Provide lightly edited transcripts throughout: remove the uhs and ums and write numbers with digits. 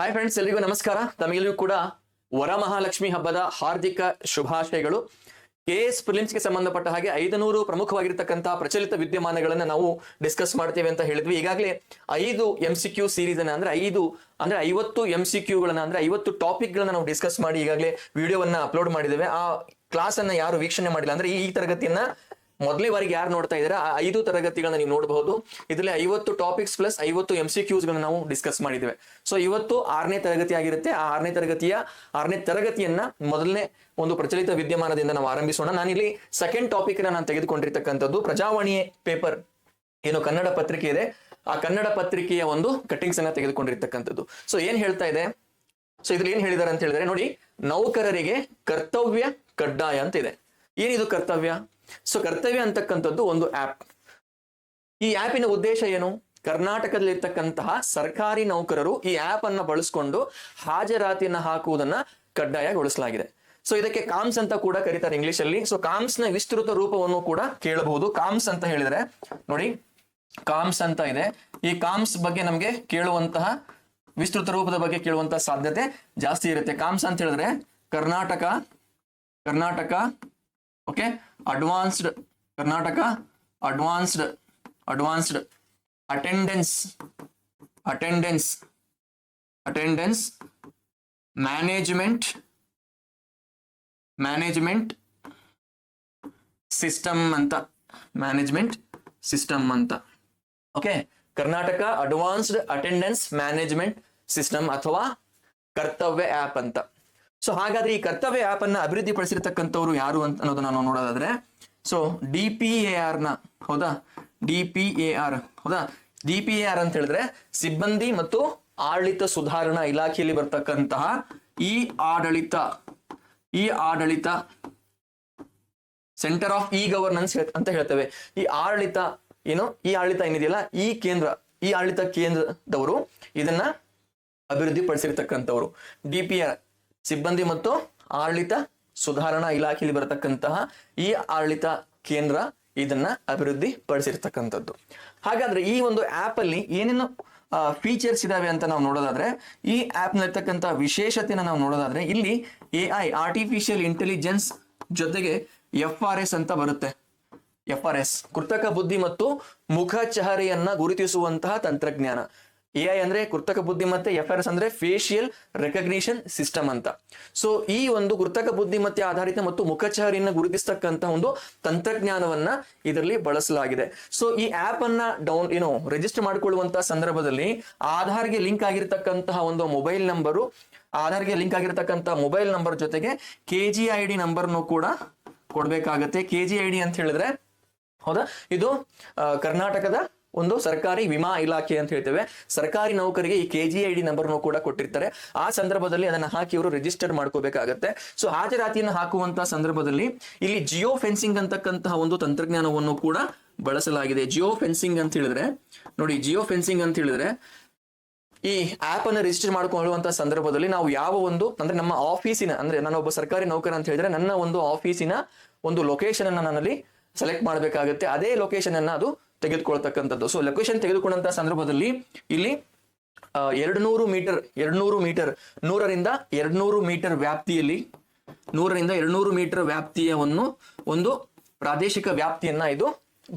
Hi friends, ಎಲ್ರಿಗೂ ನಮಸ್ಕಾರ. ತಮಗೆಲ್ಲರಿಗೂ ಕೂಡ ವರಮಹಾಲಕ್ಷ್ಮಿ ಹಬ್ಬದ ಹಾರ್ದಿಕ ಶುಭಾಶಯಗಳು. KS ಪ್ರಿಲಿಮ್ಸ್ಗೆ ಸಂಬಂಧಪಟ್ಟ ಹಾಗೆ 500 ಪ್ರಮುಖವಾಗಿರ್ತಕ್ಕಂತಹ ಪ್ರಚಲಿತ ವಿದ್ಯಮಾನಗಳನ್ನ ನಾವು ಡಿಸ್ಕಸ್ ಮಾಡ್ತೇವೆ ಅಂತ ಹೇಳಿದ್ವಿ. ಈಗಾಗಲೇ 5 MCQ ಸೀರೀಸ್ ಅನ್ನ ಅಂದ್ರೆ 50 MCQ ಗಳನ್ನ ಅಂದ್ರೆ 50 ಟಾಪಿಕ್ ಗಳನ್ನ ನಾವು ಡಿಸ್ಕಸ್ ಮಾಡಿ ಈಗಾಗಲೇ ವಿಡಿಯೋವನ್ನ ಅಪ್ಲೋಡ್ ಮಾಡಿದ್ದೇವೆ. ಆ ಕ್ಲಾಸ್ ಅನ್ನ ಯಾರು ವೀಕ್ಷಣೆ ಮಾಡಿಲ್ಲ ಅಂದ್ರೆ ಈ ತರಗತಿಯನ್ನ ಮೊದಲೇ ಬಾರಿಗೆ ಯಾರು ನೋಡ್ತಾ ಇದ್ದಾರೆ ಆ 5 ತರಗತಿಗಳನ್ನ ನೀವು ನೋಡಬಹುದು. ಇದರಲ್ಲಿ 50 ಟಾಪಿಕ್ಸ್ ಪ್ಲಸ್ 50 MCQs ಗಳನ್ನ ನಾವು ಡಿಸ್ಕಸ್ ಮಾಡಿದ್ದೇವೆ. ಸೊ ಇವತ್ತು 6ನೇ ತರಗತಿ ಆಗಿರುತ್ತೆ. ಆ 6ನೇ ತರಗತಿಯನ್ನ ಮೊದಲನೇ ಒಂದು ಪ್ರಚಲಿತ ವಿದ್ಯಮಾನದಿಂದ ನಾವು ಆರಂಭಿಸೋಣ. ನಾನಿಲ್ಲಿ ಸೆಕೆಂಡ್ ಟಾಪಿಕ್ ನಾನು ತೆಗೆದುಕೊಂಡಿರ್ತಕ್ಕಂಥದ್ದು ಪ್ರಜಾವಾಣಿ ಪೇಪರ್ ಏನು ಕನ್ನಡ ಪತ್ರಿಕೆ ಇದೆ, ಆ ಕನ್ನಡ ಪತ್ರಿಕೆಯ ಒಂದು ಕಟ್ಟಿಂಗ್ಸ್ ಅನ್ನ ತೆಗೆದುಕೊಂಡಿರ್ತಕ್ಕಂಥದ್ದು. ಸೊ ಏನ್ ಹೇಳ್ತಾ ಇದೆ, ಸೊ ಇದ್ರಲ್ಲಿ ಏನ್ ಹೇಳಿದಾರೆ ಅಂತ ಹೇಳಿದ್ರೆ ನೋಡಿ, ನೌಕರರಿಗೆ ಕರ್ತವ್ಯ ಕಡ್ಡಾಯ ಅಂತ ಇದೆ. ಏನಿದು ಕರ್ತವ್ಯ? ಸೊ ಕರ್ತವ್ಯ ಅಂತಕ್ಕಂಥದ್ದು ಒಂದು ಆಪ್. ಈ ಆಪಿನ ಉದ್ದೇಶ ಏನು? ಕರ್ನಾಟಕದಲ್ಲಿರ್ತಕ್ಕಂತಹ ಸರ್ಕಾರಿ ನೌಕರರು ಈ ಆಪ್ ಅನ್ನ ಬಳಸ್ಕೊಂಡು ಹಾಜರಾತಿಯನ್ನ ಹಾಕುವುದನ್ನ ಕಡ್ಡಾಯಗೊಳಿಸಲಾಗಿದೆ. ಸೊ ಇದಕ್ಕೆ ಕಾಮ್ಸ್ ಅಂತ ಕೂಡ ಕರೀತಾರೆ ಇಂಗ್ಲಿಷ್ ಅಲ್ಲಿ. ಸೊ ಕಾಮ್ಸ್ ನ ವಿಸ್ತೃತ ರೂಪವನ್ನು ಕೂಡ ಕೇಳಬಹುದು. ಕಾಮ್ಸ್ ಅಂತ ಹೇಳಿದ್ರೆ ನೋಡಿ, ಕಾಮ್ಸ್ ಅಂತ ಇದೆ. ಈ ಕಾಮ್ಸ್ ಬಗ್ಗೆ ನಮಗೆ ಕೇಳುವಂತಹ ವಿಸ್ತೃತ ರೂಪದ ಬಗ್ಗೆ ಕೇಳುವಂತಹ ಸಾಧ್ಯತೆ ಜಾಸ್ತಿ ಇರುತ್ತೆ. ಕಾಮ್ಸ್ ಅಂತ ಹೇಳಿದ್ರೆ Karnataka okay advanced attendance management system ಅಂತ okay. Karnataka advanced attendance management system ಅಥವಾ ಕರ್ತವ್ಯ ಆಪ್ ಅಂತ. ಸೊ ಹಾಗಾದ್ರೆ ಈ ಕರ್ತವ್ಯ ಆಪ್ ಅನ್ನ ಅಭಿವೃದ್ಧಿ ಪಡಿಸಿರ್ತಕ್ಕಂಥವ್ರು ಯಾರು ಅಂತ ಅನ್ನೋದನ್ನ ನಾವು ನೋಡೋದಾದ್ರೆ, ಸೊ DPAR ಹೌದಾ, DPAR ಅಂತ ಹೇಳಿದ್ರೆ ಸಿಬ್ಬಂದಿ ಮತ್ತು ಆಡಳಿತ ಸುಧಾರಣಾ ಇಲಾಖೆಯಲ್ಲಿ ಬರ್ತಕ್ಕಂತಹ ಈ ಆಡಳಿತ ಸೆಂಟರ್ ಆಫ್ ಗವರ್ನೆನ್ಸ್ ಅಂತ ಹೇಳ್ತೇವೆ. ಈ ಆಡಳಿತ ಏನಿದೆಯಲ್ಲ, ಈ ಆಡಳಿತ ಕೇಂದ್ರದವರು ಇದನ್ನ ಅಭಿವೃದ್ಧಿ ಪಡಿಸಿರ್ತಕ್ಕಂಥವ್ರು. DPAR ಸಿಬ್ಬಂದಿ ಮತ್ತು ಆಡಳಿತ ಸುಧಾರಣಾ ಇಲಾಖೆಯಲ್ಲಿ ಬರತಕ್ಕಂತಹ ಈ ಆಡಳಿತ ಕೇಂದ್ರ ಇದನ್ನ ಅಭಿವೃದ್ಧಿ ಪಡಿಸಿರ್ತಕ್ಕಂಥದ್ದು. ಹಾಗಾದ್ರೆ ಈ ಒಂದು ಆಪ್ ಅಲ್ಲಿ ಏನೇನು ಫೀಚರ್ಸ್ ಇದಾವೆ ಅಂತ ನಾವು ನೋಡೋದಾದ್ರೆ, ಈ ಆಪ್ ನಲ್ಲಿರ್ತಕ್ಕಂಥ ವಿಶೇಷತೆನ ನಾವು ನೋಡೋದಾದ್ರೆ, ಇಲ್ಲಿ AI ಆರ್ಟಿಫಿಷಿಯಲ್ ಇಂಟೆಲಿಜೆನ್ಸ್ ಜೊತೆಗೆ FRS ಅಂತ ಬರುತ್ತೆ. FRS ಕೃತಕ ಬುದ್ಧಿ ಮತ್ತು ಮುಖ ಚಹರೆಯನ್ನ ಗುರುತಿಸುವಂತಹ ತಂತ್ರಜ್ಞಾನ. AI ಅಂದ್ರೆ ಕೃತಕ ಬುದ್ಧಿ ಮತ್ತೆ FRS ಅಂದ್ರೆ ಫೇಶಿಯಲ್ ರೆಕಗ್ನಿಷನ್ ಸಿಸ್ಟಮ್ ಅಂತ. ಸೊ ಈ ಒಂದು ಕೃತಕ ಬುದ್ಧಿಮತ್ತೆ ಆಧಾರಿತ ಮತ್ತು ಮುಖಚಹರಿಯನ್ನ ಗುರುತಿಸ್ತಕ್ಕಂತಹ ಒಂದು ತಂತ್ರಜ್ಞಾನವನ್ನ ಇದರಲ್ಲಿ ಬಳಸಲಾಗಿದೆ. ಸೊ ಈ ಆಪ್ ಅನ್ನ ರಿಜಿಸ್ಟರ್ ಮಾಡಿಕೊಳ್ಳುವಂತಹ ಸಂದರ್ಭದಲ್ಲಿ ಆಧಾರ್ಗೆ ಲಿಂಕ್ ಆಗಿರ್ತಕ್ಕಂತಹ ಒಂದು ಮೊಬೈಲ್ ನಂಬರ್ ಜೊತೆಗೆ KGID ನಂಬರ್ನು ಕೂಡ ಕೊಡ್ಬೇಕಾಗತ್ತೆ. KGID ಅಂತ ಹೇಳಿದ್ರೆ ಹೌದಾ, ಇದು ಕರ್ನಾಟಕದ ಒಂದು ಸರ್ಕಾರಿ ವಿಮಾ ಇಲಾಖೆ ಅಂತ ಹೇಳ್ತೇವೆ. ಸರ್ಕಾರಿ ನೌಕರಿಗೆ ಈ KGID ನಂಬರ್ನು ಕೂಡ ಕೊಟ್ಟಿರ್ತಾರೆ. ಆ ಸಂದರ್ಭದಲ್ಲಿ ಅದನ್ನ ಹಾಕಿ ಇವರು ರಿಜಿಸ್ಟರ್ ಮಾಡ್ಕೋಬೇಕಾಗತ್ತೆ. ಸೊ ಹಾಜರಾತಿಯನ್ನು ಹಾಕುವಂತಹ ಸಂದರ್ಭದಲ್ಲಿ ಇಲ್ಲಿ ಜಿಯೋ ಫೆನ್ಸಿಂಗ್ ಅಂತಕ್ಕಂತಹ ಒಂದು ತಂತ್ರಜ್ಞಾನವನ್ನು ಕೂಡ ಬಳಸಲಾಗಿದೆ. ಜಿಯೋ ಫೆನ್ಸಿಂಗ್ ಅಂತ ಹೇಳಿದ್ರೆ ಈ ಆಪ್ ಅನ್ನು ರಿಜಿಸ್ಟರ್ ಮಾಡ್ಕೊಳ್ಳುವಂತಹ ಸಂದರ್ಭದಲ್ಲಿ ನಾವು ಯಾವ ಒಂದು ಅಂದ್ರೆ ನಮ್ಮ ಆಫೀಸಿನ ಅಂದ್ರೆ ನಾನೊಬ್ಬ ಸರ್ಕಾರಿ ನೌಕರ ಅಂತ ಹೇಳಿದ್ರೆ ನನ್ನ ಒಂದು ಆಫೀಸಿನ ಒಂದು ಲೊಕೇಶನ್ ಅನ್ನ ನಾನಲ್ಲಿ ಸೆಲೆಕ್ಟ್ ಮಾಡಬೇಕಾಗುತ್ತೆ. ಅದೇ ಲೊಕೇಶನ್ ಅನ್ನ ಅದು ತೆಗೆದುಕೊಳ್ತಕ್ಕಂಥದ್ದು. ಸೊ ಲೊಕೇಶನ್ ತೆಗೆದುಕೊಂಡಂತಹ ಸಂದರ್ಭದಲ್ಲಿ ಇಲ್ಲಿ 200 ಮೀಟರ್ 100ರಿಂದ 200 ಮೀಟರ್ ವ್ಯಾಪ್ತಿಯಲ್ಲಿ 100ರಿಂದ 200 ಮೀಟರ್ ವ್ಯಾಪ್ತಿಯನ್ನು ಒಂದು ಪ್ರಾದೇಶಿಕ ವ್ಯಾಪ್ತಿಯನ್ನ ಇದು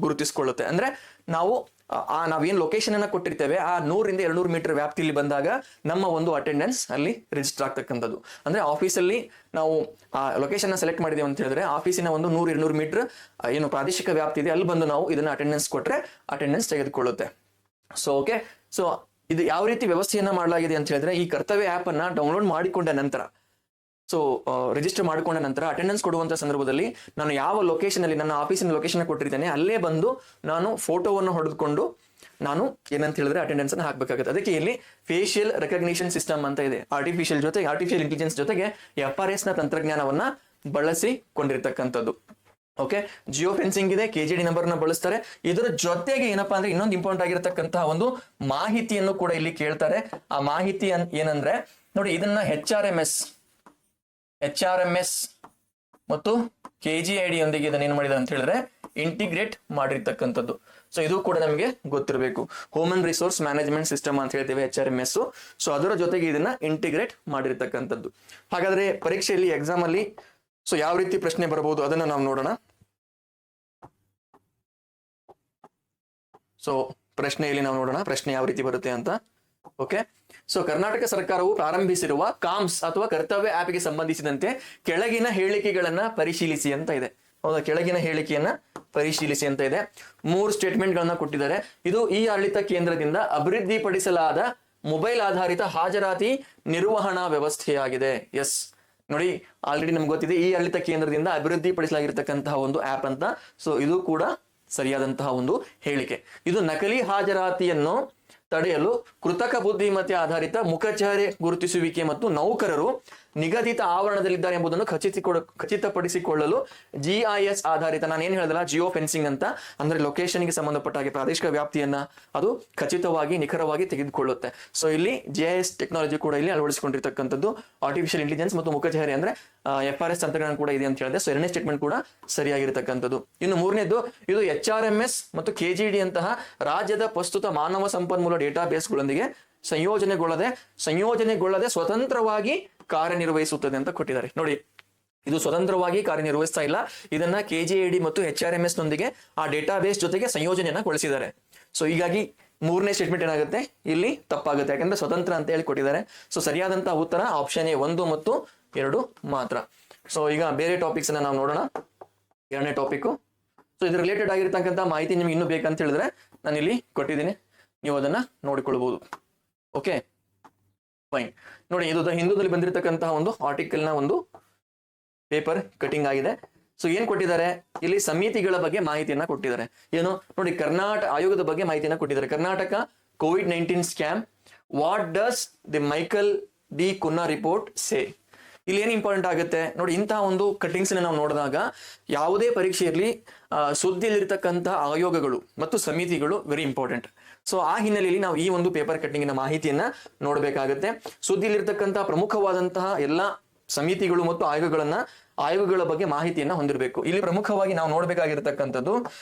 ಗುರುತಿಸಿಕೊಳ್ಳುತ್ತೆ. ಅಂದ್ರೆ ನಾವೇನ್ ಲೊಕೇಶನ್ ಅನ್ನ ಕೊಟ್ಟಿರ್ತೇವೆ ಆ 100ರಿಂದ 200 ಮೀಟರ್ ವ್ಯಾಪ್ತಿಯಲ್ಲಿ ಬಂದಾಗ ನಮ್ಮ ಒಂದು ಅಟೆಂಡೆನ್ಸ್ ಅಲ್ಲಿ ರಿಜಿಸ್ಟರ್ ಆಗ್ತಕ್ಕಂಥದ್ದು. ಅಂದ್ರೆ ಆಫೀಸಲ್ಲಿ ನಾವು ಆ ಲೊಕೇಶನ್ ಸೆಲೆಕ್ಟ್ ಮಾಡಿದೇವೆ ಅಂತ ಹೇಳಿದ್ರೆ ಆಫೀಸಿನ ಒಂದು 100-200 ಮೀಟರ್ ಏನು ಪ್ರಾದೇಶಿಕ ವ್ಯಾಪ್ತಿ ಇದೆ ಅಲ್ಲಿ ಬಂದು ನಾವು ಇದನ್ನ ಅಟೆಂಡೆನ್ಸ್ ಕೊಟ್ರೆ ಅಟೆಂಡೆನ್ಸ್ ತೆಗೆದುಕೊಳ್ಳುತ್ತೆ. ಸೊ ಓಕೆ, ಸೊ ಇದು ಯಾವ ರೀತಿ ವ್ಯವಸ್ಥೆಯನ್ನ ಮಾಡಲಾಗಿದೆ ಅಂತ ಹೇಳಿದ್ರೆ, ಈ ಕರ್ತವ್ಯ ಆಪ್ ಅನ್ನ ಡೌನ್ಲೋಡ್ ಮಾಡಿಕೊಂಡ ನಂತರ ರಿಜಿಸ್ಟರ್ ಮಾಡಿಕೊಂಡ ನಂತರ ಅಟೆಂಡೆನ್ಸ್ ಕೊಡುವಂತ ಸಂದರ್ಭದಲ್ಲಿ ನಾನು ಯಾವ ಲೊಕೇಶನ್ ಅಲ್ಲಿ ನನ್ನ ಆಫೀಸಿನ ಲೊಕೇಶನ್ ಕೊಟ್ಟಿರ್ತೇನೆ ಅಲ್ಲೇ ಬಂದು ನಾನು ಫೋಟೋವನ್ನು ಹೊಡೆದುಕೊಂಡು ನಾನು ಏನಂತ ಹೇಳಿದ್ರೆ ಅಟೆಂಡೆನ್ಸ್ ಅನ್ನು ಹಾಕಬೇಕಾಗುತ್ತೆ. ಅದಕ್ಕೆ ಇಲ್ಲಿ ಫೇಶಿಯಲ್ ರೆಕಗ್ನಿಷನ್ ಸಿಸ್ಟಮ್ ಅಂತ ಇದೆ. ಆರ್ಟಿಫಿಷಿಯಲ್ ಇಂಟೆಲಿಜೆನ್ಸ್ ಜೊತೆಗೆ FRS ನ ತಂತ್ರಜ್ಞಾನವನ್ನ ಬಳಸಿಕೊಂಡಿರ್ತಕ್ಕಂಥದ್ದು. ಓಕೆ, ಜಿಯೋ ಫೆನ್ಸಿಂಗ್ ಇದೆ, KGID ನಂಬರ್ನ ಬಳಸ್ತಾರೆ. ಇದರ ಜೊತೆಗೆ ಏನಪ್ಪಾ ಅಂದ್ರೆ ಇನ್ನೊಂದು ಇಂಪಾರ್ಟೆಂಟ್ ಆಗಿರತಕ್ಕಂತಹ ಒಂದು ಮಾಹಿತಿಯನ್ನು ಕೂಡ ಇಲ್ಲಿ ಕೇಳ್ತಾರೆ. ಆ ಮಾಹಿತಿ ಏನಂದ್ರೆ ನೋಡಿ, ಇದನ್ನ HRMS ಮತ್ತು KGID ಯೊಂದಿಗೆ ಇದನ್ನ ಏನ್ ಮಾಡಿದ್ದಾರೆ ಅಂತ ಹೇಳಿದ್ರೆ ಇಂಟಿಗ್ರೇಟ್ ಮಾಡಿರ್ತಕ್ಕಂಥದ್ದು. ಸೊ ಇದು ಕೂಡ ನಮಗೆ ಗೊತ್ತಿರಬೇಕು. ಹ್ಯೂಮನ್ ರಿಸೋರ್ಸ್ ಮ್ಯಾನೇಜ್ಮೆಂಟ್ ಸಿಸ್ಟಮ್ ಅಂತ ಹೇಳ್ತೇವೆ HRMS. ಸೊ ಅದರ ಜೊತೆಗೆ ಇದನ್ನ ಇಂಟಿಗ್ರೇಟ್ ಮಾಡಿರ್ತಕ್ಕಂಥದ್ದು. ಹಾಗಾದ್ರೆ ಪರೀಕ್ಷೆಯಲ್ಲಿ ಎಕ್ಸಾಮ್ ಅಲ್ಲಿ ಸೊ ಯಾವ ರೀತಿ ಪ್ರಶ್ನೆ ಬರಬಹುದು ಅದನ್ನ ನಾವು ನೋಡೋಣ. ಸೊ ಪ್ರಶ್ನೆಯಲ್ಲಿ ನಾವು ನೋಡೋಣ ಪ್ರಶ್ನೆ ಯಾವ ರೀತಿ ಬರುತ್ತೆ ಅಂತ. ಓಕೆ, ಸೊ ಕರ್ನಾಟಕ ಸರ್ಕಾರವು ಪ್ರಾರಂಭಿಸಿರುವ ಕಾಮ್ಸ್ ಅಥವಾ ಕರ್ತವ್ಯ ಆಪ್ಗೆ ಸಂಬಂಧಿಸಿದಂತೆ ಕೆಳಗಿನ ಹೇಳಿಕೆಗಳನ್ನ ಪರಿಶೀಲಿಸಿ ಅಂತ ಇದೆ. ಹೌದಾ, ಕೆಳಗಿನ ಹೇಳಿಕೆಯನ್ನ ಪರಿಶೀಲಿಸಿ ಅಂತ ಇದೆ. 3 ಸ್ಟೇಟ್ಮೆಂಟ್ ಗಳನ್ನ ಕೊಟ್ಟಿದ್ದಾರೆ. ಇದು ಈ ಆಡಳಿತ ಕೇಂದ್ರದಿಂದ ಅಭಿವೃದ್ಧಿಪಡಿಸಲಾದ ಮೊಬೈಲ್ ಆಧಾರಿತ ಹಾಜರಾತಿ ನಿರ್ವಹಣಾ ವ್ಯವಸ್ಥೆಯಾಗಿದೆ. ಎಸ್, ನೋಡಿ ಆಲ್ರೆಡಿ ನಮ್ಗೆ ಗೊತ್ತಿದೆ ಈ ಆಡಳಿತ ಕೇಂದ್ರದಿಂದ ಅಭಿವೃದ್ಧಿಪಡಿಸಲಾಗಿರ್ತಕ್ಕಂತಹ ಒಂದು ಆಪ್ ಅಂತ. ಸೊ ಇದು ಕೂಡ ಸರಿಯಾದಂತಹ ಒಂದು ಹೇಳಿಕೆ. ಇದು ನಕಲಿ ಹಾಜರಾತಿಯನ್ನು ತಡೆಯಲು ಕೃತಕ ಬುದ್ಧಿಮತ್ತೆ ಆಧಾರಿತ ಮುಖಚಹರೆ ಗುರುತಿಸುವಿಕೆ ಮತ್ತು ನೌಕರರು ನಿಗದಿತ ಆವರಣದಲ್ಲಿದ್ದಾರೆ ಎಂಬುದನ್ನು ಖಚಿತಪಡಿಸಿಕೊಳ್ಳಲು GIS ಆಧಾರಿತ, ನಾನು ಏನ್ ಹೇಳಿದಲ್ಲ ಜಿಯೋ ಫೆನ್ಸಿಂಗ್ ಅಂತ, ಅಂದ್ರೆ ಲೊಕೇಶನ್ಗೆ ಸಂಬಂಧಪಟ್ಟ ಹಾಗೆ ಪ್ರಾದೇಶಿಕ ವ್ಯಾಪ್ತಿಯನ್ನ ಅದು ಖಚಿತವಾಗಿ ನಿಖರವಾಗಿ ತೆಗೆದುಕೊಳ್ಳುತ್ತೆ. ಸೊ ಇಲ್ಲಿ GIS ಟೆಕ್ನಾಲಜಿ ಕೂಡ ಇಲ್ಲಿ ಅಳವಡಿಸಿಕೊಂಡಿರ್ತಕ್ಕಂಥದ್ದು. ಆರ್ಟಿಫಿಷಿಯಲ್ ಇಂಟೆಲಿಜೆನ್ಸ್ ಮತ್ತು ಮುಖಚಹರೆ ಅಂದ್ರೆ FRS ತಂತ್ರಜ್ಞಾನ ಕೂಡ ಇದೆ ಅಂತ ಹೇಳಿದೆ. ಸೊ 2ನೇ ಸ್ಟೇಟ್ಮೆಂಟ್ ಕೂಡ ಸರಿಯಾಗಿರ್ತಕ್ಕಂಥದ್ದು. ಇನ್ನು 3ನೇದು, ಇದು HRMS ಮತ್ತು KGD ಅಂತಹ ರಾಜ್ಯದ ಪ್ರಸ್ತುತ ಮಾನವ ಸಂಪನ್ಮೂಲ ಡೇಟಾಬೇಸ್ಗಳೊಂದಿಗೆ ಸಂಯೋಜನೆಗೊಳ್ಳದೆ ಸ್ವತಂತ್ರವಾಗಿ ಕಾರ್ಯನಿರ್ವಹಿಸುತ್ತದೆ ಅಂತ ಕೊಟ್ಟಿದ್ದಾರೆ. ನೋಡಿ, ಇದು ಸ್ವತಂತ್ರವಾಗಿ ಕಾರ್ಯನಿರ್ವಹಿಸ್ತಾ ಇಲ್ಲ, ಇದನ್ನ KGD ಮತ್ತು HRMS ನೊಂದಿಗೆ ಆ ಡೇಟಾಬೇಸ್ ಜೊತೆಗೆ ಸಂಯೋಜನೆಯನ್ನ ಗೊಳಿಸಿದ್ದಾರೆ. ಸೊ ಹೀಗಾಗಿ 3ನೇ ಸ್ಟೇಟ್ಮೆಂಟ್ ಏನಾಗುತ್ತೆ ಇಲ್ಲಿ ತಪ್ಪಾಗುತ್ತೆ, ಯಾಕಂದ್ರೆ ಸ್ವತಂತ್ರ ಅಂತ ಹೇಳಿ ಕೊಟ್ಟಿದ್ದಾರೆ. ಸೊ ಸರಿಯಾದಂತಹ ಉತ್ತರ ಆಪ್ಷನ್ A 1 ಮತ್ತು 2 ಮಾತ್ರ. ಸೊ ಈಗ ಬೇರೆ ಟಾಪಿಕ್ಸ್ ಅನ್ನ ನಾವು ನೋಡೋಣ. 2ನೇ ಟಾಪಿಕ್. ಸೊ ಇದ್ರ ರಿಲೇಟೆಡ್ ಆಗಿರ್ತಕ್ಕಂಥ ಮಾಹಿತಿ ನಿಮ್ಗೆ ಇನ್ನೂ ಬೇಕಂತ ಹೇಳಿದ್ರೆ ನಾನು ಇಲ್ಲಿ ಕೊಟ್ಟಿದ್ದೀನಿ, ನೀವು ಅದನ್ನ ನೋಡಿಕೊಳ್ಬಹುದು. Okay, fine. ನೋಡಿ, ಇದು ಹಿಂದೂದಲ್ಲಿ ಬಂದಿರತಕ್ಕಂತಹ ಒಂದು ಆರ್ಟಿಕಲ್ ನ ಒಂದು ಪೇಪರ್ ಕಟಿಂಗ್ ಆಗಿದೆ. ಸೊ ಏನ್ ಕೊಟ್ಟಿದ್ದಾರೆ ಇಲ್ಲಿ, ಸಮಿತಿಗಳ ಬಗ್ಗೆ ಮಾಹಿತಿಯನ್ನ ಕೊಟ್ಟಿದ್ದಾರೆ. ಏನು ನೋಡಿ, ಕರ್ನಾಟಕ ಆಯೋಗದ ಬಗ್ಗೆ ಮಾಹಿತಿಯನ್ನ ಕೊಟ್ಟಿದ್ದಾರೆ. Karnataka COVID-19 scam, what does the Michael D Cunha report ಸೇ. ಇಲ್ಲಿ ಏನ್ ಇಂಪಾರ್ಟೆಂಟ್ ಆಗುತ್ತೆ ನೋಡಿ, ಇಂತಹ ಒಂದು ಕಟಿಂಗ್ಸ್ ನಾವು ನೋಡಿದಾಗ ಯಾವುದೇ ಪರೀಕ್ಷೆಯಲ್ಲಿ ಸುದ್ದಿಯಲ್ಲಿರ್ತಕ್ಕಂಥ ಆಯೋಗಗಳು ಮತ್ತು ಸಮಿತಿಗಳು ವೆರಿ ಇಂಪಾರ್ಟೆಂಟ್. ಸೊ ಆ ಹಿನ್ನೆಲೆಯಲ್ಲಿ ನಾವು ಈ ಒಂದು ಪೇಪರ್ ಕಟ್ಟಿಂಗಿನ ಮಾಹಿತಿಯನ್ನ ನೋಡಬೇಕಾಗುತ್ತೆ. ಸುದ್ದಿಯಲ್ಲಿರ್ತಕ್ಕಂಥ ಪ್ರಮುಖವಾದಂತಹ ಎಲ್ಲ ಸಮಿತಿಗಳು ಮತ್ತು ಆಯೋಗಗಳ ಬಗ್ಗೆ ಮಾಹಿತಿಯನ್ನ ಹೊಂದಿರಬೇಕು. ಇಲ್ಲಿ ಪ್ರಮುಖವಾಗಿ ನಾವು ನೋಡ್ಬೇಕಾಗಿರ್ತಕ್ಕಂಥದ್ದು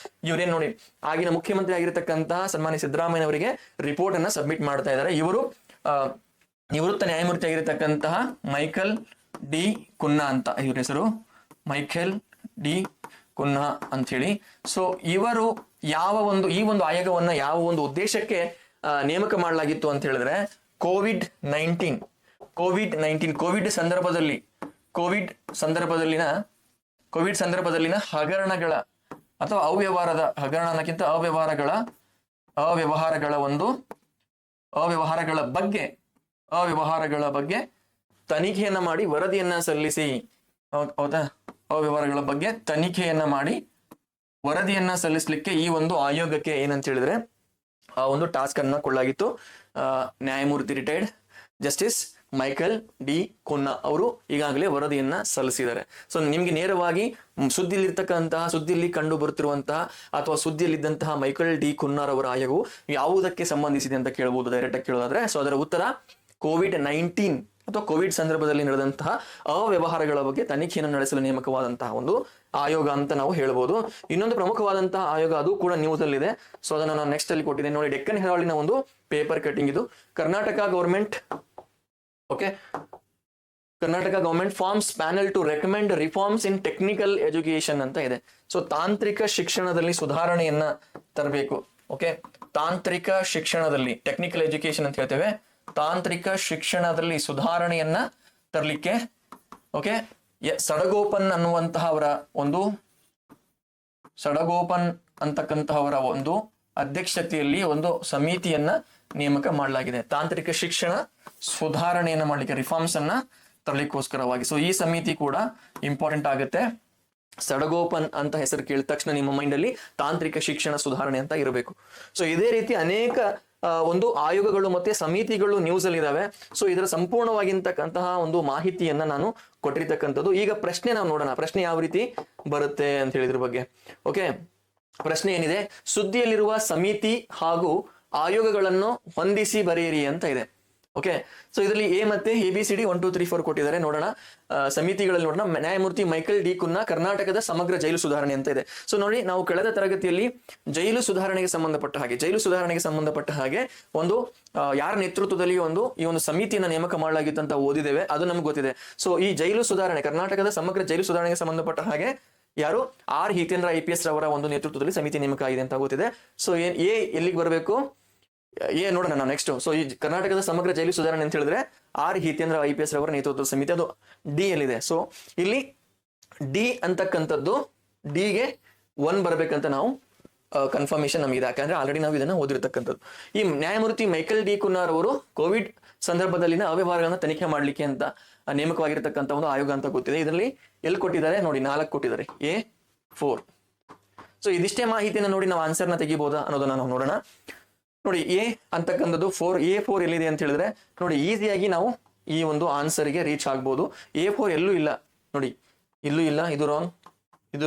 ಇವರೇನ್ ನೋಡಿ, ಆಗಿನ ಮುಖ್ಯಮಂತ್ರಿ ಆಗಿರ್ತಕ್ಕಂತಹ ಸನ್ಮಾನ್ಯ ಸಿದ್ದರಾಮಯ್ಯ ಅವರಿಗೆ ರಿಪೋರ್ಟ್ ಅನ್ನ ಸಬ್ಮಿಟ್ ಮಾಡ್ತಾ ಇದ್ದಾರೆ. ಇವರು ನಿವೃತ್ತ ನ್ಯಾಯಮೂರ್ತಿ ಆಗಿರತಕ್ಕಂತಹ ಮೈಕಲ್ ಡಿ ಕುನ್ನಾ ಅಂತ, ಇವ್ರ ಹೆಸರು ಮೈಕಲ್ ಡಿ ಕುನ್ನಾ ಅಂತ ಹೇಳಿ. ಸೊ ಇವರು ಈ ಒಂದು ಆಯೋಗವನ್ನ ಯಾವ ಒಂದು ಉದ್ದೇಶಕ್ಕೆ ನೇಮಕ ಮಾಡಲಾಗಿತ್ತು ಅಂತ ಹೇಳಿದ್ರೆ, ಕೋವಿಡ್ ಸಂದರ್ಭದಲ್ಲಿನ ಹಗರಣಗಳ ಅಥವಾ ಅವ್ಯವಹಾರಗಳ ಬಗ್ಗೆ ತನಿಖೆಯನ್ನ ಮಾಡಿ ವರದಿಯನ್ನ ಸಲ್ಲಿಸಿ, ಹೌದಾ, ಅವ್ಯವಹಾರಗಳ ಬಗ್ಗೆ ತನಿಖೆಯನ್ನ ಮಾಡಿ ವರದಿಯನ್ನ ಸಲ್ಲಿಸಲಿಕ್ಕೆ ಈ ಒಂದು ಆಯೋಗಕ್ಕೆ ಏನಂತ ಹೇಳಿದ್ರೆ ಆ ಒಂದು ಟಾಸ್ಕ್ ಅನ್ನ ಕೊಡಲಾಗಿತ್ತು. ನ್ಯಾಯಮೂರ್ತಿ retired justice Michael D Cunha ಅವರು ಈಗಾಗಲೇ ವರದಿಯನ್ನ ಸಲ್ಲಿಸಿದ್ದಾರೆ. ಸೊ ನಿಮ್ಗೆ ನೇರವಾಗಿ ಸುದ್ದಿಯಲ್ಲಿ ಕಂಡು ಬರುತ್ತಿರುವಂತಹ ಅಥವಾ ಸುದ್ದಿಯಲ್ಲಿದ್ದಂತಹ ಮೈಕಲ್ ಡಿ ಕುನ್ನಾರ್ ಅವರ ಆಯೋಗವು ಯಾವುದಕ್ಕೆ ಸಂಬಂಧಿಸಿದೆ ಅಂತ ಕೇಳಬಹುದು ಡೈರೆಕ್ಟ್ ಆಗಿ ಕೇಳೋದಾದ್ರೆ. ಸೊ ಅದರ ಉತ್ತರ COVID-19 ಅಥವಾ ಕೋವಿಡ್ ಸಂದರ್ಭದಲ್ಲಿ ನಡೆದಂತಹ ಅವ್ಯವಹಾರಗಳ ಬಗ್ಗೆ ತನಿಖೆಯನ್ನು ನಡೆಸಲು ನೇಮಕವಾದಂತಹ ಒಂದು ಆಯೋಗ ಅಂತ ನಾವು ಹೇಳ್ಬೋದು. ಇನ್ನೊಂದು ಪ್ರಮುಖವಾದಂತಹ ಆಯೋಗ, ಅದು ಕೂಡ ನ್ಯೂಸ್ ಅಲ್ಲಿ ಇದೆ. ಸೊ ಅದನ್ನ ನಾನು ನೆಕ್ಸ್ಟ್ ಅಲ್ಲಿ ಕೊಟ್ಟಿದ್ದೇನೆ ನೋಡಿ. ಡೆಕ್ಕನ್ ಹೆರಾಲ್ಡಿನ ಒಂದು ಪೇಪರ್ ಕಟಿಂಗ್ ಇದು. Karnataka government forms panel to recommend reforms in technical education ಅಂತ ಇದೆ. ಸೊ ತಾಂತ್ರಿಕ ಶಿಕ್ಷಣದಲ್ಲಿ ಸುಧಾರಣೆಯನ್ನ ತರಬೇಕು. ಓಕೆ, ತಾಂತ್ರಿಕ ಶಿಕ್ಷಣದಲ್ಲಿ, ಟೆಕ್ನಿಕಲ್ ಎಜುಕೇಶನ್ ಅಂತ ಹೇಳ್ತೇವೆ, ತಾಂತ್ರಿಕ ಶಿಕ್ಷಣದಲ್ಲಿ ಸುಧಾರಣೆಯನ್ನ ತರಲಿಕ್ಕೆ ಓಕೆ ಸಡಗೋಪನ್ ಅಂತಕ್ಕಂತಹವರ ಒಂದು ಅಧ್ಯಕ್ಷತೆಯಲ್ಲಿ ಒಂದು ಸಮಿತಿಯನ್ನ ನೇಮಕ ಮಾಡಲಾಗಿದೆ. ತಾಂತ್ರಿಕ ಶಿಕ್ಷಣ ಸುಧಾರಣೆಯನ್ನ ಮಾಡಲಿಕ್ಕೆ, ರಿಫಾರ್ಮ್ಸ್ ಅನ್ನ ತರಲಿಕ್ಕೋಸ್ಕರವಾಗಿ. ಸೊ ಈ ಸಮಿತಿ ಕೂಡ ಇಂಪಾರ್ಟೆಂಟ್ ಆಗುತ್ತೆ. ಸಡಗೋಪನ್ ಅಂತ ಹೆಸರು ಕೇಳಿದ ತಕ್ಷಣ ನಿಮ್ಮ ಮೈಂಡ್ ಅಲ್ಲಿ ತಾಂತ್ರಿಕ ಶಿಕ್ಷಣ ಸುಧಾರಣೆ ಅಂತ ಇರಬೇಕು. ಸೊ ಇದೇ ರೀತಿ ಅನೇಕ ಒಂದು ಆಯೋಗಗಳು ಮತ್ತೆ ಸಮಿತಿಗಳು ನ್ಯೂಸ್ ಅಲ್ಲಿ ಇದಾವೆ. ಸೊ ಇದರ ಸಂಪೂರ್ಣವಾಗಿರ್ತಕ್ಕಂತಹ ಒಂದು ಮಾಹಿತಿಯನ್ನ ನಾನು ಕೊಟ್ಟಿರ್ತಕ್ಕಂಥದ್ದು. ಈಗ ಪ್ರಶ್ನೆ ನಾವು ನೋಡೋಣ, ಪ್ರಶ್ನೆ ಯಾವ ರೀತಿ ಬರುತ್ತೆ ಅಂತ ಹೇಳಿದ್ರ ಬಗ್ಗೆ. ಓಕೆ, ಪ್ರಶ್ನೆ ಏನಿದೆ, ಸುದ್ದಿಯಲ್ಲಿರುವ ಸಮಿತಿ ಹಾಗೂ ಆಯೋಗಗಳನ್ನು ಹೊಂದಿಸಿ ಬರೆಯಿರಿ ಅಂತ ಇದೆ. ಓಕೆ, ಸೊ ಇದರಲ್ಲಿ ಎ ಮತ್ತೆ ABCD 1 2 3 4 ಕೊಟ್ಟಿದ್ದಾರೆ. ನೋಡೋಣ ಸಮಿತಿಗಳಲ್ಲಿ ನೋಡೋಣ. ನ್ಯಾಯಮೂರ್ತಿ ಮೈಕಲ್ ಡಿ ಕುನ್ನಾ ಕರ್ನಾಟಕದ ಸಮಗ್ರ ಜೈಲು ಸುಧಾರಣೆ ಅಂತ ಇದೆ. ಸೊ ನೋಡಿ, ನಾವು ಕಳೆದ ತರಗತಿಯಲ್ಲಿ ಜೈಲು ಸುಧಾರಣೆಗೆ ಸಂಬಂಧಪಟ್ಟ ಹಾಗೆ ಒಂದು ಯಾರ ನೇತೃತ್ವದಲ್ಲಿ ಈ ಒಂದು ಸಮಿತಿಯನ್ನ ನೇಮಕ ಮಾಡಲಾಗಿತ್ತು ಅಂತ ಓದಿದ್ದೇವೆ, ಅದು ನಮ್ಗೆ ಗೊತ್ತಿದೆ. ಸೊ ಈ ಜೈಲು ಸುಧಾರಣೆ, ಕರ್ನಾಟಕದ ಸಮಗ್ರ ಜೈಲು ಸುಧಾರಣೆಗೆ ಸಂಬಂಧಪಟ್ಟ ಹಾಗೆ ಯಾರು ಆರ್ ಹಿತೇಂದ್ರ IPS ರವರ ಒಂದು ನೇತೃತ್ವದಲ್ಲಿ ಸಮಿತಿ ನೇಮಕ ಆಗಿದೆ ಅಂತ ಗೊತ್ತಿದೆ. ಸೊ ಎ ಎಲ್ಲಿಗೆ ಬರಬೇಕು, ನೋಡೋಣ ನಾವು ನೆಕ್ಸ್ಟ್. ಸೊ ಈ ಕರ್ನಾಟಕದ ಸಮಗ್ರ ಜೈಲು ಸುಧಾರಣೆ ಅಂತ ಹೇಳಿದ್ರೆ ಆರ್ ಹಿತೇಂದ್ರ IPS ರವರ ನೇತೃತ್ವದ ಸಮಿತಿ, ಅದು ಡಿ ಎಲ್ಲಿದೆ. ಸೊ ಇಲ್ಲಿ ಡಿ ಅಂತಕ್ಕಂಥದ್ದು ಡಿಗೆ 1 ಬರಬೇಕಂತ ನಾವು ಕನ್ಫರ್ಮೇಶನ್ ನಮಗಿದೆ, ಯಾಕಂದ್ರೆ ಆಲ್ರೆಡಿ ನಾವು ಇದನ್ನ ಓದಿರ್ತಕ್ಕಂಥದ್ದು. ಈ ನ್ಯಾಯಮೂರ್ತಿ ಮೈಕಲ್ ಡಿ ಕುನ್ನಾರ್ ಅವರು ಕೋವಿಡ್ ಸಂದರ್ಭದಲ್ಲಿನ ಅವ್ಯವಹಾರಗಳನ್ನ ತನಿಖೆ ಮಾಡ್ಲಿಕ್ಕೆ ಅಂತ ನೇಮಕವಾಗಿರ್ತಕ್ಕಂಥ ಒಂದು ಆಯೋಗ ಅಂತ ಗೊತ್ತಿದೆ. ಇದರಲ್ಲಿ ಎಲ್ಲಿ ಕೊಟ್ಟಿದ್ದಾರೆ ನೋಡಿ, 4 ಕೊಟ್ಟಿದ್ದಾರೆ, A4. ಸೊ ಇದಿಷ್ಟೇ ಮಾಹಿತಿಯನ್ನು ನೋಡಿ ನಾವು ಆನ್ಸರ್ನ ತೆಗಿಬಹುದಾ ಅನ್ನೋದನ್ನ ನಾವು ನೋಡೋಣ. ನೋಡಿ ಎ ಅಂತಕ್ಕಂಥದ್ದು A4 ಎಲ್ಲಿದೆ ಅಂತ ಹೇಳಿದ್ರೆ ನೋಡಿ, ಈಸಿಯಾಗಿ ನಾವು ಈ ಒಂದು ಆನ್ಸರ್ಗೆ ರೀಚ್ ಆಗ್ಬೋದು. A4 ಎಲ್ಲೂ ಇಲ್ಲ ನೋಡಿ, ಇಲ್ಲೂ ಇಲ್ಲ, ಇದು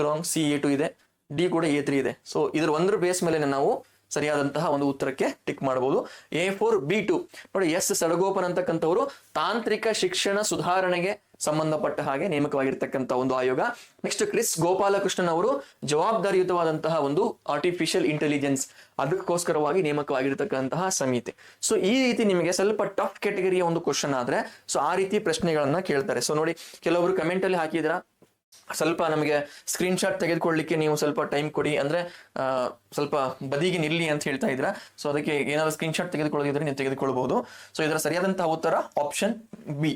ರಾಂಗ್. A2 ಇದೆ, ಡಿ ಕೂಡ A3 ಇದೆ. ಸೊ ಇದ್ರ ಒಂದ್ರ ಬೇಸ್ ಮೇಲೆ ನಾವು ಸರಿಯಾದಂತಹ ಒಂದು ಉತ್ತರಕ್ಕೆ ಟಿಕ್ ಮಾಡಬಹುದು. A4 B2 ನೋಡಿ, S ಸಡಗೋಪನ್ ಅಂತಕ್ಕಂಥವ್ರು ತಾಂತ್ರಿಕ ಶಿಕ್ಷಣ ಸುಧಾರಣೆಗೆ ಸಂಬಂಧಪಟ್ಟ ಹಾಗೆ ನೇಮಕವಾಗಿರ್ತಕ್ಕಂಥ ಒಂದು ಆಯೋಗ. ನೆಕ್ಸ್ಟ್ ಕ್ರಿಸ್ ಗೋಪಾಲಕೃಷ್ಣನ್ ಅವರು ಜವಾಬ್ದಾರಿಯುತವಾದಂತಹ ಒಂದು ಆರ್ಟಿಫಿಷಿಯಲ್ ಇಂಟೆಲಿಜೆನ್ಸ್, ಅದಕ್ಕೋಸ್ಕರವಾಗಿ ನೇಮಕವಾಗಿರ್ತಕ್ಕಂತಹ ಸಮಿತಿ. ಸೊ ಈ ರೀತಿ ನಿಮಗೆ ಸ್ವಲ್ಪ ಟಫ್ ಕ್ಯಾಟಗರಿಯ ಒಂದು ಕ್ವಶನ್ ಆದ್ರೆ ಸೊ ಆ ರೀತಿ ಪ್ರಶ್ನೆಗಳನ್ನ ಕೇಳ್ತಾರೆ. ಸೊ ನೋಡಿ, ಕೆಲವರು ಕಮೆಂಟ್ ಅಲ್ಲಿ ಹಾಕಿದ್ರ, ಸ್ವಲ್ಪ ನಮಗೆ ಸ್ಕ್ರೀನ್ ಶಾಟ್ ತೆಗೆದುಕೊಳ್ಳಿಕ್ಕೆ ನೀವು ಸ್ವಲ್ಪ ಟೈಮ್ ಕೊಡಿ, ಅಂದ್ರೆ ಸ್ವಲ್ಪ ಬದಿಗೆ ನಿಲ್ಲಿ ಅಂತ ಹೇಳ್ತಾ ಇದ್ರ. ಸೊ ಅದಕ್ಕೆ ಏನಾದ್ರು ಸ್ಕ್ರೀನ್ ಶಾಟ್ ತೆಗೆದುಕೊಳ್ಳೋದಿದ್ರೆ ನೀವು ತೆಗೆದುಕೊಳ್ಬಹುದು. ಸೊ ಇದರ ಸರಿಯಾದಂತಹ ಉತ್ತರ ಆಪ್ಷನ್ ಬಿ.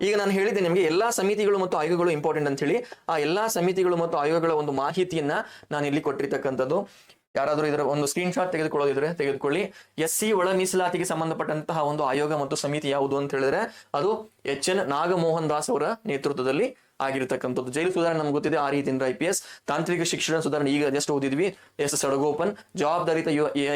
ಈಗ ನಾನು ಹೇಳಿದ್ದೆ ನಿಮಗೆ ಎಲ್ಲಾ ಸಮಿತಿಗಳು ಮತ್ತು ಆಯೋಗಗಳು ಇಂಪಾರ್ಟೆಂಟ್ ಅಂತ ಹೇಳಿ. ಆ ಎಲ್ಲಾ ಸಮಿತಿಗಳು ಮತ್ತು ಆಯೋಗಗಳ ಒಂದು ಮಾಹಿತಿಯನ್ನ ನಾನು ಇಲ್ಲಿ ಕೊಟ್ಟಿರ್ತಕ್ಕಂಥದ್ದು. ಯಾರಾದ್ರೂ ಇದರ ಒಂದು ಸ್ಕ್ರೀನ್ ಶಾಟ್ ತೆಗೆದುಕೊಳ್ಳೋದಿದ್ರೆ ತೆಗೆದುಕೊಳ್ಳಿ. SC ಒಳ ಮೀಸಲಾತಿಗೆ ಸಂಬಂಧಪಟ್ಟಂತಹ ಒಂದು ಆಯೋಗ ಮತ್ತು ಸಮಿತಿ ಯಾವುದು ಅಂತ ಹೇಳಿದ್ರೆ ಅದು HN ನಾಗಮೋಹನ್ ದಾಸ್ ಅವರ ನೇತೃತ್ವದಲ್ಲಿ ಆಗಿರ್ತಕ್ಕಂಥದ್ದು. ಜೈಲು ಸುಧಾರಣೆ ನಮ್ಗೆ ಗೊತ್ತಿದೆ, ಆರ್ ಹಿತೇಂದ್ರ IPS. ತಾಂತ್ರಿಕ ಶಿಕ್ಷಣ ಸುಧಾರಣೆ ಈಗ ಜಸ್ಟ್ ಓದಿದ್ವಿ, S ಸಡಗೋಪನ್. ಜವಾಬ್ದಾರಿತ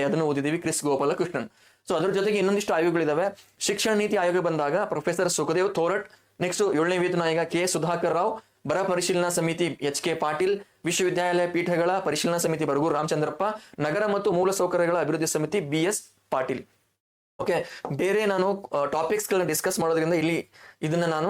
ಅದನ್ನು ಓದಿದ್ವಿ, ಕ್ರಿಸ್ ಗೋಪಾಲಕೃಷ್ಣನ್. ಸೊ ಅದ್ರ ಜೊತೆಗೆ ಇನ್ನೊಂದಿಷ್ಟು ಆಯೋಗಗಳಿದಾವೆ. ಶಿಕ್ಷಣ ನೀತಿ ಆಯೋಗ ಬಂದಾಗ ಪ್ರೊಫೆಸರ್ ಸುಖದೇವ್ ಥೋರಟ್. ನೆಕ್ಸ್ಟ್ 7ನೇ ವೇತನ ಆಯೋಗ K ಸುಧಾಕರ್ ರಾವ್. ಬರ ಪರಿಶೀಲನಾ ಸಮಿತಿ HK ಪಾಟೀಲ್. ವಿಶ್ವವಿದ್ಯಾಲಯ ಪೀಠಗಳ ಪರಿಶೀಲನಾ ಸಮಿತಿ ಬರಗೂರು ರಾಮಚಂದ್ರಪ್ಪ. ನಗರ ಮತ್ತು ಮೂಲಸೌಕರ್ಯಗಳ ಅಭಿವೃದ್ಧಿ ಸಮಿತಿ BS ಪಾಟೀಲ್. ಓಕೆ, ಬೇರೆ ನಾನು ಟಾಪಿಕ್ಸ್ ಗಳನ್ನ ಡಿಸ್ಕಸ್ ಮಾಡೋದ್ರಿಂದ ಇಲ್ಲಿ ಇದನ್ನ ನಾನು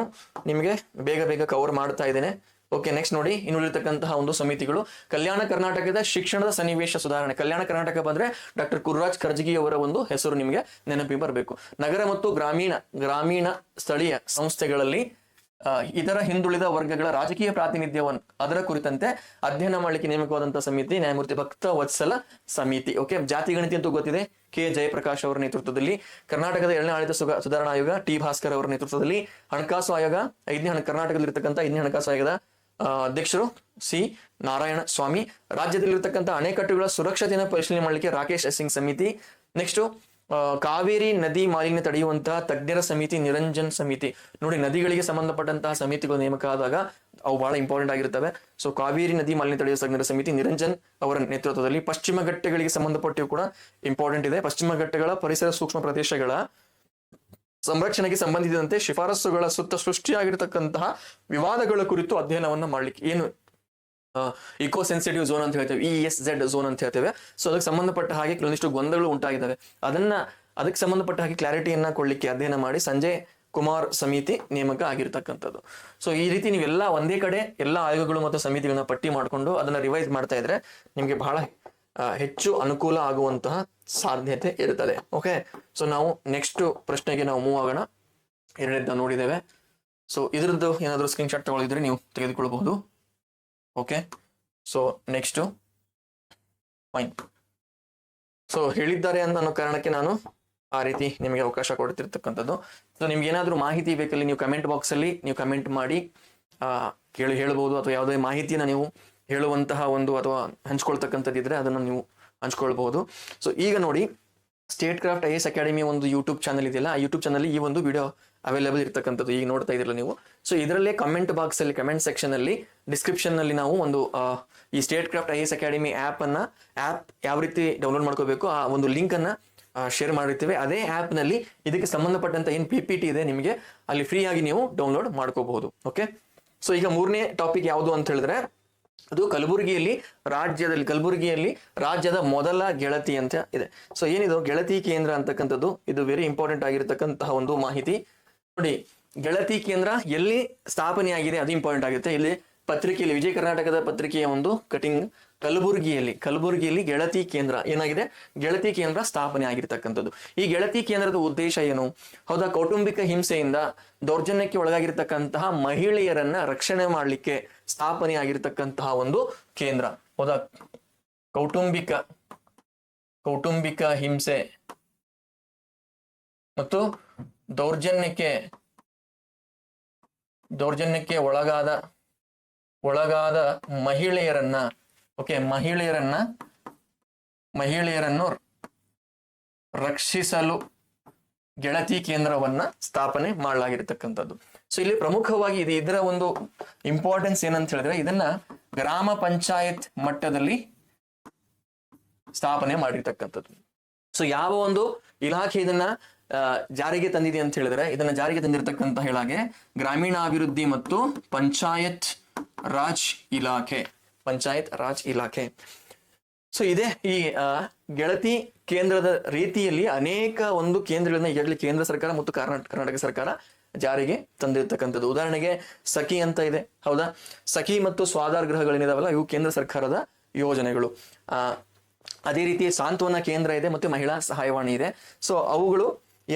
ನಿಮಗೆ ಬೇಗ ಕವರ್ ಮಾಡ್ತಾ ಇದ್ದೇನೆ. ಓಕೆ, ನೆಕ್ಸ್ಟ್ ನೋಡಿ, ಇನ್ನುಳಿರ್ತಕ್ಕಂತಹ ಒಂದು ಸಮಿತಿಗಳು. ಕಲ್ಯಾಣ ಕರ್ನಾಟಕದ ಶಿಕ್ಷಣದ ಸನ್ನಿವೇಶ ಸುಧಾರಣೆ. ಕಲ್ಯಾಣ ಕರ್ನಾಟಕ ಬಂದ್ರೆ ಡಾಕ್ಟರ್ ಕುರ್ರಾಜ್ ಕರ್ಜಗಿ ಅವರ ಒಂದು ಹೆಸರು ನಿಮಗೆ ನೆನಪಿ ಬರಬೇಕು. ನಗರ ಮತ್ತು ಗ್ರಾಮೀಣ ಸ್ಥಳೀಯ ಸಂಸ್ಥೆಗಳಲ್ಲಿ ಇದರ ಹಿಂದುಳಿದ ವರ್ಗಗಳ ರಾಜಕೀಯ ಪ್ರಾತಿನಿಧ್ಯವನ್ನು ಅದರ ಕುರಿತಂತೆ ಅಧ್ಯಯನ ಮಾಡಲಿಕ್ಕೆ ನೇಮಕವಾದಂತಹ ಸಮಿತಿ ನ್ಯಾಯಮೂರ್ತಿ ಭಕ್ತ ವತ್ಸಲ ಸಮಿತಿ. ಓಕೆ, ಜಾತಿ ಗಣತಿ ಅಂತೂ ಗೊತ್ತಿದೆ, K ಜಯಪ್ರಕಾಶ್ ಅವರ ನೇತೃತ್ವದಲ್ಲಿ. ಕರ್ನಾಟಕದ 7ನೇ ಆಡಳಿತ ಸುಧಾರಣಾ ಆಯೋಗ T ಭಾಸ್ಕರ್ ಅವರ ನೇತೃತ್ವದಲ್ಲಿ. ಹಣಕಾಸು ಆಯೋಗ ಕರ್ನಾಟಕದಲ್ಲಿರ್ತಕ್ಕಂಥ 5ನೇ ಹಣಕಾಸು ಆಯೋಗದ ಅಧ್ಯಕ್ಷರು C ನಾರಾಯಣ ಸ್ವಾಮಿ. ರಾಜ್ಯದಲ್ಲಿರ್ತಕ್ಕಂಥ ಅಣೆಕಟ್ಟುಗಳ ಸುರಕ್ಷತೆಯನ್ನು ಪರಿಶೀಲನೆ ಮಾಡಲಿಕ್ಕೆ ರಾಕೇಶ್ ಸಿಂಗ್ ಸಮಿತಿ. ನೆಕ್ಸ್ಟ್ ಕಾವೇರಿ ನದಿ ಮಾಲಿನ್ಯ ತಡೆಯುವಂತಹ ತಜ್ಞರ ಸಮಿತಿ ನಿರಂಜನ್ ಸಮಿತಿ. ನೋಡಿ, ನದಿಗಳಿಗೆ ಸಂಬಂಧಪಟ್ಟಂತಹ ಸಮಿತಿಗಳು ನೇಮಕ ಆದಾಗ ಅವು ಬಹಳ ಇಂಪಾರ್ಟೆಂಟ್ ಆಗಿರ್ತವೆ. ಸೊ ಕಾವೇರಿ ನದಿ ಮಾಲಿನ್ಯ ತಡೆಯುವ ತಜ್ಞರ ಸಮಿತಿ ನಿರಂಜನ್ ಅವರ ನೇತೃತ್ವದಲ್ಲಿ. ಪಶ್ಚಿಮ ಘಟ್ಟಗಳಿಗೆ ಸಂಬಂಧಪಟ್ಟಿಯೂ ಕೂಡ ಇಂಪಾರ್ಟೆಂಟ್ ಇದೆ. ಪಶ್ಚಿಮ ಘಟ್ಟಗಳ ಪರಿಸರ ಸೂಕ್ಷ್ಮ ಪ್ರದೇಶಗಳ ಸಂರಕ್ಷಣೆಗೆ ಸಂಬಂಧಿಸಿದಂತೆ ಶಿಫಾರಸುಗಳ ಸುತ್ತ ಸೃಷ್ಟಿಯಾಗಿರ್ತಕ್ಕಂತಹ ವಿವಾದಗಳ ಕುರಿತು ಅಧ್ಯಯನವನ್ನ ಮಾಡ್ಲಿಕ್ಕೆ, ಏನು ಇಕೋ ಸೆನ್ಸಿಟಿವ್ ಝೋನ್ ಅಂತ ಹೇಳ್ತೇವೆ, ESZ ಝೋನ್ ಅಂತ ಹೇಳ್ತೇವೆ. ಸೊ ಅದಕ್ಕೆ ಸಂಬಂಧಪಟ್ಟ ಹಾಗೆ ಕೆಲವೊಂದಿಷ್ಟು ಗೊಂದಲಗಳು ಉಂಟಾಗಿದ್ದಾವೆ. ಅದಕ್ಕೆ ಸಂಬಂಧಪಟ್ಟ ಹಾಗೆ ಕ್ಲಾರಿಟಿಯನ್ನ ಕೊಡ್ಲಿಕ್ಕೆ ಅಧ್ಯಯನ ಮಾಡಿ ಸಂಜಯ್ ಕುಮಾರ್ ಸಮಿತಿ ನೇಮಕ ಆಗಿರ್ತಕ್ಕಂಥದ್ದು. ಸೊ ಈ ರೀತಿ ನೀವೆಲ್ಲ ಒಂದೇ ಕಡೆ ಎಲ್ಲ ಆಯೋಗಗಳು ಮತ್ತು ಸಮಿತಿಗಳನ್ನ ಪಟ್ಟಿ ಮಾಡಿಕೊಂಡು ಅದನ್ನ ರಿವೈಸ್ ಮಾಡ್ತಾ ಇದ್ರೆ ನಿಮ್ಗೆ ಬಹಳ ಹೆಚ್ಚು ಅನುಕೂಲ ಆಗುವಂತಹ ಸಾಧ್ಯತೆ ಇರುತ್ತದೆ. ಓಕೆ, ಸೊ ನಾವು ನೆಕ್ಸ್ಟ್ ಪ್ರಶ್ನೆಗೆ ನಾವು ಮೂವ್ ಆಗೋಣ. 2ನೇದನ್ನ ನೋಡಿದ್ದೇವೆ. ಸೊ ಇದ್ರದ್ದು ಏನಾದರೂ ಸ್ಕ್ರೀನ್ ಶಾಟ್ ತಗೊಳ್ಳಿದ್ರೆ ನೀವು ತೆಗೆದುಕೊಳ್ಳಬಹುದು. Okay, so next fine. So ಹೇಳಿದ್ದಾರೆ ಅನ್ನೋ ಕಾರಣಕ್ಕೆ ನಾನು ಆ ರೀತಿ ನಿಮಗೆ ಅವಕಾಶ ಕೊಡ್ತಿರ್ತಕ್ಕಂಥದ್ದು. ಸೊ ನಿಮ್ಗೆ ಏನಾದರೂ ಮಾಹಿತಿ ಬೇಕಲ್ಲಿ ನೀವು ಕಮೆಂಟ್ ಬಾಕ್ಸ್ ಅಲ್ಲಿ ನೀವು ಕಮೆಂಟ್ ಮಾಡಿ ಹೇಳ್ಬೋದು, ಅಥವಾ ಯಾವುದೇ ಮಾಹಿತಿನ ನೀವು ಹೇಳುವಂತಹ ಒಂದು ಅಥವಾ ಹಂಚ್ಕೊಳ್ತಕ್ಕಂಥದ್ದಿದ್ರೆ ಅದನ್ನು ನೀವು ಹಂಚ್ಕೊಳ್ಬಹುದು. ಸೊ ಈಗ ನೋಡಿ, ಸ್ಟೇಟ್ ಕ್ರಾಫ್ಟ್ IAS ಅಕಾಡೆಮಿ ಒಂದು ಯೂಟ್ಯೂಬ್ ಚಾನಲ್ ಇದೆಯಲ್ಲ, ಆ ಯೂಟ್ಯೂಬ್ ಚಾನಲ್ ಈ ಒಂದು ವಿಡಿಯೋ ಅವೈಲೇಬಲ್ ಇರ್ತಕ್ಕಂಥದ್ದು ಈಗ ನೋಡ್ತಾ ಇದ್ರಲ್ಲ ನೀವು. ಸೊ ಇದರಲ್ಲೇ ಕಮೆಂಟ್ ಬಾಕ್ಸ್ ಅಲ್ಲಿ, ಕಮೆಂಟ್ ಸೆಕ್ಷನ್ ಅಲ್ಲಿ, ಡಿಸ್ಕ್ರಿಪ್ಷನ್ ನಲ್ಲಿ ನಾವು ಒಂದು ಈ state craft IAS academy app ಯಾವ ರೀತಿ ಡೌನ್ಲೋಡ್ ಮಾಡ್ಕೋಬೇಕು ಆ ಒಂದು ಲಿಂಕ್ ಅನ್ನ ಶೇರ್ ಮಾಡಿರ್ತೀವಿ. ಅದೇ ಆ್ಯಪ್ ನಲ್ಲಿ ಇದಕ್ಕೆ ಸಂಬಂಧಪಟ್ಟಂತ ಏನು PPT ಇದೆ ನಿಮಗೆ ಅಲ್ಲಿ ಫ್ರೀ ಆಗಿ ನೀವು ಡೌನ್ಲೋಡ್ ಮಾಡ್ಕೋಬಹುದು. ಓಕೆ, ಸೊ ಈಗ 3ನೇ ಟಾಪಿಕ್ ಯಾವುದು ಅಂತ ಹೇಳಿದ್ರೆ ಅದು ಕಲಬುರಗಿಯಲ್ಲಿ ರಾಜ್ಯದ ಮೊದಲ ಗೆಳತಿ ಅಂತ ಇದೆ. ಸೊ ಏನಿದು ಗೆಳತಿ ಕೇಂದ್ರ ಅಂತಕ್ಕಂಥದ್ದು, ಇದು ವೆರಿ ಇಂಪಾರ್ಟೆಂಟ್ ಆಗಿರತಕ್ಕಂತಹ ಒಂದು ಮಾಹಿತಿ. ನೋಡಿ, ಗೆಳತಿ ಕೇಂದ್ರ ಎಲ್ಲಿ ಸ್ಥಾಪನೆ ಆಗಿದೆ ಅದು ಇಂಪಾರ್ಟೆಂಟ್ ಆಗುತ್ತೆ. ಇಲ್ಲಿ ಪತ್ರಿಕೆಯಲ್ಲಿ, ವಿಜಯ ಕರ್ನಾಟಕದ ಪತ್ರಿಕೆಯ ಒಂದು ಕಟಿಂಗ್, ಕಲಬುರಗಿಯಲ್ಲಿ ಗೆಳತಿ ಕೇಂದ್ರ ಏನಾಗಿದೆ, ಗೆಳತಿ ಕೇಂದ್ರ ಸ್ಥಾಪನೆ ಆಗಿರ್ತಕ್ಕಂಥದ್ದು. ಈ ಗೆಳತಿ ಕೇಂದ್ರದ ಉದ್ದೇಶ ಏನು? ಹೌದಾ, ಕೌಟುಂಬಿಕ ಹಿಂಸೆಯಿಂದ ದೌರ್ಜನ್ಯಕ್ಕೆ ಒಳಗಾಗಿರ್ತಕ್ಕಂತಹ ಮಹಿಳೆಯರನ್ನ ರಕ್ಷಣೆ ಮಾಡಲಿಕ್ಕೆ ಸ್ಥಾಪನೆ ಆಗಿರ್ತಕ್ಕಂತಹ ಒಂದು ಕೇಂದ್ರ. ಹೌದಾ, ಕೌಟುಂಬಿಕ ಹಿಂಸೆ ಮತ್ತು ದೌರ್ಜನ್ಯಕ್ಕೆ ಒಳಗಾದ ಮಹಿಳೆಯರನ್ನು ರಕ್ಷಿಸಲು ಗೆಳತಿ ಕೇಂದ್ರವನ್ನ ಸ್ಥಾಪನೆ ಮಾಡಲಾಗಿರ್ತಕ್ಕಂಥದ್ದು. ಸೊ ಇಲ್ಲಿ ಪ್ರಮುಖವಾಗಿ ಇದರ ಒಂದು ಇಂಪಾರ್ಟೆನ್ಸ್ ಏನಂತ ಹೇಳಿದ್ರೆ, ಇದನ್ನ ಗ್ರಾಮ ಪಂಚಾಯತ್ ಮಟ್ಟದಲ್ಲಿ ಸ್ಥಾಪನೆ ಮಾಡಿರ್ತಕ್ಕಂಥದ್ದು. ಸೊ ಯಾವ ಒಂದು ಇಲಾಖೆ ಇದನ್ನ ಜಾರಿಗೆ ತಂದಿದೆ ಅಂತ ಹೇಳಿದ್ರೆ, ಇದನ್ನ ಜಾರಿಗೆ ತಂದಿರತಕ್ಕಂತ ಹೇಳಾಗೆ ಗ್ರಾಮೀಣಾಭಿವೃದ್ಧಿ ಮತ್ತು ಪಂಚಾಯತ್ ರಾಜ್ ಇಲಾಖೆ. ಸೊ ಇದೆ ಈ ಗೆಳತಿ ಕೇಂದ್ರದ ರೀತಿಯಲ್ಲಿ ಅನೇಕ ಒಂದು ಕೇಂದ್ರಗಳನ್ನ ಈಗಾಗಲೇ ಕೇಂದ್ರ ಸರ್ಕಾರ ಮತ್ತು ಕರ್ನಾಟಕ ಸರ್ಕಾರ ಜಾರಿಗೆ ತಂದಿರತಕ್ಕಂಥದ್ದು. ಉದಾಹರಣೆಗೆ ಸಖಿ ಅಂತ ಇದೆ, ಹೌದಾ, ಸಖಿ ಮತ್ತು ಸ್ವಾಧಾರ ಗೃಹಗಳೇನಿದಾವಲ್ಲ ಇವು ಕೇಂದ್ರ ಸರ್ಕಾರದ ಯೋಜನೆಗಳು. ಅದೇ ರೀತಿ ಸಾಂತ್ವನ ಕೇಂದ್ರ ಇದೆ ಮತ್ತು ಮಹಿಳಾ ಸಹಾಯವಾಣಿ ಇದೆ. ಸೊ ಅವುಗಳು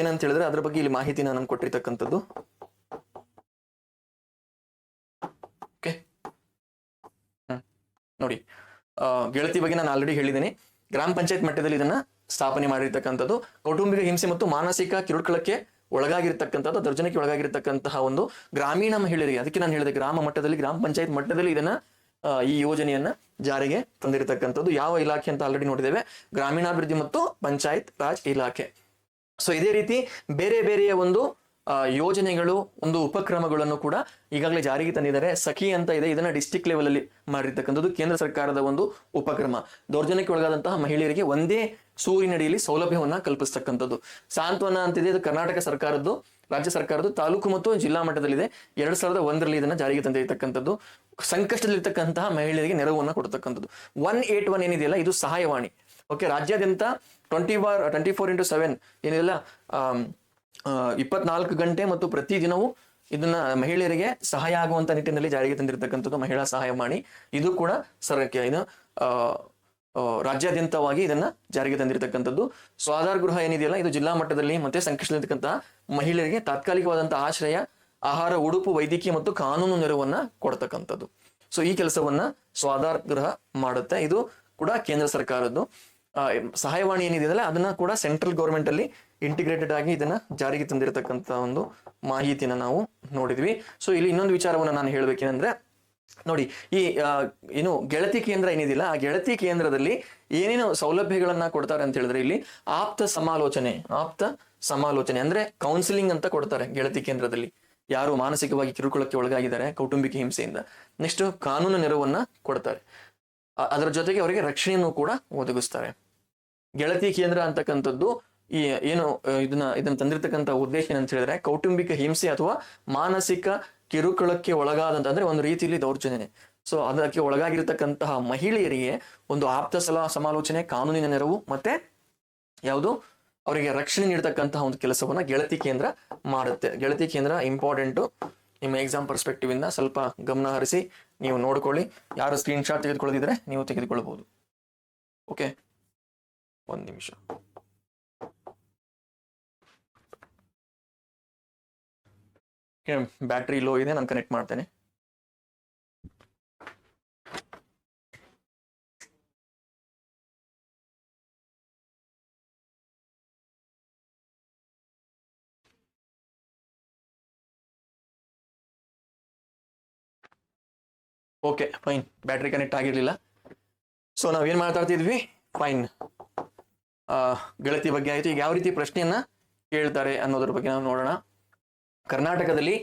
ಏನಂತ ಹೇಳಿದ್ರೆ ಅದ್ರ ಬಗ್ಗೆ ಇಲ್ಲಿ ಮಾಹಿತಿನ ನಮ್ಗೆ ಕೊಟ್ಟಿರ್ತಕ್ಕಂಥದ್ದು. ಓಕೆ, ನೋಡಿ, ಗೆಳತಿ ಬಗ್ಗೆ ನಾನು ಆಲ್ರೆಡಿ ಹೇಳಿದ್ದೀನಿ. ಗ್ರಾಮ ಪಂಚಾಯತ್ ಮಟ್ಟದಲ್ಲಿ ಇದನ್ನ ಸ್ಥಾಪನೆ ಮಾಡಿರ್ತಕ್ಕಂಥದ್ದು. ಕೌಟುಂಬಿಕ ಹಿಂಸೆ ಮತ್ತು ಮಾನಸಿಕ ಕಿರುಕುಳಕ್ಕೆ ಒಳಗಾಗಿರ್ತಕ್ಕಂಥದ್ದು, ದೌರ್ಜನ್ಯಕ್ಕೆ ಒಳಗಾಗಿರ್ತಕ್ಕಂತಹ ಒಂದು ಗ್ರಾಮೀಣ ಮಹಿಳೆಯರಿಗೆ, ಅದಕ್ಕೆ ನಾನು ಹೇಳಿದೆ ಗ್ರಾಮ ಪಂಚಾಯತ್ ಮಟ್ಟದಲ್ಲಿ ಇದನ್ನ ಈ ಯೋಜನೆಯನ್ನ ಜಾರಿಗೆ ತಂದಿರತಕ್ಕಂಥದ್ದು. ಯಾವ ಇಲಾಖೆ ಅಂತ ಆಲ್ರೆಡಿ ನೋಡಿದ್ದೇವೆ, ಗ್ರಾಮೀಣಾಭಿವೃದ್ಧಿ ಮತ್ತು ಪಂಚಾಯತ್ ರಾಜ್ ಇಲಾಖೆ. ಸೊ ಇದೇ ರೀತಿ ಬೇರೆ ಬೇರೆಯ ಒಂದು ಯೋಜನೆಗಳು, ಒಂದು ಉಪಕ್ರಮಗಳನ್ನು ಕೂಡ ಈಗಾಗಲೇ ಜಾರಿಗೆ ತಂದಿದ್ದಾರೆ. ಸಖಿ ಅಂತ ಇದೆ, ಇದನ್ನ ಡಿಸ್ಟ್ರಿಕ್ಟ್ ಲೆವೆಲ್ ಅಲ್ಲಿ ಮಾಡಿರ್ತಕ್ಕಂಥದ್ದು ಕೇಂದ್ರ ಸರ್ಕಾರದ ಒಂದು ಉಪಕ್ರಮ. ದೌರ್ಜನ್ಯಕ್ಕೆ ಒಳಗಾದಂತಹ ಮಹಿಳೆಯರಿಗೆ ಒಂದೇ ಸೂರಿನಡಿಯಲ್ಲಿ ಸೌಲಭ್ಯವನ್ನ ಕಲ್ಪಿಸ್ತಕ್ಕಂಥದ್ದು. ಸಾಂತ್ವನ ಅಂತಿದೆ, ಇದು ಕರ್ನಾಟಕ ಸರ್ಕಾರದ್ದು, ರಾಜ್ಯ ಸರ್ಕಾರದ್ದು, ತಾಲೂಕು ಮತ್ತು ಜಿಲ್ಲಾ ಮಟ್ಟದಲ್ಲಿದೆ. 2001ರಲ್ಲಿ ಇದನ್ನ ಜಾರಿಗೆ ತಂದಿರತಕ್ಕಂಥದ್ದು. ಸಂಕಷ್ಟದಲ್ಲಿರ್ತಕ್ಕಂತಹ ಮಹಿಳೆಯರಿಗೆ ನೆರವನ್ನ ಕೊಡ್ತಕ್ಕಂಥದ್ದು. 181 ಏನಿದೆಯಲ್ಲ ಇದು ಸಹಾಯವಾಣಿ. ಓಕೆ, ರಾಜ್ಯಾದ್ಯಂತ 24x7 ಏನಿದೆಲ್ಲ 24 ಗಂಟೆ ಮತ್ತು ಪ್ರತಿ ದಿನವೂ ಇದನ್ನ ಮಹಿಳೆಯರಿಗೆ ಸಹಾಯ ಆಗುವಂತ ನಿಟ್ಟಿನಲ್ಲಿ ಜಾರಿಗೆ ತಂದಿರತಕ್ಕಂಥದ್ದು ಮಹಿಳಾ ಸಹಾಯವಾಣಿ. ಇದು ಕೂಡ ರಾಜ್ಯಾದ್ಯಂತವಾಗಿ ಇದನ್ನ ಜಾರಿಗೆ ತಂದಿರತಕ್ಕಂಥದ್ದು. ಸ್ವಾಧಾರ ಗೃಹ ಏನಿದೆಯಲ್ಲ ಇದು ಜಿಲ್ಲಾ ಮಟ್ಟದಲ್ಲಿ ಮತ್ತೆ ಸಂಕಷ್ಟದಲ್ಲಿರ್ತಕ್ಕಂತಹ ಮಹಿಳೆಯರಿಗೆ ತಾತ್ಕಾಲಿಕವಾದಂತಹ ಆಶ್ರಯ, ಆಹಾರ, ಉಡುಪು, ವೈದ್ಯಕೀಯ ಮತ್ತು ಕಾನೂನು ನೆರವನ್ನ ಕೊಡ್ತಕ್ಕಂಥದ್ದು. ಸೊ ಈ ಕೆಲಸವನ್ನ ಸ್ವಾಧಾರ ಗೃಹ ಮಾಡುತ್ತೆ. ಇದು ಕೂಡ ಕೇಂದ್ರ ಸರ್ಕಾರದ್ದು. ಸಹಾಯವಾಣಿ ಏನಿದೆಯಲ್ಲ ಅದನ್ನ ಕೂಡ ಸೆಂಟ್ರಲ್ ಗೌರ್ಮೆಂಟ್ ಅಲ್ಲಿ ಇಂಟಿಗ್ರೇಟೆಡ್ ಆಗಿ ಇದನ್ನ ಜಾರಿಗೆ ತಂದಿರತಕ್ಕಂತ ಒಂದು ಮಾಹಿತಿನ ನಾವು ನೋಡಿದ್ವಿ. ಸೊ ಇಲ್ಲಿ ಇನ್ನೊಂದು ವಿಚಾರವನ್ನ ನಾನು ಹೇಳ್ಬೇಕೇನಂದ್ರೆ, ನೋಡಿ, ಈ ಏನು ಗೆಳತಿ ಕೇಂದ್ರ ಏನಿದಿಲ್ಲ ಆ ಗೆಳತಿ ಕೇಂದ್ರದಲ್ಲಿ ಏನೇನು ಸೌಲಭ್ಯಗಳನ್ನ ಕೊಡ್ತಾರೆ ಅಂತ ಹೇಳಿದ್ರೆ, ಇಲ್ಲಿ ಆಪ್ತ ಸಮಾಲೋಚನೆ ಅಂದ್ರೆ ಕೌನ್ಸಿಲಿಂಗ್ ಅಂತ ಕೊಡ್ತಾರೆ ಗೆಳತಿ ಕೇಂದ್ರದಲ್ಲಿ. ಯಾರು ಮಾನಸಿಕವಾಗಿ ಕಿರುಕುಳಕ್ಕೆ ಒಳಗಾಗಿದ್ದಾರೆ ಕೌಟುಂಬಿಕ ಹಿಂಸೆಯಿಂದ, ನೆಕ್ಸ್ಟ್ ಕಾನೂನು ನೆರವನ್ನ ಕೊಡ್ತಾರೆ. ಅದರ ಜೊತೆಗೆ ಅವರಿಗೆ ರಕ್ಷಣೆಯನ್ನು ಕೂಡ ಒದಗಿಸ್ತಾರೆ. ಗೆಳತಿ ಕೇಂದ್ರ ಅಂತಕ್ಕಂಥದ್ದು ಈ ಏನು ಇದನ್ನ ತಂದಿರತಕ್ಕಂಥ ಉದ್ದೇಶ ಏನಂತ ಹೇಳಿದ್ರೆ, ಕೌಟುಂಬಿಕ ಹಿಂಸೆ ಅಥವಾ ಮಾನಸಿಕ ಕಿರುಕುಳಕ್ಕೆ ಒಳಗಾದಂತ ಅಂದ್ರೆ ಒಂದು ರೀತಿಯಲ್ಲಿ ದೌರ್ಜನ್ಯ. ಸೊ ಅದಕ್ಕೆ ಒಳಗಾಗಿರ್ತಕ್ಕಂತಹ ಮಹಿಳೆಯರಿಗೆ ಒಂದು ಆಪ್ತ ಸಮಾಲೋಚನೆ, ಕಾನೂನಿನ ನೆರವು ಮತ್ತೆ ಯಾವುದು ಅವರಿಗೆ ರಕ್ಷಣೆ ನೀಡತಕ್ಕಂತಹ ಒಂದು ಕೆಲಸವನ್ನ ಗೆಳತಿ ಕೇಂದ್ರ ಮಾಡುತ್ತೆ. ಗೆಳತಿ ಕೇಂದ್ರ ಇಂಪಾರ್ಟೆಂಟು. ನಿಮ್ಮ ಎಕ್ಸಾಮ್ ಪರ್ಸ್ಪೆಕ್ಟಿವ್ ಇಂದ ಸ್ವಲ್ಪ ಗಮನ ಹರಿಸಿ ನೀವು ನೋಡ್ಕೊಳ್ಳಿ. ಯಾರು ಸ್ಕ್ರೀನ್ ಶಾಟ್ ತೆಗೆದುಕೊಳ್ಳದಿದ್ರೆ ನೀವು ತೆಗೆದುಕೊಳ್ಳಬಹುದು. ಓಕೆ, ಒಂದು ನಿಮಿಷ. ಬ್ಯಾಟ್ರಿ ಲೋ ಇದೆ, ನಾನು ಕನೆಕ್ಟ್ ಮಾಡ್ತೇನೆ. ಓಕೆ, ಫೈನ್, ಬ್ಯಾಟ್ರಿ ಕನೆಕ್ಟ್ ಆಗಿರ್ಲಿಲ್ಲ. ಸೊ ನಾವೇನ್ ಮಾತಾಡ್ತಿದ್ವಿ, ಫೈನ್, ಗೆಳತಿ ಬಗ್ಗೆ ಆಯ್ತು. ಈಗ ಯಾವ ರೀತಿ ಪ್ರಶ್ನೆಯನ್ನ ಕೇಳ್ತಾರೆ ಅನ್ನೋದ್ರ ಬಗ್ಗೆ ನಾವು ನೋಡೋಣ. ಕರ್ನಾಟಕದಲ್ಲಿ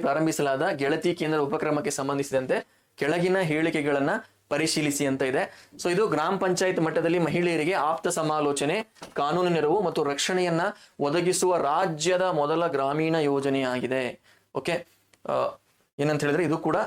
ಪ್ರಾರಂಭಿಸಲಾದ ಗೆಳತಿ ಕೇಂದ್ರ ಉಪಕ್ರಮಕ್ಕೆ ಸಂಬಂಧಿಸಿದಂತೆ ಕೆಳಗಿನ ಹೇಳಿಕೆಗಳನ್ನ ಪರಿಶೀಲಿಸಿ ಅಂತ ಇದೆ. ಸೊ ಇದು ಗ್ರಾಮ ಪಂಚಾಯತ್ ಮಟ್ಟದಲ್ಲಿ ಮಹಿಳೆಯರಿಗೆ ಆಪ್ತ ಸಮಾಲೋಚನೆ, ಕಾನೂನು ನೆರವು ಮತ್ತು ರಕ್ಷಣೆಯನ್ನ ಒದಗಿಸುವ ರಾಜ್ಯದ ಮೊದಲ ಗ್ರಾಮೀಣ ಯೋಜನೆಯಾಗಿದೆ. ಓಕೆ, ಏನಂತ ಹೇಳಿದ್ರೆ ಇದು ಕೂಡ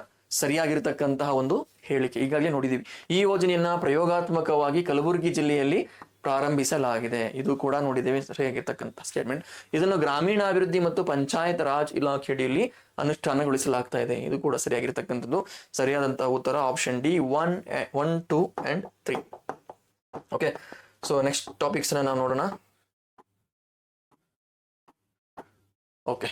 ಸರಿಯಾಗಿರ್ತಕ್ಕಂತಹ ಒಂದು ಹೇಳಿಕೆ. ಈಗಾಗಲೇ ನೋಡಿದೀವಿ. ಈ ಯೋಜನೆಯನ್ನ ಪ್ರಯೋಗಾತ್ಮಕವಾಗಿ ಕಲಬುರಗಿ ಜಿಲ್ಲೆಯಲ್ಲಿ ಪ್ರಾರಂಭಿಸಲಾಗಿದೆ. ಇದು ಕೂಡ ನೋಡಿದ್ದೇವೆ, ಸರಿಯಾಗಿರ್ತಕ್ಕಂಥ ಸ್ಟೇಟ್ಮೆಂಟ್. ಇದನ್ನು ಗ್ರಾಮೀಣಾಭಿವೃದ್ಧಿ ಮತ್ತು ಪಂಚಾಯತ್ ರಾಜ್ ಇಲಾಖೆ ಅಡಿಯಲ್ಲಿ ಅನುಷ್ಠಾನಗೊಳಿಸಲಾಗ್ತಾ ಇದೆ. ಇದು ಕೂಡ ಸರಿಯಾಗಿರ್ತಕ್ಕಂಥದ್ದು. ಸರಿಯಾದಂತಹ ಉತ್ತರ option D 1, 2 and 3. Okay, so next topics ನಾವು ನೋಡೋಣ. ಓಕೆ,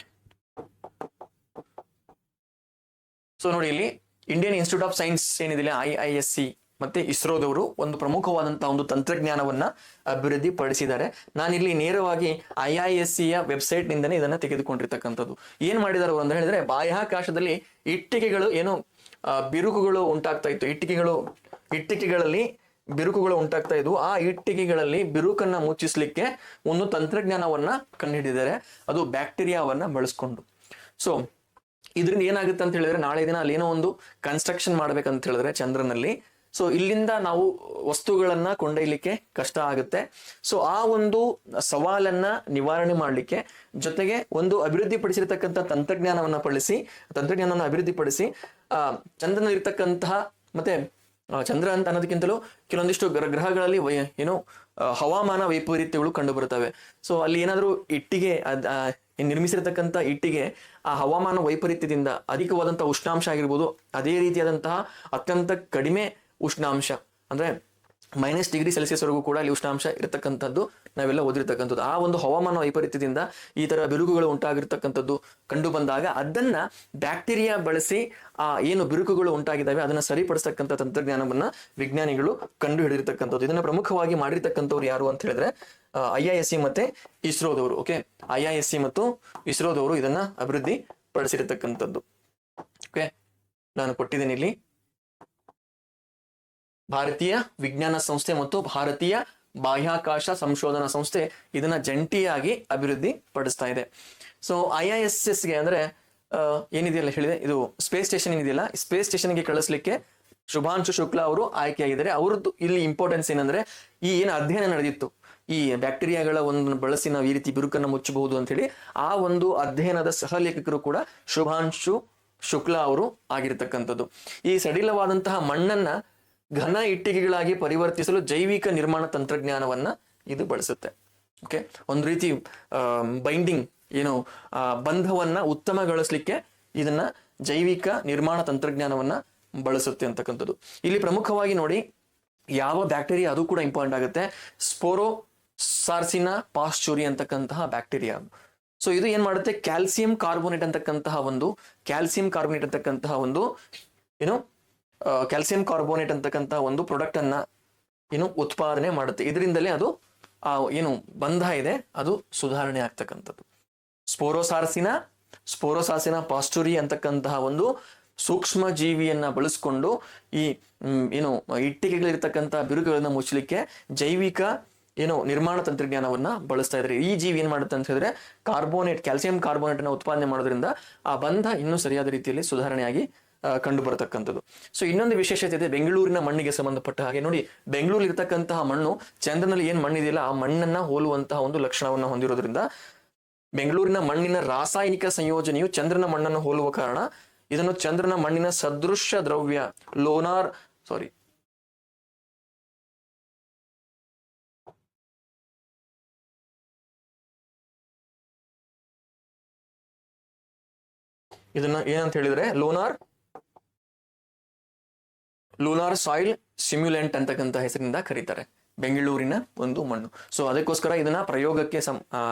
ಸೊ ನೋಡಿ, ಇಲ್ಲಿ ಇಂಡಿಯನ್ ಇನ್ಸ್ಟಿಟ್ಯೂಟ್ ಆಫ್ ಸೈನ್ಸ್ ಏನಿದೆ IISc ಮತ್ತೆ ಇಸ್ರೋದವರು ಒಂದು ಪ್ರಮುಖವಾದಂತಹ ಒಂದು ತಂತ್ರಜ್ಞಾನವನ್ನ ಅಭಿವೃದ್ಧಿ ಪಡಿಸಿದ್ದಾರೆ. ನಾನಿಲ್ಲಿ ನೇರವಾಗಿ IIScಯ ವೆಬ್ಸೈಟ್ ನಿಂದನೇ ಇದನ್ನ ತೆಗೆದುಕೊಂಡಿರ್ತಕ್ಕಂಥದ್ದು. ಏನ್ ಮಾಡಿದಾರೆ ಅಂತ ಹೇಳಿದ್ರೆ, ಬಾಹ್ಯಾಕಾಶದಲ್ಲಿ ಇಟ್ಟಿಗೆಗಳು ಏನು ಬಿರುಕುಗಳು ಉಂಟಾಗ್ತಾ ಇತ್ತು, ಇಟ್ಟಿಗೆಗಳಲ್ಲಿ ಬಿರುಕುಗಳು ಉಂಟಾಗ್ತಾ ಇದ್ವು. ಆ ಇಟ್ಟಿಗೆಗಳಲ್ಲಿ ಬಿರುಕನ್ನ ಮುಚ್ಚಿಸ್ಲಿಕ್ಕೆ ಒಂದು ತಂತ್ರಜ್ಞಾನವನ್ನ ಕಂಡುಹಿಡಿದಿದ್ದಾರೆ, ಅದು ಬ್ಯಾಕ್ಟೀರಿಯಾವನ್ನ ಬಳಸ್ಕೊಂಡು. ಸೊ ಇದರಿಂದ ಏನಾಗುತ್ತೆ ಅಂತ ಹೇಳಿದ್ರೆ, ನಾಳೆ ದಿನ ಅಲ್ಲಿ ಏನೋ ಒಂದು ಕನ್ಸ್ಟ್ರಕ್ಷನ್ ಮಾಡ್ಬೇಕಂತ ಹೇಳಿದ್ರೆ ಚಂದ್ರನಲ್ಲಿ, ಸೊ ಇಲ್ಲಿಂದ ನಾವು ವಸ್ತುಗಳನ್ನ ಕೊಂಡೊಯ್ಯಲಿಕ್ಕೆ ಕಷ್ಟ ಆಗುತ್ತೆ. ಸೊ ಆ ಒಂದು ಸವಾಲನ್ನ ನಿವಾರಣೆ ಮಾಡಲಿಕ್ಕೆ, ಜೊತೆಗೆ ಒಂದು ಅಭಿವೃದ್ಧಿಪಡಿಸಿರ್ತಕ್ಕಂಥ ತಂತ್ರಜ್ಞಾನವನ್ನು ಅಭಿವೃದ್ಧಿಪಡಿಸಿ ಚಂದ್ರನಲ್ಲಿ ಇರ್ತಕ್ಕಂತಹ, ಮತ್ತೆ ಚಂದ್ರ ಅಂತ ಅನ್ನೋದಕ್ಕಿಂತಲೂ ಕೆಲವೊಂದಿಷ್ಟು ಗ್ರಹಗಳಲ್ಲಿ ಏನು ಹವಾಮಾನ ವೈಪರೀತ್ಯಗಳು ಕಂಡು ಬರುತ್ತವೆ. ಸೊ ಅಲ್ಲಿ ಏನಾದರೂ ಇಟ್ಟಿಗೆ ನಿರ್ಮಿಸಿರ್ತಕ್ಕಂಥ ಇಟ್ಟಿಗೆ ಆ ಹವಾಮಾನ ವೈಪರೀತ್ಯದಿಂದ ಅಧಿಕವಾದಂತಹ ಉಷ್ಣಾಂಶ ಆಗಿರ್ಬೋದು, ಅದೇ ರೀತಿಯಾದಂತಹ ಅತ್ಯಂತ ಕಡಿಮೆ ಉಷ್ಣಾಂಶ ಅಂದ್ರೆ -°C ವರೆಗೂ ಕೂಡ ಅಲ್ಲಿ ಉಷ್ಣಾಂಶ ಇರತಕ್ಕಂಥದ್ದು ನಾವೆಲ್ಲ ಓದಿರ್ತಕ್ಕಂಥದ್ದು. ಆ ಒಂದು ಹವಾಮಾನ ವೈಪರೀತ್ಯದಿಂದ ಈ ತರ ಬಿರುಕುಗಳು ಉಂಟಾಗಿರ್ತಕ್ಕಂಥದ್ದು ಕಂಡು ಬಂದಾಗ ಅದನ್ನ ಬ್ಯಾಕ್ಟೀರಿಯಾ ಬಳಸಿ ಆ ಏನು ಬಿರುಕುಗಳು ಉಂಟಾಗಿದ್ದಾವೆ ಅದನ್ನ ಸರಿಪಡಿಸ್ತಕ್ಕಂಥ ತಂತ್ರಜ್ಞಾನವನ್ನ ವಿಜ್ಞಾನಿಗಳು ಕಂಡು ಹಿಡಿದಿರ್ತಕ್ಕಂಥದ್ದು. ಇದನ್ನ ಪ್ರಮುಖವಾಗಿ ಮಾಡಿರ್ತಕ್ಕಂಥವ್ರು ಯಾರು ಅಂತ ಹೇಳಿದ್ರೆ IISc ಮತ್ತೆ ಇಸ್ರೋದವರು. ಓಕೆ, IISc ಮತ್ತು ಇಸ್ರೋದವರು ಇದನ್ನ ಅಭಿವೃದ್ಧಿ ಪಡಿಸಿರ್ತಕ್ಕಂಥದ್ದು. ಓಕೆ, ನಾನು ಕೊಟ್ಟಿದ್ದೇನೆ ಇಲ್ಲಿ ಭಾರತೀಯ ವಿಜ್ಞಾನ ಸಂಸ್ಥೆ ಮತ್ತು ಭಾರತೀಯ ಬಾಹ್ಯಾಕಾಶ ಸಂಶೋಧನಾ ಸಂಸ್ಥೆ ಇದನ್ನ ಜಂಟಿಯಾಗಿ ಅಭಿವೃದ್ಧಿ ಪಡಿಸ್ತಾ ಇದೆ. ಸೊ IISSಗೆ ಅಂದ್ರೆ ಏನಿದೆಯಲ್ಲ ಹೇಳಿದೆ, ಇದು ಸ್ಪೇಸ್ ಸ್ಟೇಷನ್ ಏನಿದೆಯಲ್ಲ, ಸ್ಪೇಸ್ ಸ್ಟೇಷನ್ಗೆ ಕಳಿಸ್ಲಿಕ್ಕೆ ಶುಭಾಂಶು ಶುಕ್ಲಾ ಅವರು ಆಯ್ಕೆಯಾಗಿದ್ದಾರೆ. ಅವ್ರದ್ದು ಇಲ್ಲಿ ಇಂಪಾರ್ಟೆನ್ಸ್ ಏನಂದ್ರೆ, ಈ ಏನು ಅಧ್ಯಯನ ನಡೆದಿತ್ತು, ಈ ಬ್ಯಾಕ್ಟೀರಿಯಾಗಳ ಒಂದು ಬಳಸಿ ನಾವು ಈ ರೀತಿ ಬಿರುಕನ್ನು ಮುಚ್ಚಬಹುದು ಅಂತ ಹೇಳಿ, ಆ ಒಂದು ಅಧ್ಯಯನದ ಸಹಲೇಖಕರು ಕೂಡ ಶುಭಾಂಶು ಶುಕ್ಲಾ ಅವರು ಆಗಿರ್ತಕ್ಕಂಥದ್ದು. ಈ ಸಡಿಲವಾದಂತಹ ಮಣ್ಣನ್ನ ಘನ ಇಟ್ಟಿಗೆಗಳಾಗಿ ಪರಿವರ್ತಿಸಲು ಜೈವಿಕ ನಿರ್ಮಾಣ ತಂತ್ರಜ್ಞಾನವನ್ನ ಇದು ಬಳಸುತ್ತೆ. ಓಕೆ, ಒಂದು ರೀತಿ ಬೈಂಡಿಂಗ್ ಏನು ಬಂಧವನ್ನ ಉತ್ತಮಗೊಳಿಸ್ಲಿಕ್ಕೆ ಇದನ್ನ ಜೈವಿಕ ನಿರ್ಮಾಣ ತಂತ್ರಜ್ಞಾನವನ್ನ ಬಳಸುತ್ತೆ ಅಂತಕ್ಕಂಥದ್ದು. ಇಲ್ಲಿ ಪ್ರಮುಖವಾಗಿ ನೋಡಿ, ಯಾವ ಬ್ಯಾಕ್ಟೀರಿಯಾ ಅದು ಕೂಡ ಇಂಪಾರ್ಟೆಂಟ್ ಆಗುತ್ತೆ. ಸ್ಪೋರೋಸಾರ್ಸಿನಾ ಪಾಸ್ಚುರಿ ಅಂತಕ್ಕಂತಹ ಬ್ಯಾಕ್ಟೀರಿಯಾ. ಸೊ ಇದು ಏನ್ ಮಾಡುತ್ತೆ, ಕ್ಯಾಲ್ಸಿಯಂ ಕಾರ್ಬೋನೇಟ್ ಅಂತಕ್ಕಂತಹ ಒಂದು ಏನು ಕ್ಯಾಲ್ಸಿಯಂ ಕಾರ್ಬೋನೇಟ್ ಅಂತಕ್ಕಂತಹ ಒಂದು ಪ್ರಾಡಕ್ಟ್ ಅನ್ನ ಏನು ಉತ್ಪಾದನೆ ಮಾಡುತ್ತೆ. ಇದರಿಂದಲೇ ಅದು ಏನು ಬಂಧ ಇದೆ ಅದು ಸುಧಾರಣೆ ಆಗ್ತಕ್ಕಂಥದ್ದು. ಸ್ಪೋರೋಸಾರ್ಸಿನಾ ಪಾಸ್ಚುರಿ ಅಂತಕ್ಕಂತಹ ಒಂದು ಸೂಕ್ಷ್ಮ ಜೀವಿಯನ್ನ ಬಳಸ್ಕೊಂಡು ಈ ಏನು ಇಟ್ಟಿಗೆಗಳಿರ್ತಕ್ಕಂತಹ ಬಿರುಕುಗಳನ್ನ ಮುಚ್ಚಲಿಕ್ಕೆ ಜೈವಿಕ ಏನು ನಿರ್ಮಾಣ ತಂತ್ರಜ್ಞಾನವನ್ನ ಬಳಸ್ತಾ ಇದ್ದಾರೆ. ಈ ಜೀವಿ ಏನ್ ಮಾಡುತ್ತೆ ಅಂತ ಹೇಳಿದ್ರೆ, ಕ್ಯಾಲ್ಸಿಯಂ ಕಾರ್ಬೋನೇಟ್ ಅನ್ನ ಉತ್ಪಾದನೆ ಮಾಡೋದ್ರಿಂದ ಆ ಬಂಧ ಇನ್ನೂ ಸರಿಯಾದ ರೀತಿಯಲ್ಲಿ ಸುಧಾರಣೆಯಾಗಿ ಕಂಡು ಬರತಕ್ಕಂಥದ್ದು. ಸೊ ಇನ್ನೊಂದು ವಿಶೇಷತೆ ಇದೆ ಬೆಂಗಳೂರಿನ ಮಣ್ಣಿಗೆ ಸಂಬಂಧಪಟ್ಟ ಹಾಗೆ. ನೋಡಿ, ಬೆಂಗಳೂರಲ್ಲಿ ಇರ್ತಕ್ಕಂತಹ ಮಣ್ಣು ಚಂದ್ರನಲ್ಲಿ ಏನ್ ಮಣ್ಣಿದೆಯಲ್ಲ ಆ ಮಣ್ಣನ್ನ ಹೋಲುವಂತಹ ಒಂದು ಲಕ್ಷಣವನ್ನ ಹೊಂದಿರೋದ್ರಿಂದ ಬೆಂಗಳೂರಿನ ಮಣ್ಣಿನ ರಾಸಾಯನಿಕ ಸಂಯೋಜನೆಯು ಚಂದ್ರನ ಮಣ್ಣನ್ನು ಹೋಲುವ ಕಾರಣ ಇದನ್ನು ಚಂದ್ರನ ಮಣ್ಣಿನ ಸದೃಶ್ಯ ದ್ರವ್ಯ ಇದನ್ನ ಏನಂತ ಹೇಳಿದ್ರೆ ಲೂನಾರ್ ಸಾಯಿಲ್ ಸಿಮ್ಯುಲೆಂಟ್ ಅಂತಕ್ಕಂಥ ಹೆಸರಿನಿಂದ ಕರೀತಾರೆ ಬೆಂಗಳೂರಿನ ಒಂದು ಮಣ್ಣು. ಸೊ ಅದಕ್ಕೋಸ್ಕರ ಇದನ್ನ ಪ್ರಯೋಗಕ್ಕೆ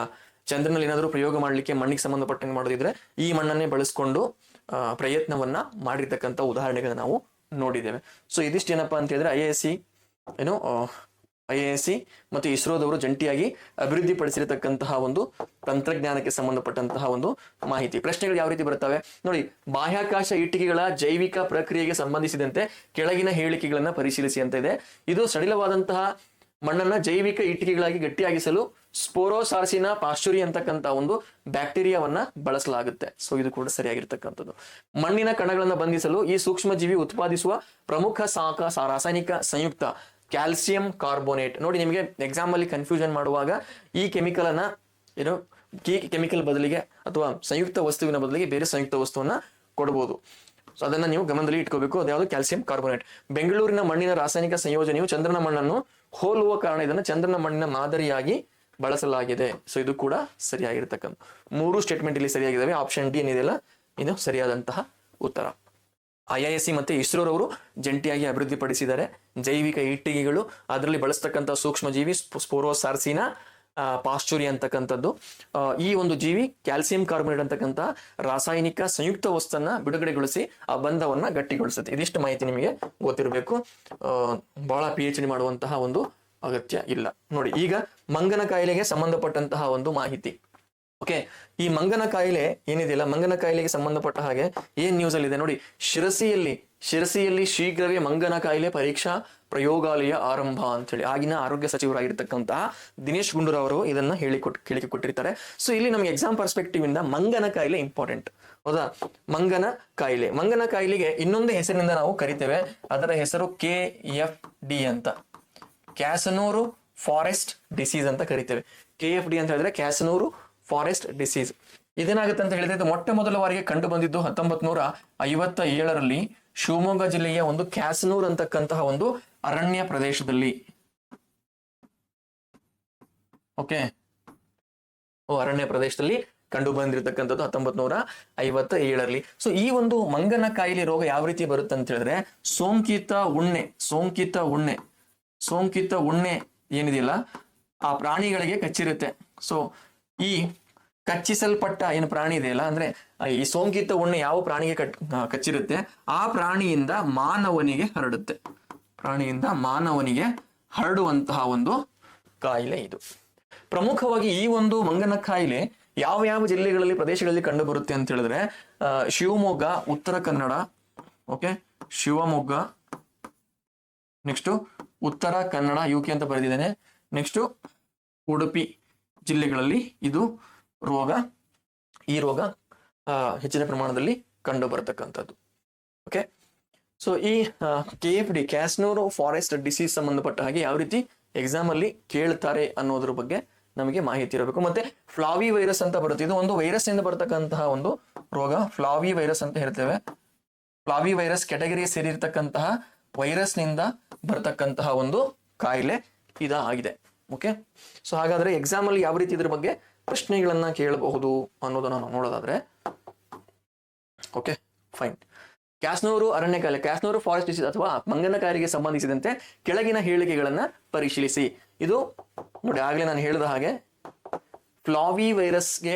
ಚಂದ್ರನಲ್ಲಿ ಏನಾದರೂ ಪ್ರಯೋಗ ಮಾಡ್ಲಿಕ್ಕೆ ಮಣ್ಣಿಗೆ ಸಂಬಂಧಪಟ್ಟಂಗೆ ಮಾಡೋದಿದ್ರೆ ಈ ಮಣ್ಣನ್ನೇ ಬಳಸ್ಕೊಂಡು ಪ್ರಯತ್ನವನ್ನ ಮಾಡಿರ್ತಕ್ಕಂಥ ಉದಾಹರಣೆಗಳನ್ನ ನಾವು ನೋಡಿದ್ದೇವೆ. ಸೊ ಇದಿಷ್ಟು ಏನಪ್ಪಾ ಅಂತ ಹೇಳಿದ್ರೆ IISc ಮತ್ತು ಇಸ್ರೋದವರು ಜಂಟಿಯಾಗಿ ಅಭಿವೃದ್ಧಿ ಪಡಿಸಿರತಕ್ಕಂತಹ ಒಂದು ತಂತ್ರಜ್ಞಾನಕ್ಕೆ ಸಂಬಂಧಪಟ್ಟಂತಹ ಒಂದು ಮಾಹಿತಿ. ಪ್ರಶ್ನೆಗಳು ಯಾವ ರೀತಿ ಬರ್ತವೆ ನೋಡಿ, ಬಾಹ್ಯಾಕಾಶ ಇಟ್ಟಿಗೆಗಳ ಜೈವಿಕ ಪ್ರಕ್ರಿಯೆಗೆ ಸಂಬಂಧಿಸಿದಂತೆ ಕೆಳಗಿನ ಹೇಳಿಕೆಗಳನ್ನ ಪರಿಶೀಲಿಸಿ ಅಂತ ಇದೆ. ಇದು ಸಡಿಲವಾದಂತಹ ಮಣ್ಣನ್ನ ಜೈವಿಕ ಇಟ್ಟಿಗೆಗಳಾಗಿ ಗಟ್ಟಿಯಾಗಿಸಲು ಸ್ಪೋರೋಸಾರ್ಸಿನಾ ಪಾಸ್ಚುರಿ ಅಂತಕ್ಕಂಥ ಒಂದು ಬ್ಯಾಕ್ಟೀರಿಯಾವನ್ನ ಬಳಸಲಾಗುತ್ತೆ. ಸೊ ಇದು ಕೂಡ ಸರಿಯಾಗಿರ್ತಕ್ಕಂಥದ್ದು. ಮಣ್ಣಿನ ಕಣಗಳನ್ನ ಬಂಧಿಸಲು ಈ ಸೂಕ್ಷ್ಮ ಜೀವಿ ಉತ್ಪಾದಿಸುವ ಪ್ರಮುಖ ರಾಸಾಯನಿಕ ಸಂಯುಕ್ತ ಕ್ಯಾಲ್ಸಿಯಂ ಕಾರ್ಬೋನೇಟ್. ನೋಡಿ, ನಿಮಗೆ ಎಕ್ಸಾಮ್ ಅಲ್ಲಿ ಕನ್ಫ್ಯೂಷನ್ ಮಾಡುವಾಗ ಈ ಕೆಮಿಕಲ್ ಅನ್ನ ಕೆಮಿಕಲ್ ಬದಲಿಗೆ ಅಥವಾ ಸಂಯುಕ್ತ ವಸ್ತುವಿನ ಬದಲಿಗೆ ಬೇರೆ ಸಂಯುಕ್ತ ವಸ್ತುವನ್ನ ಕೊಡಬಹುದು. ಸೊ ಅದನ್ನ ನೀವು ಗಮನದಲ್ಲಿ ಇಟ್ಕೋಬೇಕು. ಅದ್ಯಾವುದು ಕ್ಯಾಲ್ಸಿಯಂ ಕಾರ್ಬೋನೇಟ್. ಬೆಂಗಳೂರಿನ ಮಣ್ಣಿನ ರಾಸಾಯನಿಕ ಸಂಯೋಜನೆಯು ಚಂದ್ರನ ಮಣ್ಣನ್ನು ಹೋಲುವ ಕಾರಣ ಇದನ್ನು ಚಂದ್ರನ ಮಣ್ಣಿನ ಮಾದರಿಯಾಗಿ ಬಳಸಲಾಗಿದೆ. ಸೊ ಇದು ಕೂಡ ಸರಿಯಾಗಿರ್ತಕ್ಕಂಥ 3 ಸ್ಟೇಟ್ಮೆಂಟ್ ಇಲ್ಲಿ ಸರಿಯಾಗಿದ್ದಾವೆ. ಆಪ್ಷನ್ ಡಿ ಏನಿದೆಯಲ್ಲ ಇದು ಸರಿಯಾದಂತಹ ಉತ್ತರ. IISc ಮತ್ತೆ ಇಸ್ರೋರವರು ಜಂಟಿಯಾಗಿ ಅಭಿವೃದ್ಧಿಪಡಿಸಿದ್ದಾರೆ ಜೈವಿಕ ಇಟ್ಟಿಗೆಗಳು, ಅದರಲ್ಲಿ ಬಳಸ್ತಕ್ಕಂಥ ಸೂಕ್ಷ್ಮಜೀವಿ ಸ್ಪೋರೋಸಾರ್ಸಿನಾ ಪಾಸ್ಚುರಿ ಅಂತಕ್ಕಂಥದ್ದು. ಈ ಒಂದು ಜೀವಿ ಕ್ಯಾಲ್ಸಿಯಂ ಕಾರ್ಬೋನೇಟ್ ಅಂತಕ್ಕಂಥ ರಾಸಾಯನಿಕ ಸಂಯುಕ್ತ ವಸ್ತನ್ನ ಬಿಡುಗಡೆಗೊಳಿಸಿ ಆ ಬಂಧವನ್ನ ಗಟ್ಟಿಗೊಳಿಸುತ್ತೆ. ಇದಿಷ್ಟು ಮಾಹಿತಿ ನಿಮಗೆ ಗೊತ್ತಿರಬೇಕು. ಬಹಳ PhD ಮಾಡುವಂತಹ ಒಂದು ಅಗತ್ಯ ಇಲ್ಲ. ನೋಡಿ, ಈಗ ಮಂಗನ ಕಾಯಿಲೆಗೆ ಸಂಬಂಧಪಟ್ಟಂತಹ ಒಂದು ಮಾಹಿತಿ. ಓಕೆ, ಈ ಮಂಗನ ಕಾಯಿಲೆ ಏನಿದೆಯಲ್ಲ, ಮಂಗನ ಕಾಯಿಲೆಗೆ ಸಂಬಂಧಪಟ್ಟ ಹಾಗೆ ಏನ್ ನ್ಯೂಸ್ ಅಲ್ಲಿ ಇದೆ ನೋಡಿ. ಶಿರಸಿಯಲ್ಲಿ ಶೀಘ್ರವೇ ಮಂಗನ ಕಾಯಿಲೆ ಪರೀಕ್ಷಾ ಪ್ರಯೋಗಾಲಯ ಆರಂಭ ಅಂತ ಹೇಳಿ ಆಗಿನ ಆರೋಗ್ಯ ಸಚಿವರಾಗಿರ್ತಕ್ಕಂತಹ ದಿನೇಶ್ ಗುಂಡೂರಾವ್ ಅವರು ಇದನ್ನ ಹೇಳಿಕೆ ಕೊಟ್ಟಿರ್ತಾರೆ. ಸೊ ಇಲ್ಲಿ ನಮಗೆ ಎಕ್ಸಾಮ್ ಪರ್ಸ್ಪೆಕ್ಟಿವ್ ಇಂದ ಮಂಗನ ಕಾಯಿಲೆ ಇಂಪಾರ್ಟೆಂಟ್, ಹೌದಾ? ಮಂಗನ ಕಾಯಿಲೆಗೆ ಇನ್ನೊಂದು ಹೆಸರಿನಿಂದ ನಾವು ಕರಿತೇವೆ. ಅದರ ಹೆಸರು KFD ಅಂತ, ಕ್ಯಾಸನೂರು ಫಾರೆಸ್ಟ್ ಡಿಸೀಸ್ ಅಂತ ಕರಿತೇವೆ. KFD ಅಂತ ಹೇಳಿದ್ರೆ ಕ್ಯಾಸನೂರು ಫಾರೆಸ್ಟ್ ಡಿಸೀಸ್. ಇದೇನಾಗುತ್ತೆ ಅಂತ ಹೇಳಿದ್ರೆ, ಇದು ಮೊಟ್ಟ ಮೊದಲ ಬಾರಿಗೆ ಕಂಡು ಬಂದಿದ್ದು 1957ರಲ್ಲಿ ಶಿವಮೊಗ್ಗ ಜಿಲ್ಲೆಯ ಒಂದು ಕ್ಯಾಸನೂರ್ ಅಂತಕ್ಕಂತಹ ಒಂದು ಅರಣ್ಯ ಪ್ರದೇಶದಲ್ಲಿ. ಓಕೆ, ಅರಣ್ಯ ಪ್ರದೇಶದಲ್ಲಿ ಕಂಡು ಬಂದಿರತಕ್ಕಂಥದ್ದು 1957ರಲ್ಲಿ. ಸೊ ಈ ಒಂದು ಮಂಗನ ಕಾಯಿಲೆ ರೋಗ ಯಾವ ರೀತಿ ಬರುತ್ತೆ ಅಂತ ಹೇಳಿದ್ರೆ, ಸೋಂಕಿತ ಉಣ್ಣೆ ಏನಿದೆಯಲ್ಲ ಆ ಪ್ರಾಣಿಗಳಿಗೆ ಕಚ್ಚಿರುತ್ತೆ. ಸೊ ಈ ಕಚ್ಚಿಸಲ್ಪಟ್ಟ ಏನು ಪ್ರಾಣಿ ಇದೆಯಲ್ಲ, ಅಂದ್ರೆ ಈ ಸೋಂಕಿತ ಉಣ್ಣೆ ಯಾವ ಪ್ರಾಣಿಗೆ ಕಚ್ಚಿರುತ್ತೆ ಆ ಪ್ರಾಣಿಯಿಂದ ಮಾನವನಿಗೆ ಹರಡುವಂತಹ ಒಂದು ಕಾಯಿಲೆ ಇದು. ಪ್ರಮುಖವಾಗಿ ಈ ಒಂದು ಮಂಗನ ಕಾಯಿಲೆ ಯಾವ ಜಿಲ್ಲೆಗಳಲ್ಲಿ ಪ್ರದೇಶಗಳಲ್ಲಿ ಕಂಡು ಬರುತ್ತೆ ಅಂತ ಹೇಳಿದ್ರೆ, Shivamogga, Uttara Kannada, okay, Shivamogga, next Uttara Kannada UK ಅಂತ ಬರೆದಿದ್ದೇನೆ, ನೆಕ್ಸ್ಟ್ ಉಡುಪಿ ಜಿಲ್ಲೆಗಳಲ್ಲಿ ಈ ರೋಗ ಹೆಚ್ಚಿನ ಪ್ರಮಾಣದಲ್ಲಿ ಕಂಡು ಬರತಕ್ಕಂಥದ್ದು. ಓಕೆ, ಸೊ ಈ KFD ಕ್ಯಾಸನೂರು ಫಾರೆಸ್ಟ್ ಡಿಸೀಸ್ ಸಂಬಂಧಪಟ್ಟ ಹಾಗೆ ಯಾವ ರೀತಿ ಎಕ್ಸಾಮ್ ಅಲ್ಲಿ ಕೇಳ್ತಾರೆ ಅನ್ನೋದ್ರ ಬಗ್ಗೆ ನಮಗೆ ಮಾಹಿತಿ ಇರಬೇಕು. ಮತ್ತೆ ಫ್ಲಾವಿ ವೈರಸ್ ಅಂತ ಬರುತ್ತೆ, ಇದು ಒಂದು ವೈರಸ್ ಇಂದ ಬರತಕ್ಕಂತಹ ಒಂದು ರೋಗ. ಫ್ಲಾವಿ ವೈರಸ್ ಅಂತ ಹೇಳ್ತೇವೆ. ಫ್ಲಾವಿ ವೈರಸ್ ಕೆಟಗರಿಗೆ ಸೇರಿರ್ತಕ್ಕಂತಹ ವೈರಸ್ ನಿಂದ ಬರತಕ್ಕಂತಹ ಒಂದು ಕಾಯಿಲೆ ಇದಾಗಿದೆ. ಓಕೆ, ಸೊ ಹಾಗಾದ್ರೆ ಎಕ್ಸಾಮ್ ಅಲ್ಲಿ ಯಾವ ರೀತಿ ಇದ್ರ ಬಗ್ಗೆ ಪ್ರಶ್ನೆಗಳನ್ನ ಕೇಳಬಹುದು ಅನ್ನೋದನ್ನ ನಾವು ನೋಡೋದಾದ್ರೆ, ಓಕೆ ಫೈನ್. ಕ್ಯಾಸನೂರು ಅರಣ್ಯ ಕಾಯಿಲೆ, ಕ್ಯಾಸನೂರು ಫಾರೆಸ್ಟ್ ಡಿಸೀಸ್ ಅಥವಾ ಮಂಗನ ಕಾಯಿಲೆಗೆ ಸಂಬಂಧಿಸಿದಂತೆ ಕೆಳಗಿನ ಹೇಳಿಕೆಗಳನ್ನ ಪರಿಶೀಲಿಸಿ. ಇದು ನೋಡಿ, ಆಗ್ಲೇ ನಾನು ಹೇಳಿದ ಹಾಗೆ ಫ್ಲಾವಿ ವೈರಸ್ಗೆ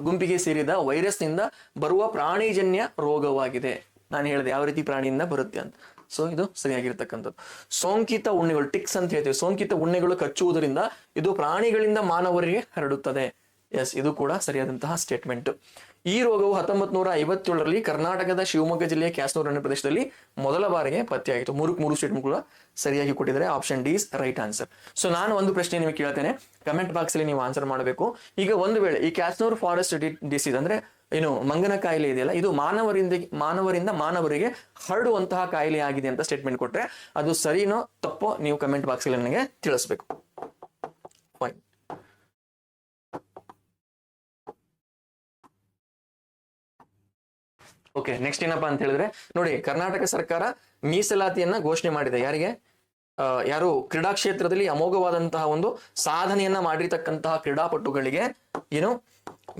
ಗುಂಪಿಗೆ ಸೇರಿದ ವೈರಸ್ ನಿಂದ ಬರುವ ಪ್ರಾಣಿಜನ್ಯ ರೋಗವಾಗಿದೆ. ನಾನು ಹೇಳಿದೆ ಯಾವ ರೀತಿ ಪ್ರಾಣಿಯಿಂದ ಬರುತ್ತೆ ಅಂತ. ಸೊ ಇದು ಸರಿಯಾಗಿರ್ತಕ್ಕಂಥದ್ದು. ಸೋಂಕಿತ ಉಣ್ಣೆಗಳು, ಟಿಕ್ಸ್ ಅಂತ ಹೇಳ್ತೀವಿ, ಸೋಂಕಿತ ಉಣ್ಣೆಗಳು ಕಚ್ಚುವುದರಿಂದ ಇದು ಪ್ರಾಣಿಗಳಿಂದ ಮಾನವರಿಗೆ ಹರಡುತ್ತದೆ. ಎಸ್, ಇದು ಕೂಡ ಸರಿಯಾದಂತಹ ಸ್ಟೇಟ್ಮೆಂಟ್. ಈ ರೋಗವು 1957ರಲ್ಲಿ ಕರ್ನಾಟಕದ ಶಿವಮೊಗ್ಗ ಜಿಲ್ಲೆಯ ಕ್ಯಾಸನೂರು ಅರಣ್ಯ ಪ್ರದೇಶದಲ್ಲಿ ಮೊದಲ ಬಾರಿಗೆ ಪತ್ತೆಯಾಯಿತು. 3 ಸ್ಟೇಟ್ಮೆಂಟ್ ಕೂಡ ಸರಿಯಾಗಿ ಕೊಟ್ಟಿದ್ದಾರೆ. Option D is right answer. So ನಾನು ಒಂದು ಪ್ರಶ್ನೆ ನಿಮಗೆ ಕೇಳ್ತೇನೆ, ಕಮೆಂಟ್ ಬಾಕ್ಸ್ ಅಲ್ಲಿ ನೀವು ಆನ್ಸರ್ ಮಾಡಬೇಕು. ಈಗ ಒಂದು ವೇಳೆ ಈ ಕ್ಯಾಸನೂರು ಫಾರೆಸ್ಟ್ ಡಿಸೀಸ್ ಅಂದ್ರೆ ಏನು ಮಂಗನ ಕಾಯಿಲೆ ಇದೆಯಲ್ಲ, ಇದು ಮಾನವರಿಂದ ಮಾನವರಿಗೆ ಹರಡುವಂತಹ ಕಾಯಿಲೆ ಆಗಿದೆ ಅಂತ ಸ್ಟೇಟ್ಮೆಂಟ್ ಕೊಟ್ರೆ ಅದು ಸರಿನೋ ತಪ್ಪೋ ನೀವು ಕಮೆಂಟ್ ಬಾಕ್ಸ್ ಅಲ್ಲಿ ನನಗೆ ತಿಳಿಸ್ಬೇಕು. ಫೈನ್. ಓಕೆ, ನೆಕ್ಸ್ಟ್ ಏನಪ್ಪಾ ಅಂತ ಹೇಳಿದ್ರೆ ನೋಡಿ, ಕರ್ನಾಟಕ ಸರ್ಕಾರ ಮೀಸಲಾತಿಯನ್ನ ಘೋಷಣೆ ಮಾಡಿದೆ. ಯಾರು ಕ್ರೀಡಾ ಕ್ಷೇತ್ರದಲ್ಲಿ ಅಮೋಘವಾದಂತಹ ಒಂದು ಸಾಧನೆಯನ್ನ ಮಾಡಿರ್ತಕ್ಕಂತಹ ಕ್ರೀಡಾಪಟುಗಳಿಗೆ ಏನು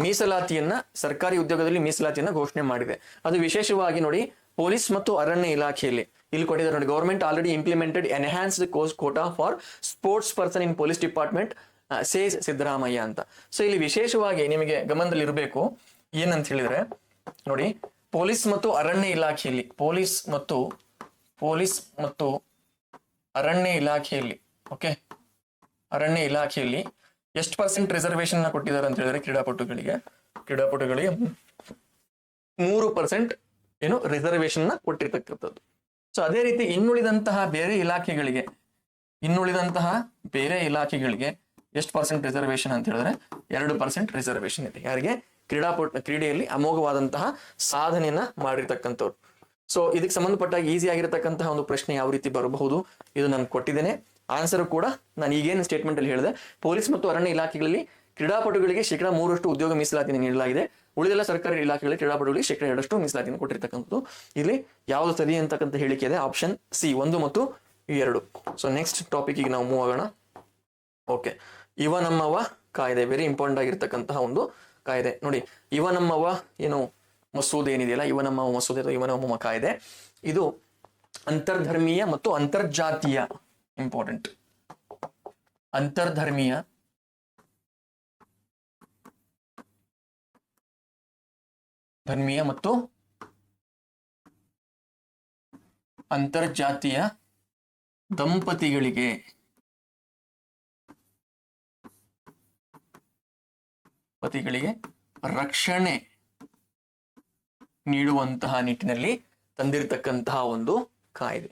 ಮೀಸಲಾತಿಯನ್ನ, ಸರ್ಕಾರಿ ಉದ್ಯೋಗದಲ್ಲಿ ಮೀಸಲಾತಿಯನ್ನ ಘೋಷಣೆ ಮಾಡಿದೆ. ಅದು ವಿಶೇಷವಾಗಿ ನೋಡಿ ಪೊಲೀಸ್ ಮತ್ತು ಅರಣ್ಯ ಇಲಾಖೆಯಲ್ಲಿ ಇಲ್ಲಿ ಕೊಟ್ಟಿದ್ದಾರೆ ನೋಡಿ, government already implemented enhanced Kota for sports person in police department says Siddaramaiah ಅಂತ. ಸೊ ಇಲ್ಲಿ ವಿಶೇಷವಾಗಿ ನಿಮಗೆ ಗಮನದಲ್ಲಿ ಇರಬೇಕು ಏನಂತ ಹೇಳಿದ್ರೆ ನೋಡಿ, ಪೊಲೀಸ್ ಮತ್ತು ಅರಣ್ಯ ಇಲಾಖೆಯಲ್ಲಿ ಓಕೆ, ಅರಣ್ಯ ಇಲಾಖೆಯಲ್ಲಿ ಎಷ್ಟು % ರಿಸರ್ವೇಶನ್ ಕೊಟ್ಟಿದ್ದಾರೆ ಅಂತ ಹೇಳಿದ್ರೆ ಕ್ರೀಡಾಪಟುಗಳಿಗೆ 3% ಏನು ರಿಸರ್ವೇಶನ್ ಕೊಟ್ಟಿರ್ತಕ್ಕಂಥದ್ದು. ಸೊ ಅದೇ ರೀತಿ ಇನ್ನುಳಿದಂತಹ ಬೇರೆ ಇಲಾಖೆಗಳಿಗೆ ಎಷ್ಟು % ರಿಸರ್ವೇಶನ್ ಅಂತ ಹೇಳಿದ್ರೆ 2% ರಿಸರ್ವೇಶನ್ ಇದೆ. ಯಾರಿಗೆ? ಕ್ರೀಡೆಯಲ್ಲಿ ಅಮೋಘವಾದಂತಹ ಸಾಧನೆಯನ್ನ ಮಾಡಿರ್ತಕ್ಕಂಥವ್ರು. ಸೊ ಇದಕ್ಕೆ ಸಂಬಂಧಪಟ್ಟಾಗ ಈಸಿ ಆಗಿರತಕ್ಕಂತಹ ಒಂದು ಪ್ರಶ್ನೆ ಯಾವ ರೀತಿ ಬರಬಹುದು ಇದು ನಾನು ಕೊಟ್ಟಿದ್ದೇನೆ. ಆನ್ಸರ್ ಕೂಡ ನಾನು ಈಗೇನು ಸ್ಟೇಟ್ಮೆಂಟ್ ಅಲ್ಲಿ ಹೇಳಿದೆ, ಪೊಲೀಸ್ ಮತ್ತು ಅರಣ್ಯ ಇಲಾಖೆಗಳಲ್ಲಿ ಕ್ರೀಡಾಪಟುಗಳಿಗೆ 3% ಉದ್ಯೋಗ ಮೀಸಲಾತಿಯನ್ನು ನೀಡಲಾಗಿದೆ. ಉಳಿದೆಲ್ಲ ಸರ್ಕಾರಿ ಇಲಾಖೆಗಳಿಗೆ ಕ್ರೀಡಾಪಟುಗಳಿಗೆ 2% ಮೀಸಲಾತಿಯನ್ನು ಕೊಟ್ಟಿರ್ತಕ್ಕಂಥದ್ದು. ಇಲ್ಲಿ ಯಾವುದು ಸರಿ ಅಂತಕ್ಕಂಥ ಹೇಳಿಕೆ ಇದೆ, ಆಪ್ಷನ್ ಸಿ 1 ಮತ್ತು 2. ಸೊ ನೆಕ್ಸ್ಟ್ ಟಾಪಿಕ್ ನಾವು ಮೂವ್ ಆಗೋಣ. ಓಕೆ, ಇವ ನಮ್ಮವ ಕಾಯ್ದೆ, ವೆರಿ ಇಂಪಾರ್ಟೆಂಟ್ ಆಗಿರ್ತಕ್ಕಂತಹ ಒಂದು ಕಾಯ್ದೆ ನೋಡಿ. ಇವ ನಮ್ಮವ ಏನು ಮಸೂದೆ ಏನಿದೆಯಲ್ಲ, ಇವ ನಮ್ಮ ಮಸೂದೆ ಅಥವಾ ಇವ ನಮ್ಮ ಕಾಯ್ದೆ, ಇದು ಅಂತರ್ಧರ್ಮೀಯ ಮತ್ತು ಅಂತರ್ಜಾತೀಯ, ಇಂಪಾರ್ಟೆಂಟ್, ಅಂತರ್ಧರ್ಮೀಯ ಮತ್ತು ಅಂತರ್ಜಾತೀಯ ದಂಪತಿಗಳಿಗೆ ರಕ್ಷಣೆ ನೀಡುವಂತಹ ನಿಟ್ಟಿನಲ್ಲಿ ತಂದಿರತಕ್ಕಂತಹ ಒಂದು ಕಾಯ್ದೆ.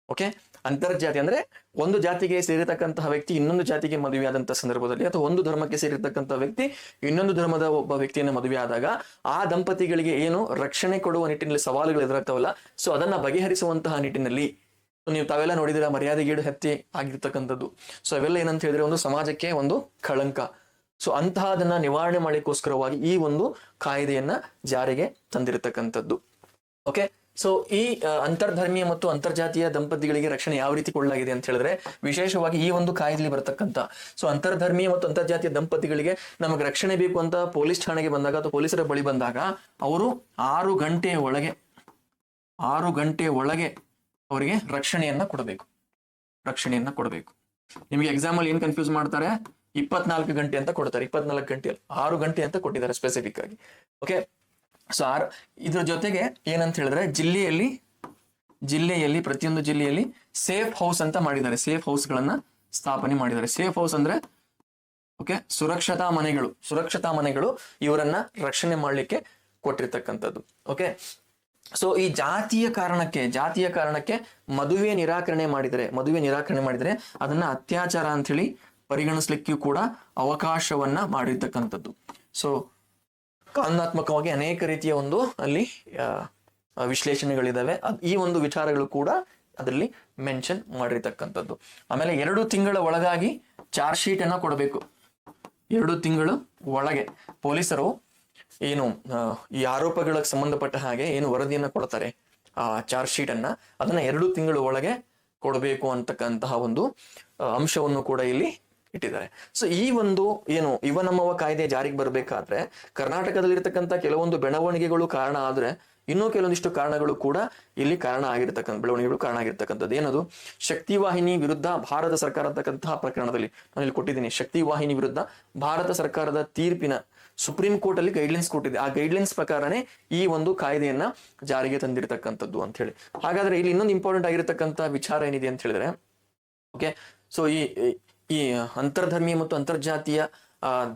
ಓಕೆ, ಅಂತರ್ಜಾತಿ ಅಂದ್ರೆ ಒಂದು ಜಾತಿಗೆ ಸೇರಿರತಕ್ಕಂತಹ ವ್ಯಕ್ತಿ ಇನ್ನೊಂದು ಜಾತಿಗೆ ಮದುವೆ ಆದಂತಹ ಸಂದರ್ಭದಲ್ಲಿ, ಅಥವಾ ಒಂದು ಧರ್ಮಕ್ಕೆ ಸೇರಿರ್ತಕ್ಕಂತಹ ವ್ಯಕ್ತಿ ಇನ್ನೊಂದು ಧರ್ಮದ ಒಬ್ಬ ವ್ಯಕ್ತಿಯನ್ನು ಮದುವೆ ಆದಾಗ ಆ ದಂಪತಿಗಳಿಗೆ ಏನು ರಕ್ಷಣೆ ಕೊಡುವ ನಿಟ್ಟಿನಲ್ಲಿ ಸವಾಲುಗಳು ಎದುರಾಗ್ತಾವಲ್ಲ, ಸೊ ಅದನ್ನ ಬಗೆಹರಿಸುವಂತಹ ನಿಟ್ಟಿನಲ್ಲಿ ನೀವು ತಾವೆಲ್ಲ ನೋಡಿದ್ರೆ ಮರ್ಯಾದೆಗೇಡು ಹತ್ಯೆ ಆಗಿರ್ತಕ್ಕಂಥದ್ದು. ಸೊ ಅವೆಲ್ಲ ಏನಂತ ಹೇಳಿದ್ರೆ ಒಂದು ಸಮಾಜಕ್ಕೆ ಒಂದು ಕಳಂಕ. ಸೊ ಅಂತಹದನ್ನ ನಿವಾರಣೆ ಮಾಡಲಿಕ್ಕೋಸ್ಕರವಾಗಿ ಈ ಒಂದು ಕಾಯ್ದೆಯನ್ನ ಜಾರಿಗೆ ತಂದಿರತಕ್ಕಂಥದ್ದು. ಓಕೆ, ಸೊ ಈ ಅಂತರ್ಧರ್ಮೀಯ ಮತ್ತು ಅಂತರ್ಜಾತೀಯ ದಂಪತಿಗಳಿಗೆ ರಕ್ಷಣೆ ಯಾವ ರೀತಿ ಕೊಡಲಾಗಿದೆ ಅಂತ ಹೇಳಿದ್ರೆ, ವಿಶೇಷವಾಗಿ ಈ ಒಂದು ಕಾಯ್ದೆಯಲ್ಲಿ ಬರತಕ್ಕಂಥ ಸೊ ಅಂತರ್ಧರ್ಮೀಯ ಮತ್ತು ಅಂತರ್ಜಾತೀಯ ದಂಪತಿಗಳಿಗೆ ನಮಗೆ ರಕ್ಷಣೆ ಬೇಕು ಅಂತ ಪೊಲೀಸ್ ಠಾಣೆಗೆ ಬಂದಾಗ ಅಥವಾ ಪೊಲೀಸರ ಬಳಿ ಬಂದಾಗ ಅವರು 6 ಗಂಟೆಯ ಒಳಗೆ ಅವರಿಗೆ ರಕ್ಷಣೆಯನ್ನ ಕೊಡಬೇಕು. ನಿಮಗೆ ಎಕ್ಸಾಮ್ ಅಲ್ಲಿ ಏನ್ ಕನ್ಫ್ಯೂಸ್ ಮಾಡ್ತಾರೆ, 24 ಗಂಟೆ ಅಂತ ಕೊಡ್ತಾರೆ, 24 ಗಂಟೆ 6 ಗಂಟೆ ಅಂತ ಕೊಟ್ಟಿದ್ದಾರೆ ಸ್ಪೆಸಿಫಿಕ್ ಆಗಿ. ಓಕೆ, ಸೊ ಇದ್ರ ಜೊತೆಗೆ ಏನಂತ ಹೇಳಿದ್ರೆ ಜಿಲ್ಲೆಯಲ್ಲಿ ಪ್ರತಿಯೊಂದು ಜಿಲ್ಲೆಯಲ್ಲಿ ಸೇಫ್ ಹೌಸ್ ಅಂತ ಮಾಡಿದ್ದಾರೆ, ಸೇಫ್ ಹೌಸ್ ಗಳನ್ನ ಸ್ಥಾಪನೆ ಮಾಡಿದ್ದಾರೆ. ಸೇಫ್ ಹೌಸ್ ಅಂದ್ರೆ ಓಕೆ ಸುರಕ್ಷತಾ ಮನೆಗಳು ಇವರನ್ನ ರಕ್ಷಣೆ ಮಾಡ್ಲಿಕ್ಕೆ ಕೊಟ್ಟಿರ್ತಕ್ಕಂಥದ್ದು. ಓಕೆ, ಸೊ ಈ ಜಾತಿಯ ಕಾರಣಕ್ಕೆ ಮದುವೆ ನಿರಾಕರಣೆ ಮಾಡಿದರೆ ಅದನ್ನ ಅತ್ಯಾಚಾರ ಅಂತ ಹೇಳಿ ಪರಿಗಣಿಸ್ಲಿಕ್ಕೂ ಕೂಡ ಅವಕಾಶವನ್ನ ಮಾಡಿರ್ತಕ್ಕಂಥದ್ದು. ಸೊ ಕಾನೂನಾತ್ಮಕವಾಗಿ ಅನೇಕ ರೀತಿಯ ಒಂದು ಅಲ್ಲಿ ವಿಶ್ಲೇಷಣೆಗಳಿದಾವೆ. ಈ ಒಂದು ವಿಚಾರಗಳು ಕೂಡ ಅದರಲ್ಲಿ ಮೆನ್ಷನ್ ಮಾಡಿರ್ತಕ್ಕಂಥದ್ದು. ಆಮೇಲೆ 2 ತಿಂಗಳ ಒಳಗಾಗಿ ಚಾರ್ಜ್ ಶೀಟ್ ಅನ್ನ ಕೊಡಬೇಕು. 2 ತಿಂಗಳ ಒಳಗೆ ಪೊಲೀಸರು ಏನು ಈ ಆರೋಪಗಳಿಗೆ ಸಂಬಂಧಪಟ್ಟ ಹಾಗೆ ಏನು ವರದಿಯನ್ನ ಕೊಡ್ತಾರೆ, ಆ ಚಾರ್ಜ್ ಶೀಟ್ ಅನ್ನ ಅದನ್ನ 2 ತಿಂಗಳ ಒಳಗೆ ಕೊಡಬೇಕು ಅಂತಕ್ಕಂತಹ ಒಂದು ಅಂಶವನ್ನು ಕೂಡ ಇಲ್ಲಿ ಇಟ್ಟಿದ್ದಾರೆ. ಸೊ ಈ ಒಂದು ಏನು ಇವ ನಮ್ಮವ ಕಾಯ್ದೆ ಜಾರಿಗೆ ಬರಬೇಕಾದ್ರೆ ಕರ್ನಾಟಕದಲ್ಲಿರ್ತಕ್ಕಂಥ ಕೆಲವೊಂದು ಬೆಳವಣಿಗೆಗಳು ಕಾರಣ ಆದ್ರೆ ಇನ್ನೂ ಕೆಲವೊಂದಿಷ್ಟು ಕಾರಣಗಳು ಕೂಡ ಇಲ್ಲಿ ಬೆಳವಣಿಗೆಗಳು ಕಾರಣ ಆಗಿರ್ತಕ್ಕಂಥದ್ದು. ಏನದು, ಶಕ್ತಿ ವಾಹಿನಿ ವಿರುದ್ಧ ಭಾರತ ಸರ್ಕಾರ ಅಂತಕ್ಕಂತಹ ಪ್ರಕರಣದಲ್ಲಿ ನಾನು ಇಲ್ಲಿ ಕೊಟ್ಟಿದ್ದೀನಿ. ಶಕ್ತಿ ವಾಹಿನಿ ವಿರುದ್ಧ ಭಾರತ ಸರ್ಕಾರದ ತೀರ್ಪಿನ ಸುಪ್ರೀಂ ಕೋರ್ಟ್ ಅಲ್ಲಿ ಗೈಡ್ಲೈನ್ಸ್ ಕೊಟ್ಟಿದೆ. ಆ ಗೈಡ್ಲೈನ್ಸ್ ಪ್ರಕಾರನೇ ಈ ಒಂದು ಕಾಯ್ದೆಯನ್ನ ಜಾರಿಗೆ ತಂದಿರತಕ್ಕಂಥದ್ದು ಅಂತ ಹೇಳಿ. ಹಾಗಾದ್ರೆ ಇಲ್ಲಿ ಇನ್ನೊಂದು ಇಂಪಾರ್ಟೆಂಟ್ ಆಗಿರತಕ್ಕಂಥ ವಿಚಾರ ಏನಿದೆ ಅಂತ ಹೇಳಿದ್ರೆ, ಓಕೆ, ಸೊ ಈ ಅಂತರ್ಧರ್ಮೀಯ ಮತ್ತು ಅಂತರ್ಜಾತೀಯ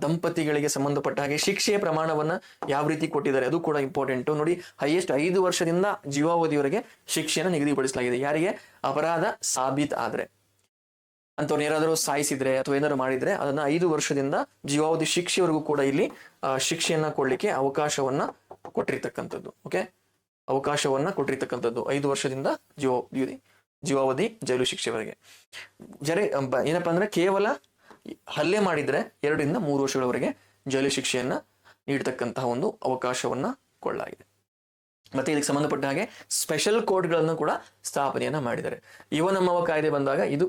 ದಂಪತಿಗಳಿಗೆ ಸಂಬಂಧಪಟ್ಟ ಹಾಗೆ ಶಿಕ್ಷೆಯ ಪ್ರಮಾಣವನ್ನ ಯಾವ ರೀತಿ ಕೊಟ್ಟಿದ್ದಾರೆ ಅದು ಕೂಡ ಇಂಪಾರ್ಟೆಂಟ್ ನೋಡಿ. ಹೈಯೆಸ್ಟ್ 5 ವರ್ಷದಿಂದ ಜೀವಾವಧಿಯವರೆಗೆ ಶಿಕ್ಷೆಯನ್ನು ನಿಗದಿಪಡಿಸಲಾಗಿದೆ. ಯಾರಿಗೆ ಅಪರಾಧ ಸಾಬೀತ್ ಆದ್ರೆ, ಅಂತವ್ರು ಏನಾದರೂ ಸಾಯಿಸಿದ್ರೆ ಅಥವಾ ಏನಾದ್ರು ಮಾಡಿದ್ರೆ ಅದನ್ನ 5 ವರ್ಷದಿಂದ ಜೀವಾವಧಿ ಶಿಕ್ಷೆವರೆಗೂ ಕೂಡ ಇಲ್ಲಿ ಶಿಕ್ಷೆಯನ್ನ ಕೊಡ್ಲಿಕ್ಕೆ ಅವಕಾಶವನ್ನ ಕೊಟ್ಟಿರ್ತಕ್ಕಂಥದ್ದು. ಓಕೆ, ಅವಕಾಶವನ್ನ ಕೊಟ್ಟಿರ್ತಕ್ಕಂಥದ್ದು 5 ವರ್ಷದಿಂದ ಜೀವಾವಧಿ ಜೈಲು ಶಿಕ್ಷೆವರೆಗೆ. ಏನಪ್ಪಾ ಅಂದ್ರೆ ಕೇವಲ ಹಲ್ಲೆ ಮಾಡಿದ್ರೆ 2 ರಿಂದ 3 ವರ್ಷಗಳವರೆಗೆ ಜೈಲು ಶಿಕ್ಷೆಯನ್ನ ನೀಡತಕ್ಕಂತಹ ಒಂದು ಅವಕಾಶವನ್ನ ಕೊಳ್ಳಲಾಗಿದೆ. ಮತ್ತೆ ಇದಕ್ಕೆ ಸಂಬಂಧಪಟ್ಟ ಹಾಗೆ ಸ್ಪೆಷಲ್ ಕೋರ್ಟ್ಗಳನ್ನು ಕೂಡ ಸ್ಥಾಪನೆಯನ್ನ ಮಾಡಿದ್ದಾರೆ. ಇವ ನಮ್ಮವ ಕಾಯ್ದೆ ಬಂದಾಗ ಇದು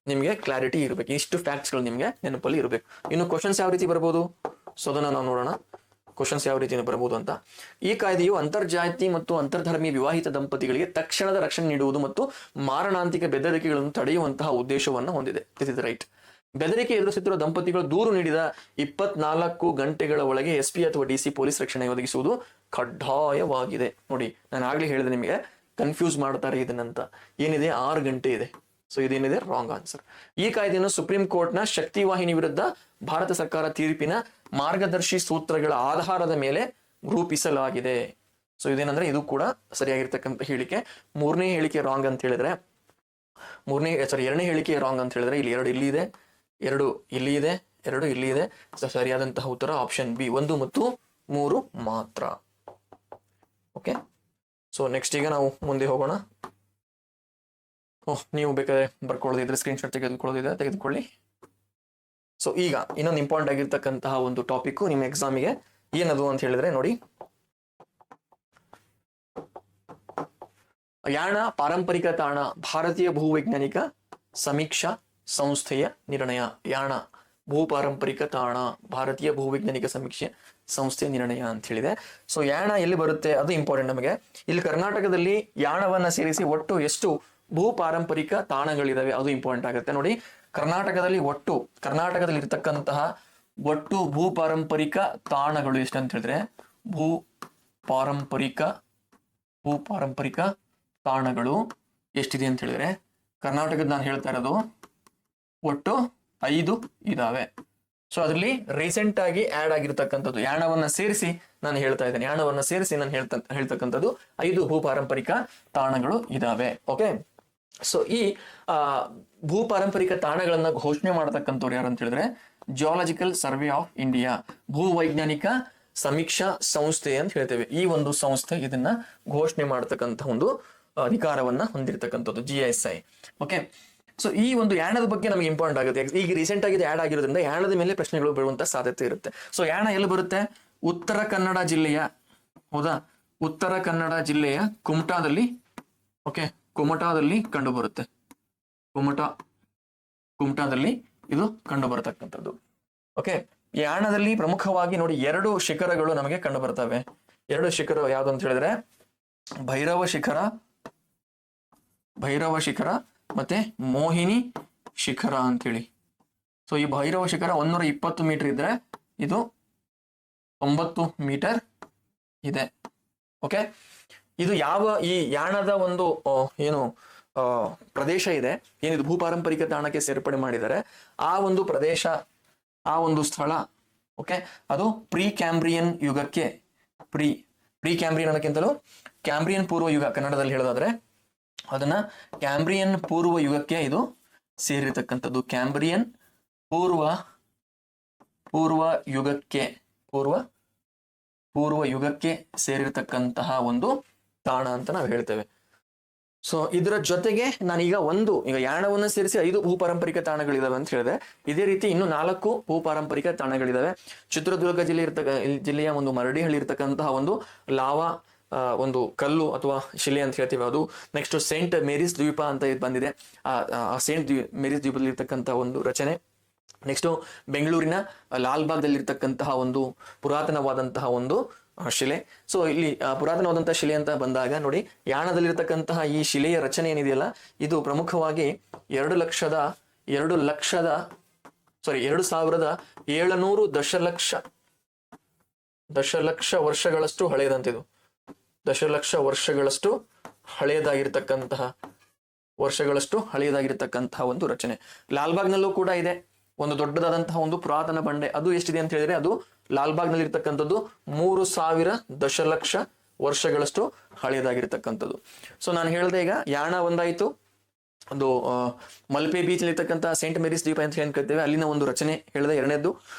ನಿಮಗೆ ಕ್ಲಾರಿಟಿ ಇರಬೇಕು, ಇಷ್ಟು ಫ್ಯಾಕ್ಟ್ಸ್ಗಳು ನಿಮಗೆ ನೆನಪಲ್ಲಿ ಇರಬೇಕು. ಇನ್ನು ಕ್ವಶನ್ಸ್ ಯಾವ ರೀತಿ ಬರ್ಬೋದು, ಸೊ ಅದನ್ನ ನಾವು ನೋಡೋಣ. ಕ್ವಶನ್ಸ್ ಯಾವ ರೀತಿ ಬರಬಹುದು ಅಂತ. ಈ ಕಾಯ್ದೆಯು ಅಂತರ್ಜಾತಿ ಮತ್ತು ಅಂತರ್ಧರ್ಮೀಯ ವಿವಾಹಿತ ದಂಪತಿಗಳಿಗೆ ತಕ್ಷಣದ ರಕ್ಷಣೆ ನೀಡುವುದು ಮತ್ತು ಮಾರಣಾಂತಿಕ ಬೆದರಿಕೆಗಳನ್ನು ತಡೆಯುವಂತಹ ಉದ್ದೇಶವನ್ನು ಹೊಂದಿದೆ. This is right. ಬೆದರಿಕೆ ಎದುರಿಸುತ್ತಿರುವ ದಂಪತಿಗಳು ದೂರು ನೀಡಿದ 24 ಗಂಟೆಗಳ ಒಳಗೆ SP ಅಥವಾ DC ಪೊಲೀಸ್ ರಕ್ಷಣೆ ಒದಗಿಸುವುದು ಕಡ್ಡಾಯವಾಗಿದೆ. ನೋಡಿ, ನಾನು ಆಗ್ಲೇ ಹೇಳಿದೆ ನಿಮಗೆ, ಕನ್ಫ್ಯೂಸ್ ಮಾಡ್ತಾರೆ ಇದನ್ನಂತ. ಏನಿದೆ 6 ಗಂಟೆ ಇದೆ. ಸೊ ಇದೇನಿದೆ ರಾಂಗ್ ಆನ್ಸರ್. ಈ ಕಾಯ್ದೆಯನ್ನು ಸುಪ್ರೀಂ ಕೋರ್ಟ್ನ ಶಕ್ತಿ ವಾಹಿನಿ ವಿರುದ್ಧ ಭಾರತ ಸರ್ಕಾರ ತೀರ್ಪಿನ ಮಾರ್ಗದರ್ಶಿ ಸೂತ್ರಗಳ ಆಧಾರದ ಮೇಲೆ ರೂಪಿಸಲಾಗಿದೆ. ಸೊ ಇದೇನಂದ್ರೆ ಇದು ಕೂಡ ಸರಿಯಾಗಿರ್ತಕ್ಕಂಥ ಹೇಳಿಕೆ. 3ನೇ ಹೇಳಿಕೆ ರಾಂಗ್ ಅಂತ ಹೇಳಿದ್ರೆ, 2ನೇ ಹೇಳಿಕೆ ರಾಂಗ್ ಅಂತ ಹೇಳಿದ್ರೆ ಇಲ್ಲಿ 2 ಇಲ್ಲಿ ಇದೆ, 2 ಇಲ್ಲಿ ಇದೆ, 2 ಇಲ್ಲಿ ಇದೆ. ಸರಿಯಾದಂತಹ ಉತ್ತರ ಆಪ್ಷನ್ ಬಿ 1 ಮತ್ತು 3 ಮಾತ್ರ. ಓಕೆ, ಸೊ ನೆಕ್ಸ್ಟ್ ಈಗ ನಾವು ಮುಂದೆ ಹೋಗೋಣ. ನೀವು ಬೇಕಾದ್ರೆ ಬರ್ಕೊಳ್ಳೋದಿದ್ರೆ ಸ್ಕ್ರೀನ್ಶಾಟ್ ತೆಗೆದುಕೊಳ್ಳಿ. ಸೊ ಈಗ ಇನ್ನೊಂದು ಇಂಪಾರ್ಟೆಂಟ್ ಆಗಿರ್ತಕ್ಕಂತಹ ಒಂದು ಟಾಪಿಕ್ ನಿಮ್ಮ ಎಕ್ಸಾಮಿಗೆ ಏನದು ಅಂತ ಹೇಳಿದ್ರೆ ನೋಡಿ, ಯಾಣ ಪಾರಂಪರಿಕ ತಾಣ ಭಾರತೀಯ ಭೂವೈಜ್ಞಾನಿಕ ಸಮೀಕ್ಷಾ ಸಂಸ್ಥೆಯ ನಿರ್ಣಯ. ಯಾಣ ಭೂ ಪಾರಂಪರಿಕ ತಾಣ ಭಾರತೀಯ ಭೂವೈಜ್ಞಾನಿಕ ಸಮೀಕ್ಷೆ ಸಂಸ್ಥೆಯ ನಿರ್ಣಯ ಅಂತ ಹೇಳಿದೆ. ಸೊ ಯಾಣ ಎಲ್ಲಿ ಬರುತ್ತೆ ಅದು ಇಂಪಾರ್ಟೆಂಟ್ ನಮಗೆ. ಇಲ್ಲಿ ಕರ್ನಾಟಕದಲ್ಲಿ ಯಾಣವನ್ನ ಸೇರಿಸಿ ಒಟ್ಟು ಎಷ್ಟು ಭೂ ಪಾರಂಪರಿಕ ತಾಣಗಳಿದಾವೆ ಅದು ಇಂಪಾರ್ಟೆಂಟ್ ಆಗುತ್ತೆ ನೋಡಿ. ಕರ್ನಾಟಕದಲ್ಲಿ ಇರ್ತಕ್ಕಂತಹ ಒಟ್ಟು ಭೂ ಪಾರಂಪರಿಕ ತಾಣಗಳು ಎಷ್ಟು ಅಂತ ಹೇಳಿದ್ರೆ, ಭೂ ಪಾರಂಪರಿಕ ತಾಣಗಳು ಎಷ್ಟಿದೆ ಅಂತ ಹೇಳಿದ್ರೆ, ಕರ್ನಾಟಕದ ನಾನು ಹೇಳ್ತಾ ಇರೋದು ಒಟ್ಟು 5 ಇದಾವೆ. ಸೊ ಅದರಲ್ಲಿ ರೀಸೆಂಟ್ ಆಗಿ ಆಡ್ ಆಗಿರ್ತಕ್ಕಂಥದ್ದು ಯಾಣವನ್ನ ಸೇರಿಸಿ ನಾನು ಹೇಳ್ತಕ್ಕಂಥದ್ದು 5 ಭೂ ಪಾರಂಪರಿಕ ತಾಣಗಳು ಇದಾವೆ. ಓಕೆ, ಸೊ ಈ ಭೂ ಪಾರಂಪರಿಕ ತಾಣಗಳನ್ನ ಘೋಷಣೆ ಮಾಡತಕ್ಕಂಥವ್ರು ಯಾರು ಅಂತ ಹೇಳಿದ್ರೆ, ಜಿಯಾಲಜಿಕಲ್ ಸರ್ವೆ ಆಫ್ ಇಂಡಿಯಾ, ಭೂವೈಜ್ಞಾನಿಕ ಸಮೀಕ್ಷಾ ಸಂಸ್ಥೆ ಅಂತ ಹೇಳ್ತೇವೆ. ಈ ಒಂದು ಸಂಸ್ಥೆ ಇದನ್ನ ಘೋಷಣೆ ಮಾಡತಕ್ಕಂಥ ಒಂದು ಅಧಿಕಾರವನ್ನ ಹೊಂದಿರತಕ್ಕಂಥದ್ದು GSI. ಓಕೆ, ಸೊ ಈ ಒಂದು ಯಾಣದ ಬಗ್ಗೆ ನಮಗೆ ಇಂಪಾರ್ಟೆಂಟ್ ಆಗುತ್ತೆ. ಈಗ ರೀಸೆಂಟ್ ಆಗಿ ಆಡ್ ಆಗಿರೋದ್ರಿಂದ ಯಾಣದ ಮೇಲೆ ಪ್ರಶ್ನೆಗಳು ಬೀಳುವಂತ ಸಾಧ್ಯತೆ ಇರುತ್ತೆ. ಸೊ ಯಾಣ ಎಲ್ಲಿ ಬರುತ್ತೆ? ಉತ್ತರ ಕನ್ನಡ ಜಿಲ್ಲೆಯ, ಹೌದಾ, ಉತ್ತರ ಕನ್ನಡ ಜಿಲ್ಲೆಯ ಕುಮಟಾದಲ್ಲಿ ಕಂಡು ಬರುತ್ತೆ. ಕುಮಟಾದಲ್ಲಿ ಇದು ಕಂಡು ಬರತಕ್ಕಂಥದ್ದು. ಓಕೆ, ಯಾಣದಲ್ಲಿ ಪ್ರಮುಖವಾಗಿ ನೋಡಿ 2 ಶಿಖರಗಳು ನಮಗೆ ಕಂಡು ಬರ್ತವೆ. 2 ಶಿಖರ ಯಾವ್ದು ಅಂತ ಹೇಳಿದ್ರೆ, ಭೈರವ ಶಿಖರ ಮತ್ತೆ ಮೋಹಿನಿ ಶಿಖರ ಅಂತೇಳಿ. ಸೊ ಈ ಭೈರವ ಶಿಖರ 120 ಮೀಟರ್ ಇದ್ರೆ ಇದು 90 ಮೀಟರ್ ಇದೆ. ಓಕೆ, ಇದು ಈ ಯಾಣದ ಒಂದು ಏನು ಪ್ರದೇಶ ಇದೆ, ಏನಿದು ಭೂ ಪಾರಂಪರಿಕ ತಾಣಕ್ಕೆ ಸೇರ್ಪಡೆ ಮಾಡಿದ್ದಾರೆ, ಆ ಒಂದು ಪ್ರದೇಶ, ಆ ಒಂದು ಸ್ಥಳ, ಓಕೆ, ಅದು ಪ್ರೀ ಕ್ಯಾಂಬ್ರಿಯನ್ ಯುಗಕ್ಕೆ, ಪ್ರೀ ಕ್ಯಾಂಬ್ರಿಯನ್ ಅನ್ನೋಕ್ಕಿಂತಲೂ ಕ್ಯಾಂಬ್ರಿಯನ್ ಪೂರ್ವ ಯುಗ ಕನ್ನಡದಲ್ಲಿ ಹೇಳೋದಾದ್ರೆ ಅದನ್ನ ಕ್ಯಾಂಬ್ರಿಯನ್ ಪೂರ್ವ ಯುಗಕ್ಕೆ ಇದು ಸೇರಿರ್ತಕ್ಕಂಥದ್ದು. ಕ್ಯಾಂಬ್ರಿಯನ್ ಪೂರ್ವ ಯುಗಕ್ಕೆ ಸೇರಿರ್ತಕ್ಕಂತಹ ಒಂದು ತಾಣ ಅಂತ ನಾವು ಹೇಳ್ತೇವೆ. ಸೊ ಇದರ ಜೊತೆಗೆ ನಾನೀಗ ಈಗ ಯಾಣವನ್ನು ಸೇರಿಸಿ 5 ಭೂ ಪಾರಂಪರಿಕ ತಾಣಗಳಿದಾವೆ ಅಂತ ಹೇಳಿದೆ. ಇದೇ ರೀತಿ ಇನ್ನು 4 ಭೂ ಪಾರಂಪರಿಕ ತಾಣಗಳಿದಾವೆ. ಚಿತ್ರದುರ್ಗ ಜಿಲ್ಲೆಯ ಒಂದು ಮರಡಿಹಳ್ಳಿ ಇರ್ತಕ್ಕಂತಹ ಒಂದು ಲಾವಾ ಒಂದು ಕಲ್ಲು ಅಥವಾ ಶಿಲೆ ಅಂತ ಹೇಳ್ತೀವಿ, ಅದು. ನೆಕ್ಸ್ಟ್ ಸೇಂಟ್ ಮೇರಿಸ್ ದ್ವೀಪ ಅಂತ ಬಂದಿದೆ, ಸೇಂಟ್ ಮೇರಿಸ್ ದ್ವೀಪದಲ್ಲಿ ಇರ್ತಕ್ಕಂತಹ ಒಂದು ರಚನೆ. ನೆಕ್ಸ್ಟ್ ಬೆಂಗಳೂರಿನ ಲಾಲ್ಬಾಗ್ದಲ್ಲಿ ಇರ್ತಕ್ಕಂತಹ ಒಂದು ಪುರಾತನವಾದಂತಹ ಒಂದು ಶಿಲೆ. ಸೊ ಇಲ್ಲಿ ಪುರಾತನವಾದಂತಹ ಶಿಲೆ ಅಂತ ಬಂದಾಗ ನೋಡಿ, ಯಾಣದಲ್ಲಿರ್ತಕ್ಕಂತಹ ಈ ಶಿಲೆಯ ರಚನೆ ಏನಿದೆಯಲ್ಲ, ಇದು ಪ್ರಮುಖವಾಗಿ 2,700 ದಶಲಕ್ಷ ವರ್ಷಗಳಷ್ಟು ಹಳೆಯದಂತಿದು. ದಶಲಕ್ಷ ವರ್ಷಗಳಷ್ಟು ಹಳೆಯದಾಗಿರ್ತಕ್ಕಂತಹ ಒಂದು ರಚನೆ. ಲಾಲ್ಬಾಗ್ನಲ್ಲೂ ಕೂಡ ಇದೆ ಒಂದು ದೊಡ್ಡದಾದಂತಹ ಒಂದು ಪುರಾತನ ಬಂಡೆ. ಅದು ಎಷ್ಟಿದೆ ಅಂತ ಹೇಳಿದ್ರೆ, ಅದು ಲಾಲ್ಬಾಗ್ನಲ್ಲಿ ಇರ್ತಕ್ಕಂಥದ್ದು 3,000 ದಶಲಕ್ಷ ವರ್ಷಗಳಷ್ಟು ಹಳೆಯದಾಗಿರ್ತಕ್ಕಂಥದ್ದು. ಸೊ ನಾನು ಹೇಳಿದೆ, ಈಗ ಯಾಣ ಒಂದಾಯ್ತು, ಒಂದು ಮಲ್ಪೆ ಬೀಚ್ ಅಲ್ಲಿ ಇರ್ತಕ್ಕಂಥ ಸೇಂಟ್ ಮೇರಿಸ್ ದ್ವೀಪ ಅಂತ ಏನ್ ಕರಿತೇವೆ, ಅಲ್ಲಿನ ಒಂದು ರಚನೆ ಹೇಳಿದೆ 2ನೇದ್ದು.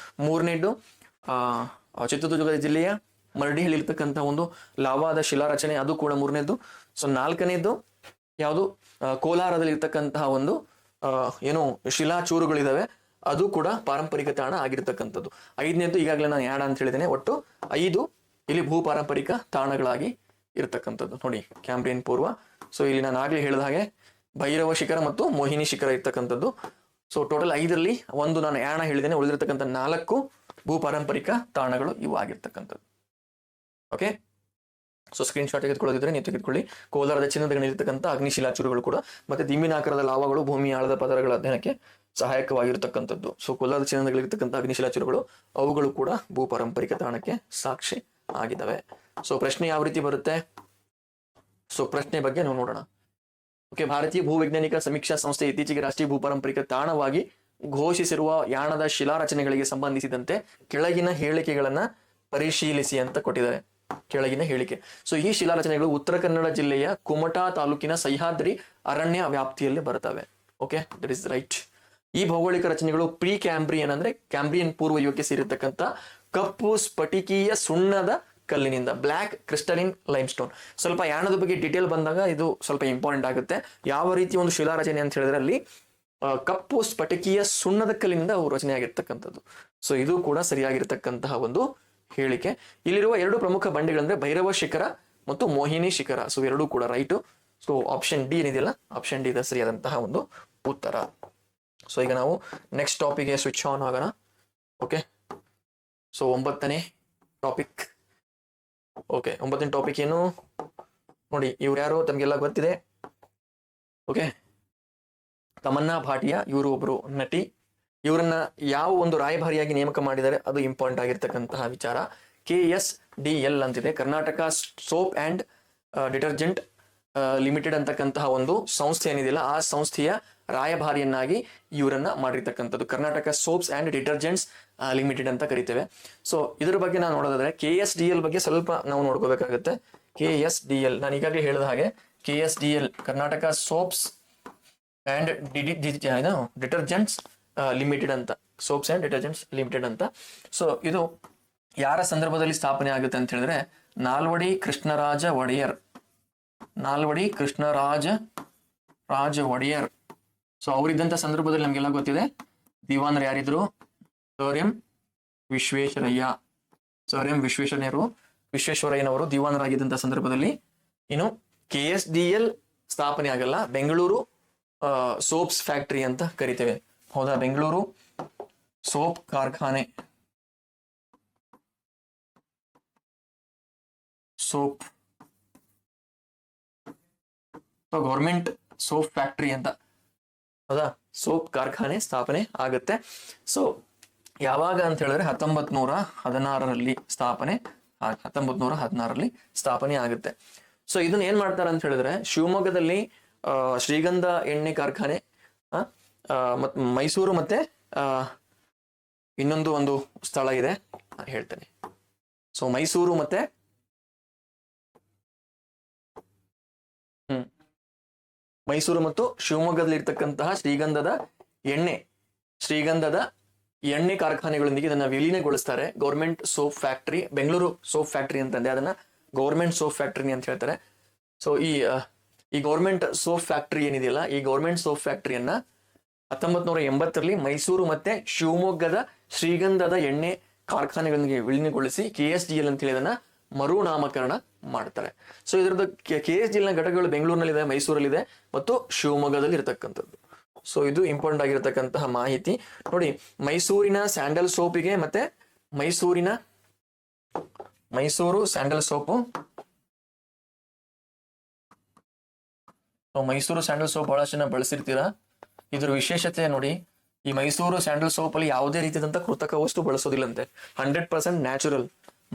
3ನೇದ್ದು ಚಿತ್ರದುರ್ಗ ಜಿಲ್ಲೆಯ ಮರಡಿಹಳ್ಳಿ ಇರ್ತಕ್ಕಂಥ ಒಂದು ಲಾವಾದ ಶಿಲಾ ರಚನೆ, ಅದು ಕೂಡ 3ನೇದ್ದು. ಸೊ 4ನೇದ್ದು ಯಾವುದು, ಕೋಲಾರದಲ್ಲಿ ಇರ್ತಕ್ಕಂತಹ ಒಂದು ಏನು ಶಿಲಾ ಚೂರುಗಳಿದಾವೆ, ಅದು ಕೂಡ ಪಾರಂಪರಿಕ ತಾಣ ಆಗಿರ್ತಕ್ಕಂಥದ್ದು. 5ನೇದ್ದು ಈಗಾಗಲೇ ನಾನು ಯಾಣ ಅಂತ ಹೇಳಿದ್ದೇನೆ. ಒಟ್ಟು 5 ಇಲ್ಲಿ ಭೂ ಪಾರಂಪರಿಕ ತಾಣಗಳಾಗಿ ಇರ್ತಕ್ಕಂಥದ್ದು ನೋಡಿ, ಕ್ಯಾಂಬ್ರಿಯನ್ ಪೂರ್ವ. ಸೊ ಇಲ್ಲಿ ನಾನು ಆಗ್ಲೇ ಹೇಳಿದ ಹಾಗೆ ಭೈರವ ಶಿಖರ ಮತ್ತು ಮೋಹಿನಿ ಶಿಖರ ಇರ್ತಕ್ಕಂಥದ್ದು. ಸೊ ಟೋಟಲ್ 5ರಲ್ಲಿ ಒಂದು ನಾನು ಯಾಣ ಹೇಳಿದ್ದೇನೆ, ಉಳಿದಿರ್ತಕ್ಕಂಥ 4 ಭೂ ಪಾರಂಪರಿಕ ತಾಣಗಳು ಇವು ಆಗಿರ್ತಕ್ಕಂಥದ್ದು. ಓಕೆ, ಸೊ ಸ್ಕ್ರೀನ್ ಶಾಟ್ ತೆಗೆದುಕೊಳ್ಳೋದಿದ್ರೆ ನೀವು ತೆಗೆದುಕೊಳ್ಳಿ. ಕೋಲಾರದ ಚಿನ್ನದ ಗಣಿರ್ತಕ್ಕಂಥ ಅಗ್ನಿಶಿಲಾಚೂರುಗಳು ಕೂಡ ಮತ್ತೆ ದಿಂಬಿನಾಕಾರದ ಲಾವಗಳು ಭೂಮಿಯ ಆಳದ ಪದರಗಳ ಅಧ್ಯಯನಕ್ಕೆ ಸಹಾಯಕವಾಗಿರ್ತಕ್ಕಂಥದ್ದು. ಸೊ ಕೋಲಾರದ ಚಿನ್ನದಗಳಿರ್ತಕ್ಕಂಥ ಅಗ್ನಿಶಿಲಾಚೂರುಗಳು ಅವುಗಳು ಕೂಡ ಭೂ ಪಾರಂಪರಿಕ ತಾಣಕ್ಕೆ ಸಾಕ್ಷಿ ಆಗಿದ್ದಾವೆ. ಸೊ ಪ್ರಶ್ನೆ ಯಾವ ರೀತಿ ಬರುತ್ತೆ, ಸೊ ಪ್ರಶ್ನೆ ಬಗ್ಗೆ ನಾವು ನೋಡೋಣ. ಓಕೆ, ಭಾರತೀಯ ಭೂವೈಜ್ಞಾನಿಕ ಸಮೀಕ್ಷಾ ಸಂಸ್ಥೆ ಇತ್ತೀಚೆಗೆ ರಾಷ್ಟ್ರೀಯ ಭೂ ಪಾರಂಪರಿಕ ತಾಣವಾಗಿ ಘೋಷಿಸಿರುವ ಯಾಣದ ಶಿಲಾರಚನೆಗಳಿಗೆ ಸಂಬಂಧಿಸಿದಂತೆ ಕೆಳಗಿನ ಹೇಳಿಕೆಗಳನ್ನ ಪರಿಶೀಲಿಸಿ ಅಂತ ಕೊಟ್ಟಿದ್ದಾರೆ. ಕೆಳಗಿನ ಹೇಳಿಕೆ. ಸೊ ಈ ಶಿಲಾರಚನೆಗಳು ಉತ್ತರ ಕನ್ನಡ ಜಿಲ್ಲೆಯ ಕುಮಟಾ ತಾಲೂಕಿನ ಸಹ್ಯಾದ್ರಿ ಅರಣ್ಯ ವ್ಯಾಪ್ತಿಯಲ್ಲಿ ಬರ್ತವೆ. Okay, that is right. ಈ ಭೌಗೋಳಿಕ ರಚನೆಗಳು ಪ್ರೀ ಕ್ಯಾಂಬ್ರಿಯನ್ ಅಂದ್ರೆ ಕ್ಯಾಂಬ್ರಿಯನ್ ಪೂರ್ವ ಯುಗಕ್ಕೆ ಸೇರಿರ್ತಕ್ಕಂಥ ಕಪ್ಪು ಸ್ಫಟಿಕೀಯ ಸುಣ್ಣದ ಕಲ್ಲಿನಿಂದ, ಬ್ಲ್ಯಾಕ್ ಕ್ರಿಸ್ಟಲಿನ್ ಲೈಮ್ಸ್ಟೋನ್. ಸ್ವಲ್ಪ ಯಾಣದ ಬಗ್ಗೆ ಡಿಟೇಲ್ ಬಂದಾಗ ಇದು ಸ್ವಲ್ಪ ಇಂಪಾರ್ಟೆಂಟ್ ಆಗುತ್ತೆ. ಯಾವ ರೀತಿ ಒಂದು ಶಿಲಾರಚನೆ ಅಂತ ಹೇಳಿದ್ರೆ ಅಲ್ಲಿ ಕಪ್ಪು ಸ್ಫಟಿಕೀಯ ಸುಣ್ಣದ ಕಲ್ಲಿನಿಂದ ರಚನೆ ಆಗಿರ್ತಕ್ಕಂಥದ್ದು. ಸೊ ಇದು ಕೂಡ ಸರಿಯಾಗಿರ್ತಕ್ಕಂತಹ ಒಂದು ಹೇಳಿಕೆ. ಇಲ್ಲಿರುವ ಎರಡು ಪ್ರಮುಖ ಬಂಡೆಗಳಂದ್ರೆ ಭೈರವ ಶಿಖರ ಮತ್ತು ಮೋಹಿನಿ ಶಿಖರ. ಸೊ ಎರಡೂ ಕೂಡ ರೈಟ್. ಸೊ ಆಪ್ಷನ್ ಡಿ ಏನಿದೆಯಲ್ಲ, ಆಪ್ಷನ್ ಡಿ ಸರಿಯಾದಂತಹ ಒಂದು ಉತ್ತರ. ಸೊ ಈಗ ನಾವು ನೆಕ್ಸ್ಟ್ ಟಾಪಿಕ್ಗೆ ಸ್ವಿಚ್ ಆನ್ ಆಗೋಣ. ಓಕೆ, ಸೊ 9ನೇ ಟಾಪಿಕ್. ಓಕೆ, 9ನೇ ಟಾಪಿಕ್ ಏನು ನೋಡಿ, ಇವ್ರು ಯಾರು ತಮಗೆಲ್ಲ ಗೊತ್ತಿದೆ. ಓಕೆ, ತಮನ್ನಾ ಭಾಟಿಯಾ, ಇವರು ಒಬ್ರು ನಟಿ. ಇವರನ್ನ ಯಾವ ಒಂದು ರಾಯಭಾರಿಯಾಗಿ ನೇಮಕ ಮಾಡಿದ್ದಾರೆ ಅದು ಇಂಪಾರ್ಟೆಂಟ್ ಆಗಿರ್ತಕ್ಕಂತಹ ವಿಚಾರ. KSDL ಅಂತಿದೆ, Karnataka soap and detergent limited ಅಂತಕ್ಕಂತಹ ಒಂದು ಸಂಸ್ಥೆ ಏನಿದೆಯಲ್ಲ, ಆ ಸಂಸ್ಥೆಯ ರಾಯಭಾರಿಯನ್ನಾಗಿ ಇವರನ್ನ ಮಾಡಿರ್ತಕ್ಕಂಥದ್ದು. Karnataka soaps and detergents limited ಅಂತ ಕರಿತೇವೆ. ಸೊ ಇದ್ರ ಬಗ್ಗೆ ನಾವು ನೋಡೋದಾದ್ರೆ KSDL ಬಗ್ಗೆ ಸ್ವಲ್ಪ ನಾವು ನೋಡ್ಕೋಬೇಕಾಗುತ್ತೆ. KSDL ನಾನು ಈಗಾಗಲೇ ಹೇಳಿದ ಹಾಗೆ KSDL Karnataka soaps and detergents limited ಅಂತ, ಸೋಪ್ಸ್ ಅಂಡ್ ಡಿಟರ್ಜೆಂಟ್ಸ್ ಲಿಮಿಟೆಡ್ ಅಂತ. ಸೊ ಇದು ಯಾರ ಸಂದರ್ಭದಲ್ಲಿ ಸ್ಥಾಪನೆ ಆಗುತ್ತೆ ಅಂತ ಹೇಳಿದ್ರೆ, ನಾಲ್ವಡಿ ಕೃಷ್ಣರಾಜ ಒಡೆಯರ್, ನಾಲ್ವಡಿ ಕೃಷ್ಣರಾಜ ಒಡೆಯರ್. ಸೊ ಅವರಿದ್ದಂಥ ಸಂದರ್ಭದಲ್ಲಿ ನಮಗೆಲ್ಲ ಗೊತ್ತಿದೆ, ದಿವಾನರು ಯಾರಿದ್ರು, sir M Visvesvaraya. Sir M ವಿಶ್ವೇಶ್ವರಯ್ಯನವರು ದಿವಾನರಾಗಿದ್ದಂಥ ಸಂದರ್ಭದಲ್ಲಿ ಇನ್ನು KSDL ಸ್ಥಾಪನೆ ಆಗಲ್ಲ, ಬೆಂಗಳೂರು ಸೋಪ್ಸ್ ಫ್ಯಾಕ್ಟರಿ ಅಂತ ಕರಿತೇವೆ. ಹೌದಾ, ಬೆಂಗಳೂರು ಸೋಪ್ ಕಾರ್ಖಾನೆ, ಸೋಪ್ ಗೌರ್ಮೆಂಟ್ ಸೋಪ್ ಫ್ಯಾಕ್ಟರಿ ಅಂತ, ಹೌದಾ, ಸೋಪ್ ಕಾರ್ಖಾನೆ ಸ್ಥಾಪನೆ ಆಗುತ್ತೆ. ಸೊ ಯಾವಾಗ ಅಂತ ಹೇಳಿದ್ರೆ 1916ರಲ್ಲಿ ಸ್ಥಾಪನೆ ಆಗುತ್ತೆ. ಸೊ ಇದನ್ನ ಏನ್ ಮಾಡ್ತಾರೆ ಅಂತ ಹೇಳಿದ್ರೆ, ಶಿವಮೊಗ್ಗದಲ್ಲಿ ಶ್ರೀಗಂಧ ಎಣ್ಣೆ ಕಾರ್ಖಾನೆ, ಮತ್ತು ಮೈಸೂರು, ಮತ್ತೆ ಇನ್ನೊಂದು ಒಂದು ಸ್ಥಳ ಇದೆ ನಾನು ಹೇಳ್ತೇನೆ. ಸೊ ಮೈಸೂರು ಮತ್ತೆ ಮೈಸೂರು ಮತ್ತು ಶಿವಮೊಗ್ಗದಲ್ಲಿ ಇರ್ತಕ್ಕಂತಹ ಶ್ರೀಗಂಧದ ಎಣ್ಣೆ ಕಾರ್ಖಾನೆಗಳೊಂದಿಗೆ ಇದನ್ನ ವಿಲೀನಗೊಳಿಸ್ತಾರೆ. Government soap factory, Bengaluru soap factory ಅಂತಂದೆ, ಅದನ್ನ ಗೌರ್ಮೆಂಟ್ ಸೋಪ್ ಫ್ಯಾಕ್ಟರಿ ಅಂತ ಹೇಳ್ತಾರೆ. ಸೊ ಈ ಗೌರ್ಮೆಂಟ್ ಸೋಪ್ ಫ್ಯಾಕ್ಟರಿ ಏನಿದೆಯಲ್ಲ, ಈ ಗೌರ್ಮೆಂಟ್ ಸೋಪ್ ಫ್ಯಾಕ್ಟರಿಯನ್ನ 1980ರಲ್ಲಿ ಮೈಸೂರು ಮತ್ತೆ ಶಿವಮೊಗ್ಗದ ಶ್ರೀಗಂಧದ ಎಣ್ಣೆ ಕಾರ್ಖಾನೆಗಳೊಂದಿಗೆ ವಿಲೀನಗೊಳಿಸಿ KSDL ಅಂತ ಹೇಳಿ ಅದನ್ನ ಮರುನಾಮಕರಣ ಮಾಡ್ತಾರೆ. ಸೊ ಇದರದ್ದು KSDL ನ ಘಟಕಗಳು ಬೆಂಗಳೂರಿನಲ್ಲಿದೆ, ಮೈಸೂರಲ್ಲಿದೆ ಮತ್ತು ಶಿವಮೊಗ್ಗದಲ್ಲಿ ಇರತಕ್ಕಂಥದ್ದು. ಸೊ ಇದು ಇಂಪಾರ್ಟೆಂಟ್ ಆಗಿರತಕ್ಕಂತಹ ಮಾಹಿತಿ. ನೋಡಿ, ಮೈಸೂರಿನ ಸ್ಯಾಂಡಲ್ ಸೋಪಿಗೆ ಮತ್ತೆ Mysuru sandal soap, Mysuru sandal soap ಬಹಳಷ್ಟು ಜನ ಬಳಸಿರ್ತೀರಾ. ಇದ್ರ ವಿಶೇಷತೆ ನೋಡಿ, ಈ ಮೈಸೂರು ಸ್ಯಾಂಡಲ್ ಸೋಪ್ ಅಲ್ಲಿ ಯಾವುದೇ ರೀತಿಯಾದಂತ ಕೃತಕ ವಸ್ತು ಬಳಸೋದಿಲ್ಲಂತೆ, 100% ನ್ಯಾಚುರಲ್.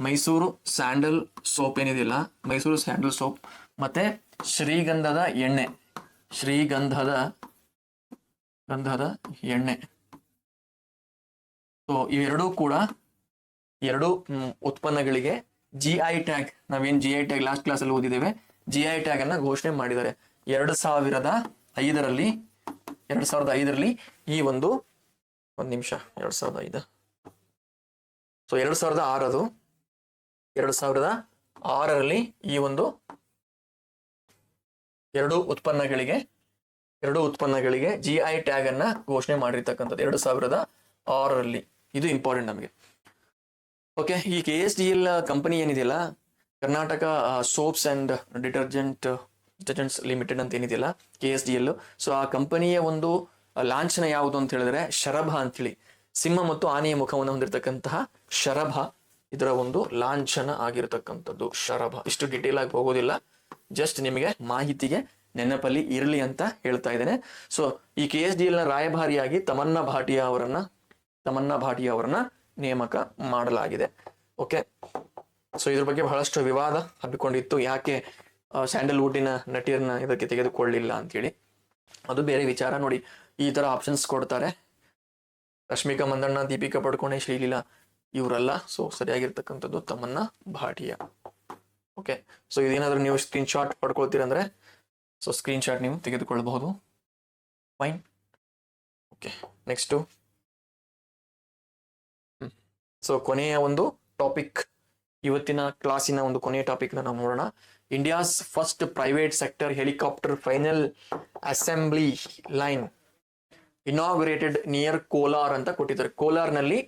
ಮೈಸೂರು ಸ್ಯಾಂಡಲ್ ಸೋಪ್ ಏನಿದೆಯಲ್ಲ, ಮೈಸೂರು ಸ್ಯಾಂಡಲ್ ಸೋಪ್ ಮತ್ತೆ ಶ್ರೀಗಂಧದ ಎಣ್ಣೆ, ಎಣ್ಣೆ. ಸೊ ಇವೆರಡೂ ಕೂಡ ಎರಡು ಉತ್ಪನ್ನಗಳಿಗೆ GI ಟ್ಯಾಗ್, ನಾವೇನ್ GI ಟ್ಯಾಗ್ ಲಾಸ್ಟ್ ಕ್ಲಾಸ್ ಅಲ್ಲಿ ಓದಿದ್ದೇವೆ, GI ಟ್ಯಾಗ್ ಅನ್ನ ಘೋಷಣೆ ಮಾಡಿದ್ದಾರೆ 2005ರಲ್ಲಿ. ಈ ಒಂದು ನಿಮಿಷ, 2005, ಸೊ 2006ರಲ್ಲಿ ಈ ಒಂದು ಎರಡು ಉತ್ಪನ್ನಗಳಿಗೆ GI ಟ್ಯಾಗ್ ಅನ್ನ ಘೋಷಣೆ ಮಾಡಿರ್ತಕ್ಕಂಥದ್ದು 2006ರಲ್ಲಿ. ಇದು ಇಂಪಾರ್ಟೆಂಟ್ ನಮಗೆ. ಓಕೆ, ಈ KSDL ಕಂಪನಿ ಏನಿದೆಯಲ್ಲ, Karnataka soaps and detergents limited ಅಂತ ಏನಿದೆಯಲ್ಲ KSDL, ಸೊ ಆ ಕಂಪನಿಯ ಒಂದು ಲಾಂಛನ ಯಾವುದು ಅಂತ ಹೇಳಿದ್ರೆ ಶರಭ ಅಂತೇಳಿ, ಸಿಂಹ ಮತ್ತು ಆನೆಯ ಮುಖವನ್ನು ಹೊಂದಿರತಕ್ಕಂತಹ ಶರಭ ಇದರ ಒಂದು ಲಾಂಛನ ಆಗಿರತಕ್ಕಂಥದ್ದು ಶರಭ. ಇಷ್ಟು ಡಿಟೇಲ್ ಆಗಿ ಹೋಗೋದಿಲ್ಲ, ಜಸ್ಟ್ ನಿಮಗೆ ಮಾಹಿತಿಗೆ ನೆನಪಲ್ಲಿ ಇರಲಿ ಅಂತ ಹೇಳ್ತಾ ಇದ್ದೇನೆ. ಸೊ ಈ KSDL ನ ರಾಯಭಾರಿಯಾಗಿ ತಮನ್ನಾ ಭಾಟಿಯಾ ಅವರನ್ನ ನೇಮಕ ಮಾಡಲಾಗಿದೆ. ಓಕೆ, ಸೊ ಇದ್ರ ಬಗ್ಗೆ ಬಹಳಷ್ಟು ವಿವಾದ ಹಬ್ಬಿಕೊಂಡಿತ್ತು, ಯಾಕೆ ಸ್ಯಾಂಡಲ್ವುಡ್ಡಿನ ನಟಿಯರನ್ನ ಇದಕ್ಕೆ ತೆಗೆದುಕೊಳ್ಳಿಲ್ಲ ಅಂತೇಳಿ. ಅದು ಬೇರೆ ವಿಚಾರ. ನೋಡಿ, ಈ ತರ ಆಪ್ಷನ್ಸ್ ಕೊಡ್ತಾರೆ, ರಶ್ಮಿಕಾ ಮಂದಣ್ಣ, ದೀಪಿಕಾ ಪಡುಕೋಣೆ, ಶ್ರೀಲೀಲಾ ಇವರಲ್ಲ. ಸೊ ಸರಿಯಾಗಿರ್ತಕ್ಕಂಥದ್ದು ತಮನ್ನಾ ಭಾಟಿಯಾ. ಓಕೆ, ಸೊ ಇದೇನಾದ್ರೂ ನೀವು ಸ್ಕ್ರೀನ್ ಶಾಟ್ ಪಡ್ಕೊಳ್ತೀರಂದ್ರೆ ಸೊ ಸ್ಕ್ರೀನ್ ಶಾಟ್ ನೀವು ತೆಗೆದುಕೊಳ್ಳಬಹುದು. ಫೈನ್. Okay, next. ಸೊ ಕೊನೆಯ ಒಂದು ಟಾಪಿಕ್, ಇವತ್ತಿನ ಕ್ಲಾಸಿನ ಒಂದು ಕೊನೆಯ ಟಾಪಿಕ್ ನಾವು ನೋಡೋಣ. India's first private sector helicopter final assembly line inaugurated near Kolar ಅಂತ ಕೊಟ್ಟಿದ್ದಾರೆ. ಕೋಲಾರ್ನಲ್ಲಿ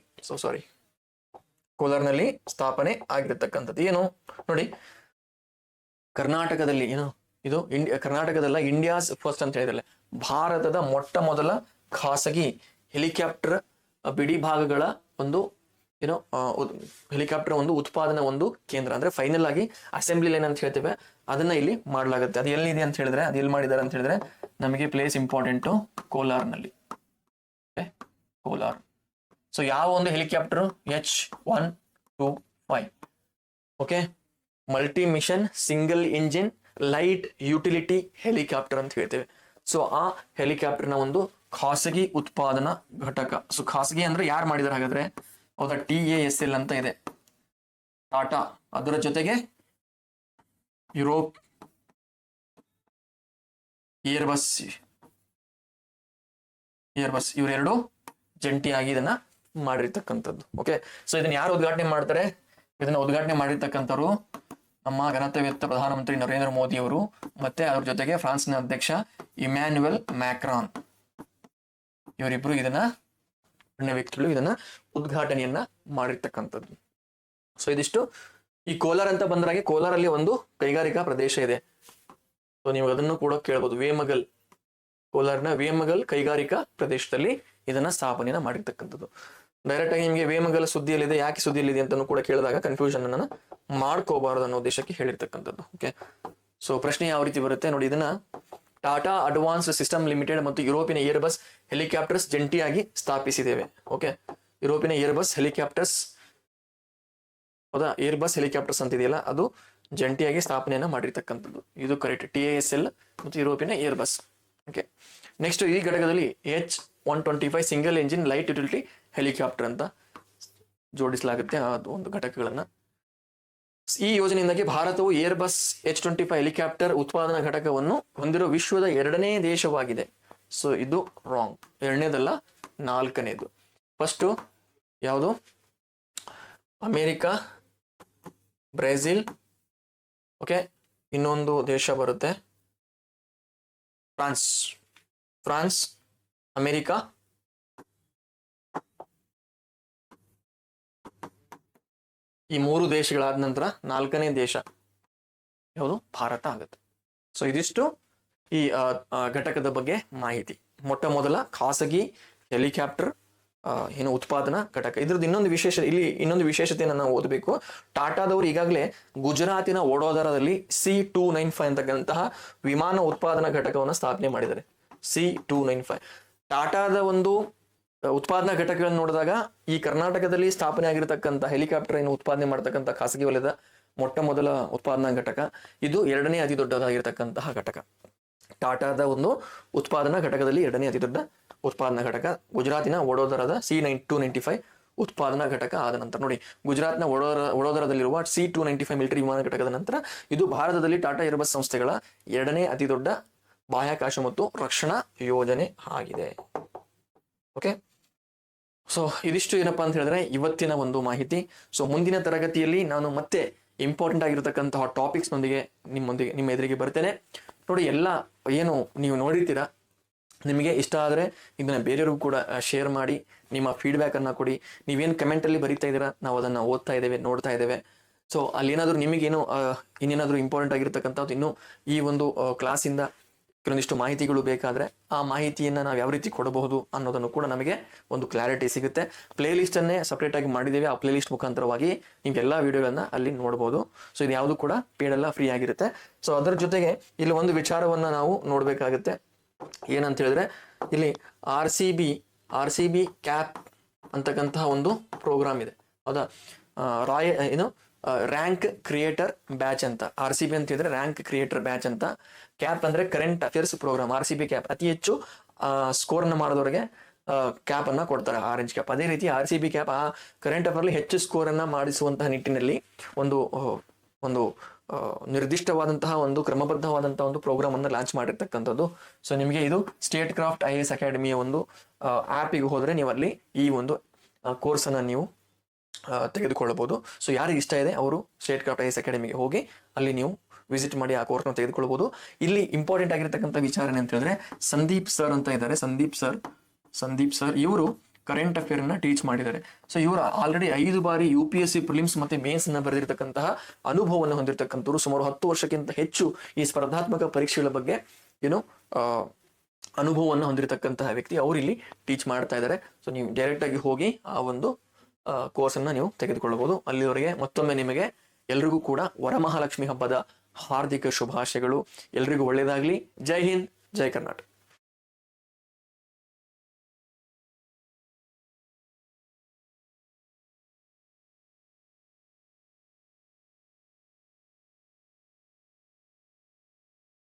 ಕೋಲಾರ್ನಲ್ಲಿ ಸ್ಥಾಪನೆ ಆಗಿರತಕ್ಕಂಥದ್ದು. ಏನು ನೋಡಿ, ಕರ್ನಾಟಕದಲ್ಲಿ ಏನು ಇದು ಕರ್ನಾಟಕದಲ್ಲ, ಇಂಡಿಯಾಸ್ ಫಸ್ಟ್ ಅಂತ ಹೇಳಿದ್ರೆ ಭಾರತದ ಮೊಟ್ಟ ಮೊದಲ ಖಾಸಗಿ ಹೆಲಿಕಾಪ್ಟರ್ ಬಿಡಿ ಭಾಗಗಳ ಒಂದು ಏನೋ ಹೆಲಿಕಾಪ್ಟರ್ ಒಂದು ಉತ್ಪಾದನಾ ಒಂದು ಕೇಂದ್ರ, ಅಂದ್ರೆ ಫೈನಲ್ ಆಗಿ ಅಸೆಂಬ್ಲಿ ಲೈನ್ ಅಂತ ಹೇಳ್ತೇವೆ, ಅದನ್ನ ಇಲ್ಲಿ ಮಾಡಲಾಗುತ್ತೆ. ಅದು ಎಲ್ಲಿದೆ ಅಂತ ಹೇಳಿದ್ರೆ, ಅದು ಎಲ್ಲಿ ಮಾಡಿದ್ದಾರೆ ಅಂತ ಹೇಳಿದ್ರೆ ನಮಗೆ ಪ್ಲೇಸ್ ಇಂಪಾರ್ಟೆಂಟು ಕೋಲಾರ್ನಲ್ಲಿ. ಕೋಲಾರ್. ಸೊ ಯಾವ ಒಂದು helicopter H125, okay, multi mission single engine light utility helicopter ಅಂತ ಹೇಳ್ತೇವೆ. ಸೊ ಆ ಹೆಲಿಕಾಪ್ಟರ್ನ ಒಂದು ಖಾಸಗಿ ಉತ್ಪಾದನಾ ಘಟಕ. ಸೊ ಖಾಸಗಿ ಅಂದ್ರೆ ಯಾರು ಮಾಡಿದಾರೆ ಹಾಗಾದ್ರೆ? ಹೌದಾ, TASL ಅಂತ ಇದೆ, ಟಾಟಾ. ಅದರ ಜೊತೆಗೆ ಯುರೋಪ್, ಏರ್ಬಸ್ ಇವರೆರಡು ಜಂಟಿಯಾಗಿ ಇದನ್ನ ಮಾಡಿರ್ತಕ್ಕಂಥದ್ದು. ಓಕೆ, ಸೊ ಇದನ್ನ ಯಾರು ಉದ್ಘಾಟನೆ ಮಾಡ್ತಾರೆ? ಇದನ್ನ ಉದ್ಘಾಟನೆ ಮಾಡಿರ್ತಕ್ಕಂಥವ್ರು ನಮ್ಮ ಘನತೆವೆತ್ತ ಪ್ರಧಾನಮಂತ್ರಿ ನರೇಂದ್ರ ಮೋದಿ ಅವರು, ಮತ್ತೆ ಅವ್ರ ಜೊತೆಗೆ ಫ್ರಾನ್ಸ್ನ ಅಧ್ಯಕ್ಷ ಇಮ್ಯಾನ್ಯುಯಲ್ ಮ್ಯಾಕ್ರಾನ್. ಇವರಿಬ್ರು ಇದನ್ನ ವ್ಯಕ್ತಿಗಳು ಇದನ್ನ ಉದ್ಘಾಟನೆಯನ್ನ ಮಾಡಿರ್ತಕ್ಕಂಥದ್ದು. ಸೊ ಇದಿಷ್ಟು ಈ ಕೋಲಾರ ಅಂತ ಬಂದ್ರಾಗೆ, ಕೋಲಾರಲ್ಲಿ ಒಂದು ಕೈಗಾರಿಕಾ ಪ್ರದೇಶ ಇದೆ. ಸೊ ನೀವು ಅದನ್ನು ಕೂಡ ಕೇಳ್ಬೋದು, ವೇಮಗಲ್, ಕೋಲಾರ್ನ ವೇಮಗಲ್ ಕೈಗಾರಿಕಾ ಪ್ರದೇಶದಲ್ಲಿ ಇದನ್ನ ಸ್ಥಾಪನೆಯನ್ನ ಮಾಡಿರ್ತಕ್ಕಂಥದ್ದು. ಡೈರೆಕ್ಟ್ ಆಗಿ ನಿಮಗೆ ವೇಮಗಲ್ ಸುದ್ದಿಯಲ್ಲಿದೆ, ಯಾಕೆ ಸುದ್ದಿಯಲ್ಲಿದೆ ಅಂತ ಕೂಡ ಕೇಳಿದಾಗ ಕನ್ಫ್ಯೂಷನ್ ಅನ್ನ ಮಾಡ್ಕೋಬಾರದು ಅನ್ನೋ ಉದ್ದೇಶಕ್ಕೆ ಹೇಳಿರ್ತಕ್ಕಂಥದ್ದು. ಓಕೆ, ಸೊ ಪ್ರಶ್ನೆ ಯಾವ ರೀತಿ ಬರುತ್ತೆ ನೋಡಿ, ಇದನ್ನ ಟಾಟಾ ಅಡ್ವಾನ್ಸ್ ಸಿಸ್ಟಮ್ ಲಿಮಿಟೆಡ್ ಮತ್ತು ಯುರೋಪಿನ ಏರ್ಬಸ್ ಹೆಲಿಕಾಪ್ಟರ್ಸ್ ಜಂಟಿಯಾಗಿ ಸ್ಥಾಪಿಸಿದ್ದೇವೆ. ಓಕೆ, ಯುರೋಪಿನ ಏರ್ಬಸ್ ಹೆಲಿಕಾಪ್ಟರ್ಸ್, ಹೌದಾ, ಏರ್ಬಸ್ ಹೆಲಿಕಾಪ್ಟರ್ಸ್ ಅಂತ ಇದೆಯಲ್ಲ, ಅದು ಜಂಟಿಯಾಗಿ ಸ್ಥಾಪನೆಯನ್ನ ಮಾಡಿರ್ತಕ್ಕಂಥದ್ದು. ಇದು ಕರೆಕ್ಟ್, TASL ಮತ್ತು ಯುರೋಪಿನ ಏರ್ಬಸ್. ಓಕೆ, ನೆಕ್ಸ್ಟ್ ಈ ಘಟಕದಲ್ಲಿ H125 single engine light utility helicopter ಅಂತ ಜೋಡಿಸಲಾಗುತ್ತೆ ಆ ಒಂದು ಘಟಕಗಳನ್ನ. ಈ ಯೋಜನೆಯಿಂದಾಗಿ ಭಾರತವು ಏರ್ಬಸ್ H25 ಹೆಲಿಕಾಪ್ಟರ್ ಉತ್ಪಾದನಾ ಘಟಕವನ್ನು ಹೊಂದಿರುವ ವಿಶ್ವದ 2ನೇ ದೇಶವಾಗಿದೆ. ಸೊ ಇದು ರಾಂಗ್, 2ನೇದಲ್ಲ 4ನೇದು. ಫಸ್ಟು ಯಾವುದು? ಅಮೇರಿಕಾ, ಬ್ರೆಜಿಲ್, ಓಕೆ, ಇನ್ನೊಂದು ದೇಶ ಬರುತ್ತೆ ಫ್ರಾನ್ಸ್, ಅಮೇರಿಕಾ, ಈ 3 ದೇಶಗಳಾದ ನಂತರ 4ನೇ ದೇಶ ಯಾವುದು? ಭಾರತ ಆಗುತ್ತೆ. ಸೊ ಇದಿಷ್ಟು ಈ ಘಟಕದ ಬಗ್ಗೆ ಮಾಹಿತಿ. ಮೊಟ್ಟ ಮೊದಲ ಖಾಸಗಿ ಹೆಲಿಕಾಪ್ಟರ್ ಏನು ಉತ್ಪಾದನಾ ಘಟಕ. ಇದ್ರದ್ದು ಇನ್ನೊಂದು ವಿಶೇಷತೆಯನ್ನು ನಾವು ಓದಬೇಕು. ಟಾಟಾದವರು ಈಗಾಗಲೇ ಗುಜರಾತಿನ ವಡೋದರದಲ್ಲಿ C295 ಅಂತಕ್ಕಂತಹ ವಿಮಾನ ಉತ್ಪಾದನಾ ಘಟಕವನ್ನು ಸ್ಥಾಪನೆ ಮಾಡಿದ್ದಾರೆ. C295 ಟಾಟಾದ ಒಂದು ಉತ್ಪಾದನಾ ಘಟಕಗಳನ್ನು ನೋಡಿದಾಗ ಈ ಕರ್ನಾಟಕದಲ್ಲಿ ಸ್ಥಾಪನೆ ಆಗಿರತಕ್ಕಂಥ ಹೆಲಿಕಾಪ್ಟರ್ ಏನು ಉತ್ಪಾದನೆ ಮಾಡತಕ್ಕಂಥ ಖಾಸಗಿ ವಲಯದ ಮೊಟ್ಟ ಮೊದಲ ಉತ್ಪಾದನಾ ಘಟಕ, ಇದು 2ನೇ ಅತಿ ದೊಡ್ಡದಾಗಿರ್ತಕ್ಕಂತಹ ಘಟಕ. ಟಾಟಾದ ಒಂದು ಉತ್ಪಾದನಾ ಘಟಕದಲ್ಲಿ 2ನೇ ಅತಿ ದೊಡ್ಡ ಉತ್ಪಾದನಾ ಘಟಕ ಗುಜರಾತಿನ ವಡೋದರದ C295 ಉತ್ಪಾದನಾ ಘಟಕ ಆದ ನಂತರ ನೋಡಿ, ಗುಜರಾತ್ನ ವಡೋದರದಲ್ಲಿರುವ C295 ಮಿಲಿಟರಿ ವಿಮಾನ ಘಟಕದ ನಂತರ ಇದು ಭಾರತದಲ್ಲಿ ಟಾಟಾ ಏರ್ಬಸ್ ಸಂಸ್ಥೆಗಳ 2ನೇ ಅತಿ ದೊಡ್ಡ ಬಾಹ್ಯಾಕಾಶ ಮತ್ತು ರಕ್ಷಣಾ ಯೋಜನೆ ಆಗಿದೆ. ಓಕೆ, ಸೊ ಇದಿಷ್ಟು ಏನಪ್ಪಾ ಅಂತ ಹೇಳಿದ್ರೆ ಇವತ್ತಿನ ಒಂದು ಮಾಹಿತಿ. ಸೊ ಮುಂದಿನ ತರಗತಿಯಲ್ಲಿ ನಾನು ಮತ್ತೆ ಇಂಪಾರ್ಟೆಂಟ್ ಆಗಿರತಕ್ಕಂತಹ ಟಾಪಿಕ್ಸ್ ನೊಂದಿಗೆ ನಿಮ್ಮ ಎದುರಿಗೆ ಬರ್ತೇನೆ. ನೋಡಿ, ಎಲ್ಲ ಏನು ನೀವು ನೋಡಿರ್ತೀರಾ, ನಿಮಗೆ ಇಷ್ಟ ಆದರೆ ಇದನ್ನ ಬೇರೆಯವ್ರಿಗೂ ಕೂಡ ಶೇರ್ ಮಾಡಿ, ನಿಮ್ಮ ಫೀಡ್ಬ್ಯಾಕ್ ಅನ್ನ ಕೊಡಿ. ನೀವೇನು ಕಮೆಂಟಲ್ಲಿ ಬರೀತಾ ಇದ್ದೀರಾ, ನಾವು ಅದನ್ನು ಓದ್ತಾ ಇದ್ದೇವೆ, ನೋಡ್ತಾ ಇದ್ದೇವೆ. ಸೊ ಅಲ್ಲಿ ಏನಾದರೂ ನಿಮಗೇನು ಇನ್ನೇನಾದರೂ ಇಂಪಾರ್ಟೆಂಟ್ ಆಗಿರ್ತಕ್ಕಂಥದ್ದು, ಇನ್ನು ಈ ಒಂದು ಕ್ಲಾಸಿಂದ ಕೆಲವೊಂದಿಷ್ಟು ಮಾಹಿತಿಗಳು ಬೇಕಾದರೆ ಆ ಮಾಹಿತಿಯನ್ನು ನಾವು ಯಾವ ರೀತಿ ಕೊಡಬಹುದು ಅನ್ನೋದನ್ನು ಕೂಡ ನಮಗೆ ಒಂದು ಕ್ಲಾರಿಟಿ ಸಿಗುತ್ತೆ. ಪ್ಲೇ ಲಿಸ್ಟನ್ನೇ ಸಪ್ರೇಟಾಗಿ ಮಾಡಿದ್ದೇವೆ. ಆ ಪ್ಲೇ ಲಿಸ್ಟ್ ಮುಖಾಂತರವಾಗಿ ನೀವು ಎಲ್ಲ ವಿಡಿಯೋಗಳನ್ನ ಅಲ್ಲಿ ನೋಡ್ಬೋದು. ಸೊ ಇದು ಯಾವುದು ಕೂಡ ಪೇಡೆಲ್ಲ ಫ್ರೀ ಆಗಿರುತ್ತೆ. ಸೊ ಅದರ ಜೊತೆಗೆ ಇಲ್ಲಿ ಒಂದು ವಿಚಾರವನ್ನು ನಾವು ನೋಡಬೇಕಾಗುತ್ತೆ. ಏನಂತ ಹೇಳಿದ್ರೆ, ಇಲ್ಲಿ ಆರ್ ಸಿ ಬಿ ಕ್ಯಾಪ್ ಅಂತಕ್ಕಂತಹ ಒಂದು ಪ್ರೋಗ್ರಾಮ್ ಇದೆ, ಹೌದಾ? ರ್ಯಾಂಕ್ ಕ್ರಿಯೇಟರ್ ಬ್ಯಾಚ್ ಅಂತ. RCB ಅಂತ ಹೇಳಿದ್ರೆ ರ್ಯಾಂಕ್ ಕ್ರಿಯೇಟರ್ ಬ್ಯಾಚ್ ಅಂತ. ಕ್ಯಾಪ್ ಅಂದ್ರೆ current affairs programme. RCB cap ಅತಿ ಹೆಚ್ಚು ಸ್ಕೋರ್ನ ಮಾಡಿದವರಿಗೆ ಕ್ಯಾಪ್ ಅನ್ನ ಕೊಡ್ತಾರೆ, ಆರೆಂಜ್ ಕ್ಯಾಪ್. ಅದೇ ರೀತಿ RCB ಕ್ಯಾಪ್ ಆ ಕರೆಂಟ್ ಅಫೇರ್ಲಿ ಹೆಚ್ಚು ಸ್ಕೋರ್ ಅನ್ನ ಮಾಡಿಸುವಂತಹ ನಿಟ್ಟಿನಲ್ಲಿ ಒಂದು ನಿರ್ದಿಷ್ಟವಾದಂತಹ ಒಂದು ಕ್ರಮಬದ್ಧವಾದಂತಹ ಒಂದು ಪ್ರೋಗ್ರಾಮ್ ಅನ್ನು ಲಾಂಚ್ ಮಾಡಿರ್ತಕ್ಕಂಥದ್ದು. ಸೊ ನಿಮಗೆ ಇದು ಸ್ಟೇಟ್ ಕ್ರಾಫ್ಟ್ IAS ಅಕಾಡೆಮಿಯ ಒಂದು ಆ್ಯಪಿಗೆ ಹೋದರೆ ನೀವು ಅಲ್ಲಿ ಈ ಒಂದು ಕೋರ್ಸ್ ಅನ್ನ ನೀವು ತೆಗೆದುಕೊಳ್ಳಬಹುದು. ಸೊ ಯಾರಿಗೆ ಇಷ್ಟ ಇದೆ ಅವರು ಸ್ಟೇಟ್ ಕ್ರಾಫ್ಟ್ IAS ಅಕಾಡೆಮಿಗೆ ಹೋಗಿ ಅಲ್ಲಿ ನೀವು ವಿಸಿಟ್ ಮಾಡಿ ಆ ಕೋರ್ಸ್ನ ತೆಗೆದುಕೊಳ್ಬಹುದು. ಇಲ್ಲಿ ಇಂಪಾರ್ಟೆಂಟ್ ಆಗಿರ್ತಕ್ಕಂಥ ವಿಚಾರ ಅಂತ ಹೇಳಿದ್ರೆ, ಸಂದೀಪ್ ಸರ್ ಅಂತ ಇದ್ದಾರೆ. ಸಂದೀಪ್ ಸರ್ ಇವರು ಕರೆಂಟ್ ಅಫೇರ್ ಅನ್ನ ಟೀಚ್ ಮಾಡಿದ್ದಾರೆ. ಸೊ ಇವರು ಆಲ್ರೆಡಿ 5 ಬಾರಿ UPSC ಪ್ರಿಲಿಮ್ಸ್ ಮತ್ತೆ ಮೇನ್ಸ್ ನ ಬರೆದಿರ್ತಕ್ಕಂತಹ ಅನುಭವವನ್ನು ಹೊಂದಿರತಕ್ಕಂಥವ್ರು. ಸುಮಾರು 10 ವರ್ಷಕ್ಕಿಂತ ಹೆಚ್ಚು ಈ ಸ್ಪರ್ಧಾತ್ಮಕ ಪರೀಕ್ಷೆಗಳ ಬಗ್ಗೆ ಏನು ಅನುಭವವನ್ನು ಹೊಂದಿರತಕ್ಕಂತಹ ವ್ಯಕ್ತಿ. ಅವರು ಇಲ್ಲಿ ಟೀಚ್ ಮಾಡ್ತಾ ಇದ್ದಾರೆ. ಸೊ ನೀವು ಡೈರೆಕ್ಟ್ ಆಗಿ ಹೋಗಿ ಆ ಒಂದು ಕೋರ್ಸ್ ಅನ್ನ ನೀವು ತೆಗೆದುಕೊಳ್ಳಬಹುದು. ಅಲ್ಲಿವರೆಗೆ ಮತ್ತೊಮ್ಮೆ ನಿಮಗೆ ಎಲ್ರಿಗೂ ಕೂಡ ವರಮಹಾಲಕ್ಷ್ಮಿ ಹಬ್ಬದ ಹಾರ್ದಿಕ ಶುಭಾಶಯಗಳು. ಎಲ್ರಿಗೂ ಒಳ್ಳೆಯದಾಗ್ಲಿ. ಜೈ ಹಿಂದ್, ಜೈ ಕರ್ನಾಟಕ.